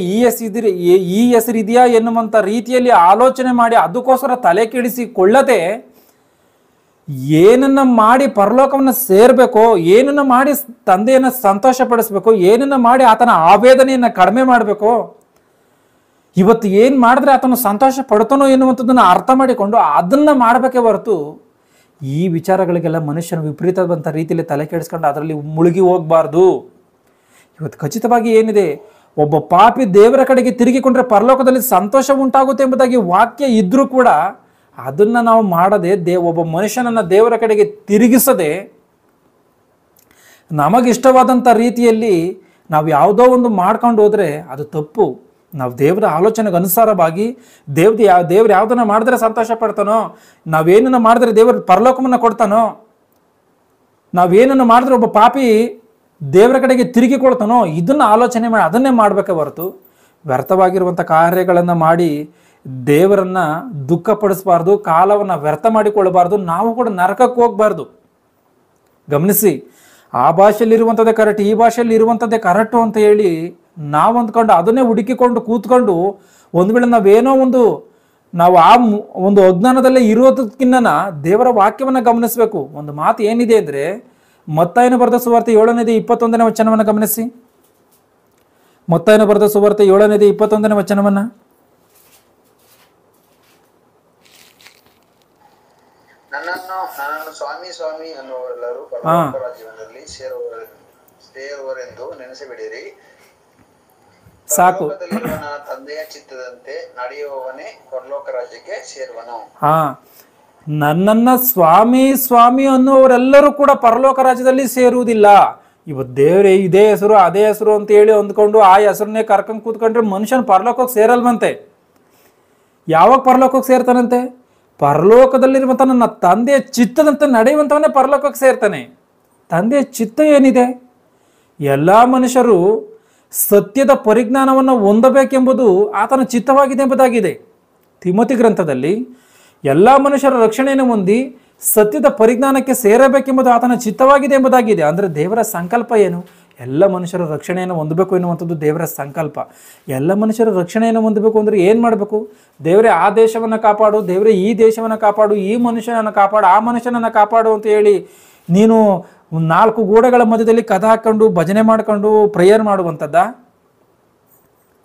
ಈ ಹೆಸರಿದೆಯಾ ಎನ್ನುವಂಥ ರೀತಿಯಲ್ಲಿ ಆಲೋಚನೆ ಮಾಡಿ ಅದಕ್ಕೋಸ್ಕರ ತಲೆ ಕೆಡಿಸಿಕೊಳ್ಳದೆ ಏನನ್ನ ಮಾಡಿ ಪರಲೋಕವನ್ನು ಸೇರಬೇಕೋ, ಏನನ್ನ ಮಾಡಿ ತಂದೆಯನ್ನು ಸಂತೋಷ ಪಡಿಸ್ಬೇಕು, ಏನನ್ನ ಮಾಡಿ ಆತನ ಆವೇದನೆಯನ್ನು ಕಡಿಮೆ ಮಾಡಬೇಕು, ಇವತ್ತು ಏನು ಮಾಡಿದ್ರೆ ಆತನು ಸಂತೋಷ ಪಡ್ತಾನೋ ಎನ್ನುವಂಥದ್ದನ್ನು ಅರ್ಥ ಮಾಡಿಕೊಂಡು ಅದನ್ನ ಮಾಡಬೇಕೇ ಹೊರತು ಈ ವಿಚಾರಗಳಿಗೆಲ್ಲ ಮನುಷ್ಯನ ವಿಪರೀತವಾದಂಥ ರೀತಿಯಲ್ಲಿ ತಲೆ ಕೆಡಿಸ್ಕೊಂಡು ಅದರಲ್ಲಿ ಮುಳುಗಿ ಹೋಗಬಾರ್ದು. ಇವತ್ತು ಖಚಿತವಾಗಿ ಏನಿದೆ, ಒಬ್ಬ ಪಾಪಿ ದೇವರ ಕಡೆಗೆ ತಿರುಗಿಕೊಂಡ್ರೆ ಪರಲೋಕದಲ್ಲಿ ಸಂತೋಷ ಉಂಟಾಗುತ್ತೆ ಎಂಬುದಾಗಿ ವಾಕ್ಯ ಇದ್ರೂ ಕೂಡ ಅದನ್ನು ನಾವು ಮಾಡದೆ ಒಬ್ಬ ಮನುಷ್ಯನನ್ನು ದೇವರ ಕಡೆಗೆ ತಿರುಗಿಸದೆ ನಮಗಿಷ್ಟವಾದಂಥ ರೀತಿಯಲ್ಲಿ ನಾವು ಯಾವುದೋ ಒಂದು ಮಾಡ್ಕೊಂಡು ಹೋದರೆ ಅದು ತಪ್ಪು. ನಾವು ದೇವರ ಆಲೋಚನೆಗೆ ಅನುಸಾರವಾಗಿ ದೇವ್ರು ಯಾವುದನ್ನು ಮಾಡಿದ್ರೆ ಸಂತೋಷ ಪಡ್ತಾನೋ, ನಾವೇನನ್ನು ಮಾಡಿದ್ರೆ ದೇವರು ಪರಲೋಕವನ್ನು ಕೊಡ್ತಾನೋ, ನಾವೇನನ್ನು ಮಾಡಿದ್ರೆ ಒಬ್ಬ ಪಾಪಿ ದೇವರ ಕಡೆಗೆ ತಿರುಗಿಕೊಳ್ತಾನೋ, ಇದನ್ನು ಆಲೋಚನೆ ಮಾಡಿ ಅದನ್ನೇ ಮಾಡಬೇಕೇ ಹೊರತು ವ್ಯರ್ಥವಾಗಿರುವಂಥ ಕಾರ್ಯಗಳನ್ನು ಮಾಡಿ ದೇವರನ್ನು ದುಃಖಪಡಿಸಬಾರ್ದು, ಕಾಲವನ್ನು ವ್ಯರ್ಥ ಮಾಡಿಕೊಳ್ಳಬಾರ್ದು, ನಾವು ಕೂಡ ನರಕಕ್ಕೆ ಹೋಗಬಾರ್ದು. ಗಮನಿಸಿ, ಆ ಭಾಷೆಯಲ್ಲಿರುವಂಥದ್ದೇ ಕರೆಕ್ಟ್, ಈ ಭಾಷೆಯಲ್ಲಿ ಇರುವಂಥದ್ದೇ ಕರೆಕ್ಟು ಅಂತ ಹೇಳಿ ನಾವು ಅಂದ್ಕೊಂಡು ಅದನ್ನೇ ಹುಡುಕಿಕೊಂಡು ಕೂತ್ಕೊಂಡು ಒಂದು ವೇಳೆ ನಾವು ಆ ಒಂದು ಅಜ್ಞಾನದಲ್ಲೇ ಇರೋದಕ್ಕಿನ್ನ ದೇವರ ವಾಕ್ಯವನ್ನು ಗಮನಿಸಬೇಕು. ಒಂದು ಮಾತು ಏನಿದೆ ಅಂದರೆ, ಮತ್ತಾಯನ ಬರೆದ ಸುವಾರ್ತೆ 7ನೇ 21ನೇ ವಚನವನ್ನು ಗಮನಿಸಿ. ಮತ್ತಾಯನ ಬರೆದ ಸುವಾರ್ತೆ 7ನೇ 21ನೇ ವಚನವನ್ನ. ನನ್ನನ್ನು ಸ್ವಾಮಿ ಸ್ವಾಮಿ ಅನ್ನುವರೆಲ್ಲರೂ ಪರಲೋಕ ರಾಜ್ಯದಲ್ಲಿ ಸೇರುವರೆಂದು ನೆನೆಸಿಬಿಡಿರಿ. ಸಾಕು. ಪರಲೋಕದಲ್ಲಿರುವ ನನ್ನ ತಂದೆಯ ಚಿತ್ತದಂತೆ ನಡೆಯುವವನೇ ಪರಲೋಕ ರಾಜ್ಯಕ್ಕೆ ಸೇರುವನು. ನನ್ನನ್ನ ಸ್ವಾಮಿ ಸ್ವಾಮಿ ಅನ್ನುವರೆಲ್ಲರೂ ಕೂಡ ಪರಲೋಕ ರಾಜ್ಯದಲ್ಲಿ ಸೇರುವುದಿಲ್ಲ. ಇವತ್ತು ದೇವ್ರೆ ಇದೇ ಹೆಸರು ಅದೇ ಹೆಸರು ಅಂತ ಹೇಳಿ ಅಂದ್ಕೊಂಡು ಆ ಹೆಸರನ್ನೇ ಕರ್ಕೊಂಡು ಕೂತ್ಕೊಂಡ್ರೆ ಮನುಷ್ಯನ ಪರಲೋಕಕ್ಕೆ ಸೇರಲ್ವಂತೆ. ಯಾವಾಗ ಪರಲೋಕಕ್ಕೆ ಸೇರ್ತಾನಂತೆ? ಪರಲೋಕದಲ್ಲಿರುವಂಥ ನನ್ನ ತಂದೆಯ ಚಿತ್ತದಂತೆ ನಡೆಯುವಂಥವನ್ನೇ ಪರಲೋಕಕ್ಕೆ ಸೇರ್ತಾನೆ. ತಂದೆಯ ಚಿತ್ತ ಏನಿದೆ? ಎಲ್ಲ ಮನುಷ್ಯರು ಸತ್ಯದ ಪರಿಜ್ಞಾನವನ್ನು ಹೊಂದಬೇಕೆಂಬುದು ಆತನ ಚಿತ್ತವಾಗಿದೆ ಎಂಬುದಾಗಿದೆ. ತಿಮೋತಿ ಗ್ರಂಥದಲ್ಲಿ ಎಲ್ಲ ಮನುಷ್ಯರ ರಕ್ಷಣೆಯನ್ನು ಹೊಂದಿ ಸತ್ಯದ ಪರಿಜ್ಞಾನಕ್ಕೆ ಸೇರಬೇಕೆಂಬುದು ಆತನ ಚಿತ್ತವಾಗಿದೆ ಎಂಬುದಾಗಿದೆ. ಅಂದರೆ ದೇವರ ಸಂಕಲ್ಪ ಏನು? ಎಲ್ಲ ಮನುಷ್ಯರು ರಕ್ಷಣೆಯನ್ನು ಹೊಂದಬೇಕು ಎನ್ನುವಂಥದ್ದು ದೇವರ ಸಂಕಲ್ಪ. ಎಲ್ಲ ಮನುಷ್ಯರು ರಕ್ಷಣೆಯನ್ನು ಹೊಂದಬೇಕು ಅಂದರೆ ಏನು ಮಾಡಬೇಕು? ದೇವರೇ ಆ ದೇಶವನ್ನು ಕಾಪಾಡು, ದೇವರೇ ಈ ದೇಶವನ್ನು ಕಾಪಾಡು, ಈ ಮನುಷ್ಯನನ್ನು ಕಾಪಾಡು, ಆ ಮನುಷ್ಯನನ್ನು ಕಾಪಾಡು ಅಂತ ಹೇಳಿ ನೀನು 4 ಗೋಡೆಗಳ ಮಧ್ಯದಲ್ಲಿ ಕದ ಹಾಕ್ಕೊಂಡು ಭಜನೆ ಮಾಡ್ಕೊಂಡು ಪ್ರೇಯರ್ ಮಾಡುವಂಥದ್ದ?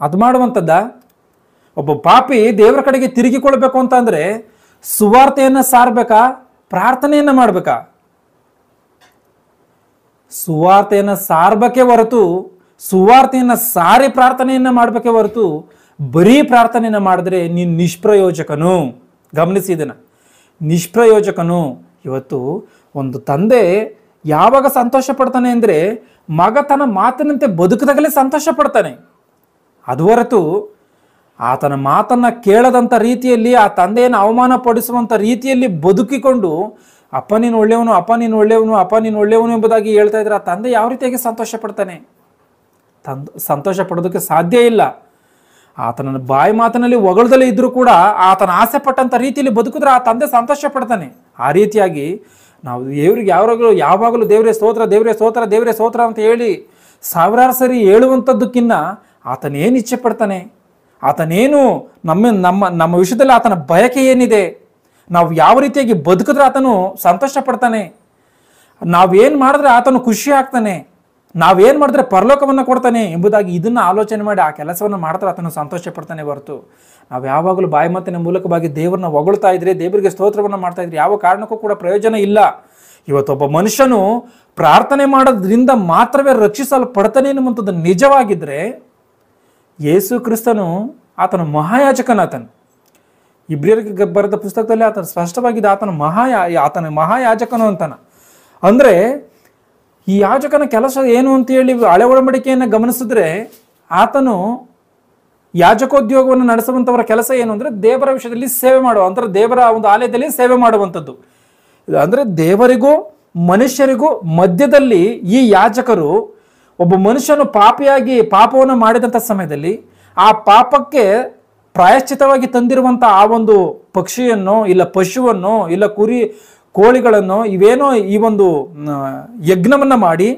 ಅದು ಮಾಡುವಂಥದ್ದ? ಒಬ್ಬ ಪಾಪಿ ದೇವರ ಕಡೆಗೆ ತಿರುಗಿಕೊಳ್ಬೇಕು ಅಂತ ಅಂದರೆ ಸುವಾರ್ತೆಯನ್ನು ಸಾರಬೇಕಾ? ಪ್ರಾರ್ಥನೆಯನ್ನು ಮಾಡಬೇಕಾ? ಸುವಾರ್ತೆಯನ್ನು ಸಾರಬೇಕೇ ಹೊರತು, ಸುವಾರ್ತೆಯನ್ನು ಸಾರಿ ಪ್ರಾರ್ಥನೆಯನ್ನು ಮಾಡಬೇಕೇ ಹೊರತು ಬರೀ ಪ್ರಾರ್ಥನೆಯನ್ನು ಮಾಡಿದ್ರೆ ನೀನು ನಿಷ್ಪ್ರಯೋಜಕನು. ಗಮನಿಸಿ ಇದನ್ನು, ನಿಷ್ಪ್ರಯೋಜಕನು. ಇವತ್ತು ಒಂದು ತಂದೆ ಯಾವಾಗ ಸಂತೋಷ ಪಡ್ತಾನೆ ಅಂದರೆ ಮಗ ತನ್ನ ಮಾತಿನಂತೆ ಬದುಕಿದಾಗಲೇ ಸಂತೋಷ ಪಡ್ತಾನೆ. ಅದು ಹೊರತು ಆತನ ಮಾತನ್ನು ಕೇಳದಂಥ ರೀತಿಯಲ್ಲಿ ಆ ತಂದೆಯನ್ನು ಅವಮಾನ ಪಡಿಸುವಂಥ ರೀತಿಯಲ್ಲಿ ಬದುಕಿಕೊಂಡು ಅಪ್ಪ ನೀನು ಒಳ್ಳೆಯವನು, ಅಪ್ಪ ನೀನು ಒಳ್ಳೆಯವನು, ಅಪ್ಪ ನೀನು ಒಳ್ಳೆಯವನು ಎಂಬುದಾಗಿ ಹೇಳ್ತಾ ಇದ್ರೆ ಆ ತಂದೆ ಯಾವ ರೀತಿಯಾಗಿ ಸಂತೋಷ ಪಡ್ತಾನೆ? ಸಂತೋಷ ಪಡೋದಕ್ಕೆ ಸಾಧ್ಯ ಇಲ್ಲ. ಆತನ ಬಾಯಿ ಮಾತಿನಲ್ಲಿ ಹೊಗಳದಲ್ಲೇ ಇದ್ರೂ ಕೂಡ ಆತನ ಆಸೆ ಪಟ್ಟಂಥ ರೀತಿಯಲ್ಲಿ ಬದುಕಿದ್ರೆ ಆ ತಂದೆ ಸಂತೋಷ ಪಡ್ತಾನೆ. ಆ ರೀತಿಯಾಗಿ ನಾವು ದೇವ್ರಿಗೆ ಯಾವಾಗಲೂ ದೇವರೇ ಸ್ತೋತ್ರ, ದೇವರೇ ಸ್ತೋತ್ರ, ದೇವರೇ ಸ್ತೋತ್ರ ಅಂತ ಹೇಳಿ ಸಾವಿರಾರು ಸರಿ ಹೇಳುವಂಥದ್ದಕ್ಕಿಂತ ಆತನೇನು ಇಚ್ಛೆ ಪಡ್ತಾನೆ, ಆತನೇನು ನಮ್ಮ ವಿಷಯದಲ್ಲಿ ಆತನ ಬಯಕೆ ಏನಿದೆ, ನಾವು ಯಾವ ರೀತಿಯಾಗಿ ಬದುಕಿದ್ರೆ ಆತನು ಸಂತೋಷ ಪಡ್ತಾನೆ, ನಾವೇನು ಮಾಡಿದ್ರೆ ಆತನು ಖುಷಿ ಆಗ್ತಾನೆ, ನಾವೇನು ಮಾಡಿದ್ರೆ ಪರಲೋಕವನ್ನು ಕೊಡ್ತಾನೆ ಎಂಬುದಾಗಿ ಇದನ್ನು ಆಲೋಚನೆ ಮಾಡಿ ಆ ಕೆಲಸವನ್ನು ಮಾಡಿದ್ರೆ ಆತನು ಸಂತೋಷ ಪಡ್ತಾನೆ ಹೊರತು ನಾವು ಯಾವಾಗಲೂ ಬಾಯಿ ಮಾತಿನ ಮೂಲಕವಾಗಿ ದೇವರನ್ನ ಹೊಗಳ್ತಾ ಇದ್ರೆ, ದೇವರಿಗೆ ಸ್ತೋತ್ರವನ್ನು ಮಾಡ್ತಾ ಇದ್ರೆ ಯಾವ ಕಾರಣಕ್ಕೂ ಕೂಡ ಪ್ರಯೋಜನ ಇಲ್ಲ. ಇವತ್ತೊಬ್ಬ ಮನುಷ್ಯನು ಪ್ರಾರ್ಥನೆ ಮಾಡೋದ್ರಿಂದ ಮಾತ್ರವೇ ರಕ್ಷಿಸಲ್ಪಡ್ತಾನೆ ಎನ್ನುವಂಥದ್ದು ನಿಜವಾಗಿದ್ದರೆ ಯೇಸು ಕ್ರಿಸ್ತನು ಆತನ ಮಹಾಯಾಜಕನಾತನು. ಇಬ್ರಿಯರಿಗೆ ಬರೆದ ಪುಸ್ತಕದಲ್ಲಿ ಆತನ ಸ್ಪಷ್ಟವಾಗಿದೆ, ಆತನ ಮಹಾಯಾಜಕನು ಅಂತಾನ. ಅಂದರೆ ಈ ಯಾಜಕನ ಕೆಲಸ ಏನು ಅಂತೇಳಿ ಹಳೆ ಒಡಂಬಡಿಕೆಯನ್ನು ಗಮನಿಸಿದ್ರೆ ಆತನು ಯಾಜಕೋದ್ಯೋಗವನ್ನು ನಡೆಸುವಂಥವರ ಕೆಲಸ ಏನು ಅಂದರೆ ದೇವರ ವಿಷಯದಲ್ಲಿ ಸೇವೆ ಮಾಡುವ, ಅಂದರೆ ದೇವರ ಒಂದು ಆಲಯದಲ್ಲಿ ಸೇವೆ ಮಾಡುವಂಥದ್ದು. ಅಂದರೆ ದೇವರಿಗೂ ಮನುಷ್ಯರಿಗೂ ಮಧ್ಯದಲ್ಲಿ ಈ ಯಾಜಕರು, ಒಬ್ಬ ಮನುಷ್ಯನು ಪಾಪವನ್ನು ಮಾಡಿದಂಥ ಸಮಯದಲ್ಲಿ ಆ ಪಾಪಕ್ಕೆ ಪ್ರಾಯಶ್ಚಿತವಾಗಿ ತಂದಿರುವಂಥ ಆ ಒಂದು ಪಕ್ಷಿಯನ್ನು ಇಲ್ಲ ಪಶುವನ್ನು ಇಲ್ಲ ಕುರಿ ಕೋಳಿಗಳನ್ನು ಇವೇನೋ ಈ ಒಂದು ಯಜ್ಞವನ್ನು ಮಾಡಿ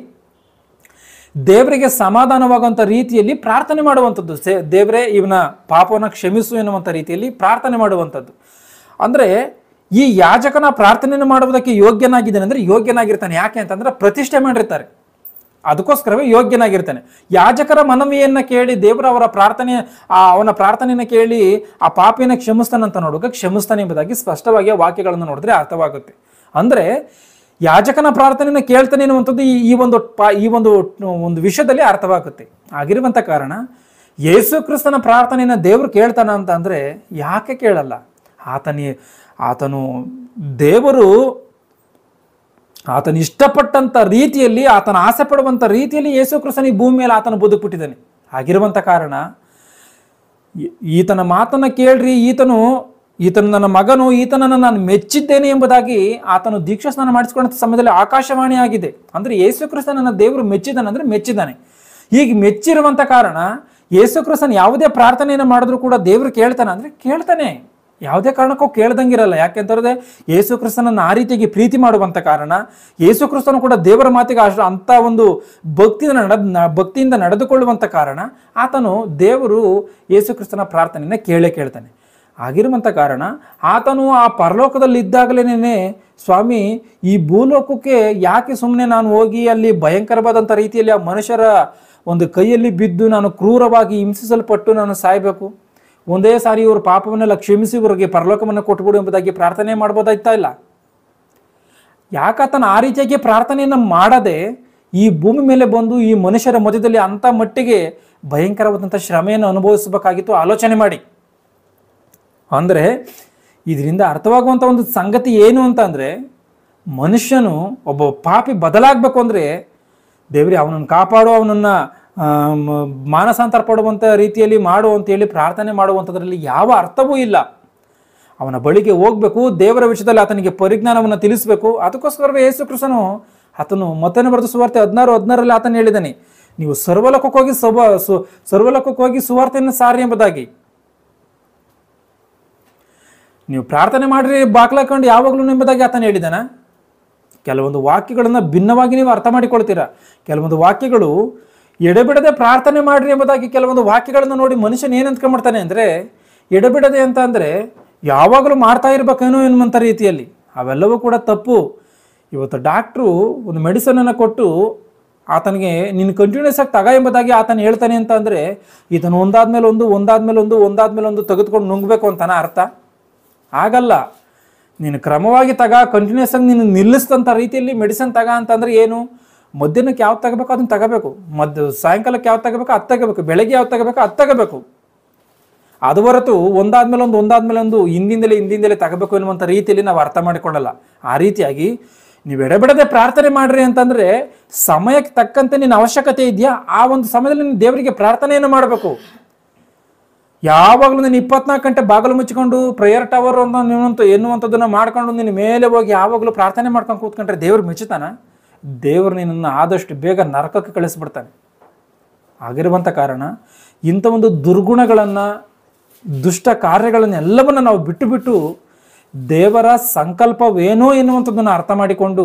ದೇವರಿಗೆ ಸಮಾಧಾನವಾಗುವಂಥ ರೀತಿಯಲ್ಲಿ ಪ್ರಾರ್ಥನೆ ಮಾಡುವಂಥದ್ದು. ದೇವರೇ ಇವನ ಪಾಪವನ್ನು ಕ್ಷಮಿಸು ಎನ್ನುವಂಥ ರೀತಿಯಲ್ಲಿ ಪ್ರಾರ್ಥನೆ ಮಾಡುವಂಥದ್ದು. ಅಂದರೆ ಈ ಯಾಜಕನ ಪ್ರಾರ್ಥನೆಯನ್ನು ಮಾಡುವುದಕ್ಕೆ ಯೋಗ್ಯನಾಗಿದ್ದಾನೆ ಅಂದರೆ ಯೋಗ್ಯನಾಗಿರ್ತಾನೆ. ಯಾಕೆ ಅಂತಂದ್ರೆ ಪ್ರತಿಷ್ಠೆ ಮಾಡಿರ್ತಾರೆ, ಅದಕ್ಕೋಸ್ಕರವೇ ಯೋಗ್ಯನಾಗಿರ್ತಾನೆ. ಯಾಜಕರ ಮನವಿಯನ್ನು ಕೇಳಿ ದೇವರು ಅವನ ಪ್ರಾರ್ಥನೆಯನ್ನು ಕೇಳಿ ಆ ಪಾಪಿಯನ್ನು ಕ್ಷಮಿಸ್ತಾನಂತ ನೋಡುವಾಗ ಕ್ಷಮಿಸ್ತಾನೆ ಎಂಬುದಾಗಿ ಸ್ಪಷ್ಟವಾಗಿ ವಾಕ್ಯಗಳನ್ನು ನೋಡಿದ್ರೆ ಅರ್ಥವಾಗುತ್ತೆ. ಅಂದರೆ ಯಾಜಕನ ಪ್ರಾರ್ಥನೆಯನ್ನು ಕೇಳ್ತಾನೆ ಎನ್ನುವಂಥದ್ದು ಈ ಒಂದು ವಿಷಯದಲ್ಲಿ ಅರ್ಥವಾಗುತ್ತೆ. ಆಗಿರುವಂಥ ಕಾರಣ ಯೇಸು ಕ್ರಿಸ್ತನ ಪ್ರಾರ್ಥನೆಯನ್ನು ದೇವರು ಕೇಳ್ತಾನ ಅಂತ ಅಂದರೆ ಯಾಕೆ ಕೇಳಲ್ಲ? ಆತನ ಇಷ್ಟಪಟ್ಟಂಥ ರೀತಿಯಲ್ಲಿ, ಆತನ ಆಸೆ ಪಡುವಂಥ ರೀತಿಯಲ್ಲಿ ಯೇಸು ಕ್ರಿಸ್ತನ ಈ ಭೂಮಿ ಮೇಲೆ ಆತನು ಬದುಕ್ಬಿಟ್ಟಿದ್ದಾನೆ. ಆಗಿರುವಂಥ ಕಾರಣ ಈತನ ಮಾತನ್ನು ಕೇಳ್ರಿ, ಈತನು ನನ್ನ ಮಗನು, ಈತನನ್ನು ನಾನು ಮೆಚ್ಚಿದ್ದೇನೆ ಎಂಬುದಾಗಿ ಆತನು ದೀಕ್ಷಾ ಸ್ನಾನ ಮಾಡಿಸಿಕೊಂಡ ಸಮಯದಲ್ಲಿ ಆಕಾಶವಾಣಿ ಆಗಿದೆ. ಅಂದರೆ ಯೇಸು ಕ್ರಿಸ್ತನನ್ನು ದೇವರು ಮೆಚ್ಚಿದ್ದಾನೆ, ಮೆಚ್ಚಿದ್ದಾನೆ. ಹೀಗೆ ಮೆಚ್ಚಿರುವಂಥ ಕಾರಣ ಯೇಸು ಕ್ರಿಸ್ತನ ಯಾವುದೇ ಪ್ರಾರ್ಥನೆಯನ್ನು ಮಾಡಿದ್ರು ಕೂಡ ದೇವರು ಕೇಳ್ತಾನೆ ಅಂದರೆ ಕೇಳ್ತಾನೆ, ಯಾವುದೇ ಕಾರಣಕ್ಕೂ ಕೇಳ್ದಂಗಿರಲ್ಲ. ಯಾಕೆಂತಂದ್ರೆ ಯೇಸು ಕ್ರಿಸ್ತನನ್ನು ಆ ರೀತಿಯಾಗಿ ಪ್ರೀತಿ ಮಾಡುವಂಥ ಕಾರಣ ಯೇಸು ಕ್ರಿಸ್ತನು ಕೂಡ ದೇವರ ಮಾತಿಗೆ ಅಂಥ ಒಂದು ಭಕ್ತಿಯಿಂದ ನಡೆದುಕೊಳ್ಳುವಂಥ ಕಾರಣ ದೇವರು ಯೇಸು ಕ್ರಿಸ್ತನ ಪ್ರಾರ್ಥನೆಯನ್ನು ಕೇಳ್ತಾನೆ. ಆಗಿರುವಂಥ ಕಾರಣ ಆತನು ಆ ಪರಲೋಕದಲ್ಲಿ ಇದ್ದಾಗಲೇ ಸ್ವಾಮಿ ಈ ಭೂಲೋಕಕ್ಕೆ ಯಾಕೆ ಸುಮ್ಮನೆ ನಾನು ಹೋಗಿ ಅಲ್ಲಿ ಭಯಂಕರವಾದಂಥ ರೀತಿಯಲ್ಲಿ ಆ ಮನುಷ್ಯರ ಒಂದು ಕೈಯಲ್ಲಿ ಬಿದ್ದು ನಾನು ಕ್ರೂರವಾಗಿ ಹಿಂಸಿಸಲ್ಪಟ್ಟು ನಾನು ಸಾಯಬೇಕು, ಒಂದೇ ಸಾರಿ ಇವರು ಪಾಪವನ್ನೆಲ್ಲ ಕ್ಷಮಿಸಿ ಇವರಿಗೆ ಪರಲೋಕವನ್ನು ಕೊಟ್ಬಿಡು ಎಂಬುದಾಗಿ ಪ್ರಾರ್ಥನೆ ಮಾಡ್ಬೋದಾಯ್ತಾ ಇಲ್ಲ? ಯಾಕಾತನ ಆ ರೀತಿಯಾಗಿ ಪ್ರಾರ್ಥನೆಯನ್ನು ಮಾಡದೆ ಈ ಭೂಮಿ ಮೇಲೆ ಬಂದು ಈ ಮನುಷ್ಯರ ಮಧ್ಯದಲ್ಲಿ ಅಂಥ ಮಟ್ಟಿಗೆ ಭಯಂಕರವಾದಂಥ ಶ್ರಮೆಯನ್ನು ಅನುಭವಿಸಬೇಕಾಗಿತ್ತು? ಆಲೋಚನೆ ಮಾಡಿ. ಅಂದರೆ ಇದರಿಂದ ಅರ್ಥವಾಗುವಂಥ ಒಂದು ಸಂಗತಿ ಏನು ಅಂತ ಅಂದರೆ, ಮನುಷ್ಯನು ಒಬ್ಬ ಪಾಪಿ ಬದಲಾಗಬೇಕು ಅಂದರೆ ದೇವರೇ ಅವನನ್ನು ಕಾಪಾಡು, ಅವನನ್ನು ಮಾನಸಾಂತರ ಪಡುವಂಥ ರೀತಿಯಲ್ಲಿ ಮಾಡು ಅಂತೇಳಿ ಪ್ರಾರ್ಥನೆ ಮಾಡುವಂಥದ್ರಲ್ಲಿ ಯಾವ ಅರ್ಥವೂ ಇಲ್ಲ. ಅವನ ಬಳಿಗೆ ಹೋಗಬೇಕು, ದೇವರ ವಿಷಯದಲ್ಲಿ ಆತನಿಗೆ ಪರಿಜ್ಞಾನವನ್ನು ತಿಳಿಸಬೇಕು. ಅದಕ್ಕೋಸ್ಕರವೇ ಯೇಸು ಕ್ರಿಸ್ತನು ಆತನು ಮತ್ತನೇ ಬರೆದ ಸುವಾರ್ತೆ 16:16 ಆತನು ಹೇಳಿದ್ದಾನೆ, ನೀವು ಸರ್ವಲೋಕಕ್ಕೆ ಹೋಗಿ ಸುವಾರ್ತೆಯನ್ನು ಸಾರಿ ಎಂಬುದಾಗಿ. ನೀವು ಪ್ರಾರ್ಥನೆ ಮಾಡ್ರಿ ಬಾಕ್ಲಾಕೊಂಡು ಯಾವಾಗಲೂ ಎಂಬುದಾಗಿ ಆತನು ಹೇಳಿದಾನ? ಕೆಲವೊಂದು ವಾಕ್ಯಗಳನ್ನು ಭಿನ್ನವಾಗಿ ನೀವು ಅರ್ಥ ಮಾಡಿಕೊಳ್ತೀರಾ. ಕೆಲವೊಂದು ವಾಕ್ಯಗಳು ಎಡೆಬಿಡದೆ ಪ್ರಾರ್ಥನೆ ಮಾಡ್ರಿ ಎಂಬುದಾಗಿ ಕೆಲವೊಂದು ವಾಕ್ಯಗಳನ್ನು ನೋಡಿ ಮನುಷ್ಯನ ಏನು ಅಂದ್ಕೊಂಡ್ಬಿಡ್ತಾನೆ ಅಂದರೆ, ಎಡೆಬಿಡದೆ ಅಂತ ಅಂದರೆ ಯಾವಾಗಲೂ ಮಾಡ್ತಾ ಇರ್ಬೇಕೇನೋ ಎನ್ನುವಂಥ ರೀತಿಯಲ್ಲಿ. ಅವೆಲ್ಲವೂ ಕೂಡ ತಪ್ಪು. ಇವತ್ತು ಡಾಕ್ಟ್ರು ಒಂದು ಮೆಡಿಸನನ್ನು ಕೊಟ್ಟು ಆತನಿಗೆ ನೀನು ಕಂಟಿನ್ಯೂಸ್ ಆಗಿ ತಗ ಎಂಬುದಾಗಿ ಆತನು ಹೇಳ್ತಾನೆ ಅಂತ ಅಂದರೆ, ಈತನು ಒಂದಾದ್ಮೇಲೆ ಒಂದು ತೆಗೆದುಕೊಂಡು ನುಂಗಬೇಕು ಅಂತಾನ ಅರ್ಥ? ಆಗಲ್ಲ. ನೀನು ಕ್ರಮವಾಗಿ ಕಂಟಿನ್ಯೂಸ್ ಆಗಿ ನೀನು ನಿಲ್ಲಿಸಿದಂಥ ರೀತಿಯಲ್ಲಿ ಮೆಡಿಸಿನ್ ಅಂತಂದ್ರೆ ಏನು? ಮಧ್ಯಾಹ್ನಕ್ಕೆ ಯಾವ್ದು ತಗೋಬೇಕು ಅದನ್ನು ತಗೋಬೇಕು, ಸಾಯಂಕಾಲಕ್ಕೆ ಯಾವ್ದು ತಗೋಬೇಕು ಅದು ತಗೋಬೇಕು, ಬೆಳಗ್ಗೆ ಯಾವ್ದು ತಗೋಬೇಕು ಅದು ತಗೋಬೇಕು. ಅದು ಹೊರತು ಒಂದಾದ್ಮೇಲೆ ಒಂದು ಹಿಂದಿಂದಲೇ ತಗೋಬೇಕು ಎನ್ನುವಂಥ ರೀತಿಯಲ್ಲಿ ನಾವು ಅರ್ಥ ಮಾಡಿಕೊಳ್ಳಲ್ಲ. ಆ ರೀತಿಯಾಗಿ ನೀವು ಎಡೆಬಿಡದೆ ಪ್ರಾರ್ಥನೆ ಮಾಡ್ರಿ ಅಂತಂದ್ರೆ ಸಮಯಕ್ಕೆ ತಕ್ಕಂತೆ ನಿನ್ನ ಅವಶ್ಯಕತೆ ಇದೆಯಾ ಆ ಒಂದು ಸಮಯದಲ್ಲಿ ನೀನು ದೇವರಿಗೆ ಪ್ರಾರ್ಥನೆಯನ್ನು ಮಾಡಬೇಕು. ಯಾವಾಗಲೂ ನೀನು 24 ಗಂಟೆ ಬಾಗಿಲು ಮುಚ್ಚಿಕೊಂಡು ಪ್ರೇಯರ್ ಟವರ್ ಎನ್ನುವಂಥದ್ದನ್ನು ಮಾಡ್ಕೊಂಡು ನಿನ್ನ ಮೇಲೆ ಹೋಗಿ ಯಾವಾಗಲೂ ಪ್ರಾರ್ಥನೆ ಮಾಡ್ಕೊಂಡು ಕೂತ್ಕೊಂಡ್ರೆ ದೇವ್ರು ಮೆಚ್ಚುತ್ತಾನ? ದೇವರು ನಿನ್ನನ್ನು ಆದಷ್ಟು ಬೇಗ ನರಕಕ್ಕೆ ಕಳಿಸ್ಬಿಡ್ತಾನೆ. ಆಗಿರುವಂಥ ಕಾರಣ ಇಂಥ ಒಂದು ದುರ್ಗುಣಗಳನ್ನು, ದುಷ್ಟ ಕಾರ್ಯಗಳನ್ನೆಲ್ಲವನ್ನು ನಾವು ಬಿಟ್ಟು ದೇವರ ಸಂಕಲ್ಪವೇನೋ ಎನ್ನುವಂಥದ್ದನ್ನು ಅರ್ಥ ಮಾಡಿಕೊಂಡು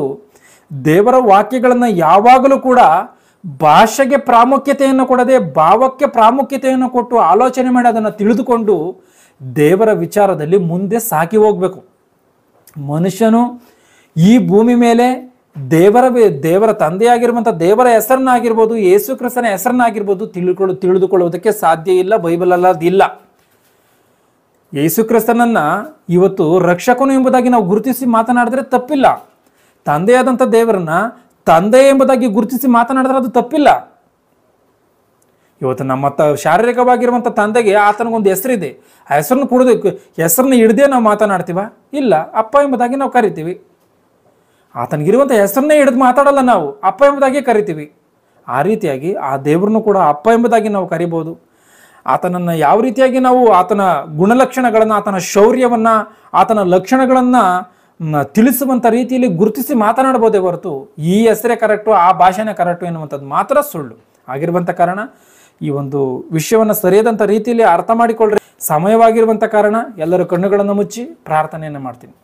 ದೇವರ ವಾಕ್ಯಗಳನ್ನು ಯಾವಾಗಲೂ ಕೂಡ ಭಾಷೆಗೆ ಪ್ರಾಮುಖ್ಯತೆಯನ್ನು ಕೊಡದೆ ಭಾವಕ್ಕೆ ಪ್ರಾಮುಖ್ಯತೆಯನ್ನು ಕೊಟ್ಟು ಆಲೋಚನೆ ಮಾಡಿ ಅದನ್ನು ತಿಳಿದುಕೊಂಡು ದೇವರ ವಿಚಾರದಲ್ಲಿ ಮುಂದೆ ಸಾಗಿ ಹೋಗಬೇಕು. ಮನುಷ್ಯನು ಈ ಭೂಮಿ ಮೇಲೆ ದೇವರ ತಂದೆಯಾಗಿರುವಂಥ ದೇವರ ಹೆಸರನ್ನಾಗಿರ್ಬೋದು, ಯೇಸು ಕ್ರಿಸ್ತನ ಹೆಸರನ್ನಾಗಿರ್ಬೋದು ತಿಳಿದುಕೊಳ್ಳುವುದಕ್ಕೆ ಸಾಧ್ಯ ಇಲ್ಲ. ಬೈಬಲ್ ಅದಿಲ್ಲ. ಯೇಸು ಕ್ರಿಸ್ತನನ್ನ ಇವತ್ತು ರಕ್ಷಕನು ಎಂಬುದಾಗಿ ನಾವು ಗುರುತಿಸಿ ಮಾತನಾಡಿದ್ರೆ ತಪ್ಪಿಲ್ಲ. ತಂದೆಯಾದಂಥ ದೇವರನ್ನ ತಂದೆ ಎಂಬುದಾಗಿ ಗುರುತಿಸಿ ಮಾತನಾಡಿದ್ರೆ ಅದು ತಪ್ಪಿಲ್ಲ. ಇವತ್ತು ನಮ್ಮ ಶಾರೀರಿಕವಾಗಿರುವಂಥ ತಂದೆಗೆ ಆತನಿಗೊಂದು ಹೆಸರಿದೆ. ಆ ಹೆಸರನ್ನ ಹಿಡ್ದೇ ನಾವು ಮಾತನಾಡ್ತೀವ? ಇಲ್ಲ. ಅಪ್ಪ ಎಂಬುದಾಗಿ ನಾವು ಕರಿತೀವಿ. ಆತನಿಗಿರುವಂಥ ಹೆಸರನ್ನೇ ಹಿಡಿದು ಮಾತಾಡಲ್ಲ, ನಾವು ಅಪ್ಪ ಎಂಬುದಾಗಿ ಕರಿತೀವಿ. ಆ ರೀತಿಯಾಗಿ ಆ ದೇವ್ರನ್ನು ಕೂಡ ಅಪ್ಪ ಎಂಬುದಾಗಿ ನಾವು ಕರಿಬೋದು. ಆತನನ್ನು ಯಾವ ರೀತಿಯಾಗಿ ನಾವು ಆತನ ಗುಣಲಕ್ಷಣಗಳನ್ನು, ಆತನ ಶೌರ್ಯವನ್ನು, ಆತನ ಲಕ್ಷಣಗಳನ್ನು ತಿಳಿಸುವಂಥ ರೀತಿಯಲ್ಲಿ ಗುರುತಿಸಿ ಮಾತನಾಡ್ಬೋದೇ ಹೊರತು ಈ ಹೆಸರೇ ಕರೆಕ್ಟು, ಆ ಭಾಷೆನೇ ಕರೆಕ್ಟು ಎನ್ನುವಂಥದ್ದು ಮಾತ್ರ ಸುಳ್ಳು. ಆಗಿರುವಂಥ ಕಾರಣ ಈ ಒಂದು ವಿಷಯವನ್ನು ಸರಿಯಾದಂಥ ರೀತಿಯಲ್ಲಿ ಅರ್ಥ ಮಾಡಿಕೊಳ್ಳ್ರಿ. ಸಮಯವಾಗಿರುವಂಥ ಕಾರಣ ಎಲ್ಲರೂ ಕಣ್ಣುಗಳನ್ನು ಮುಚ್ಚಿ ಪ್ರಾರ್ಥನೆಯನ್ನು ಮಾಡ್ತೀನಿ.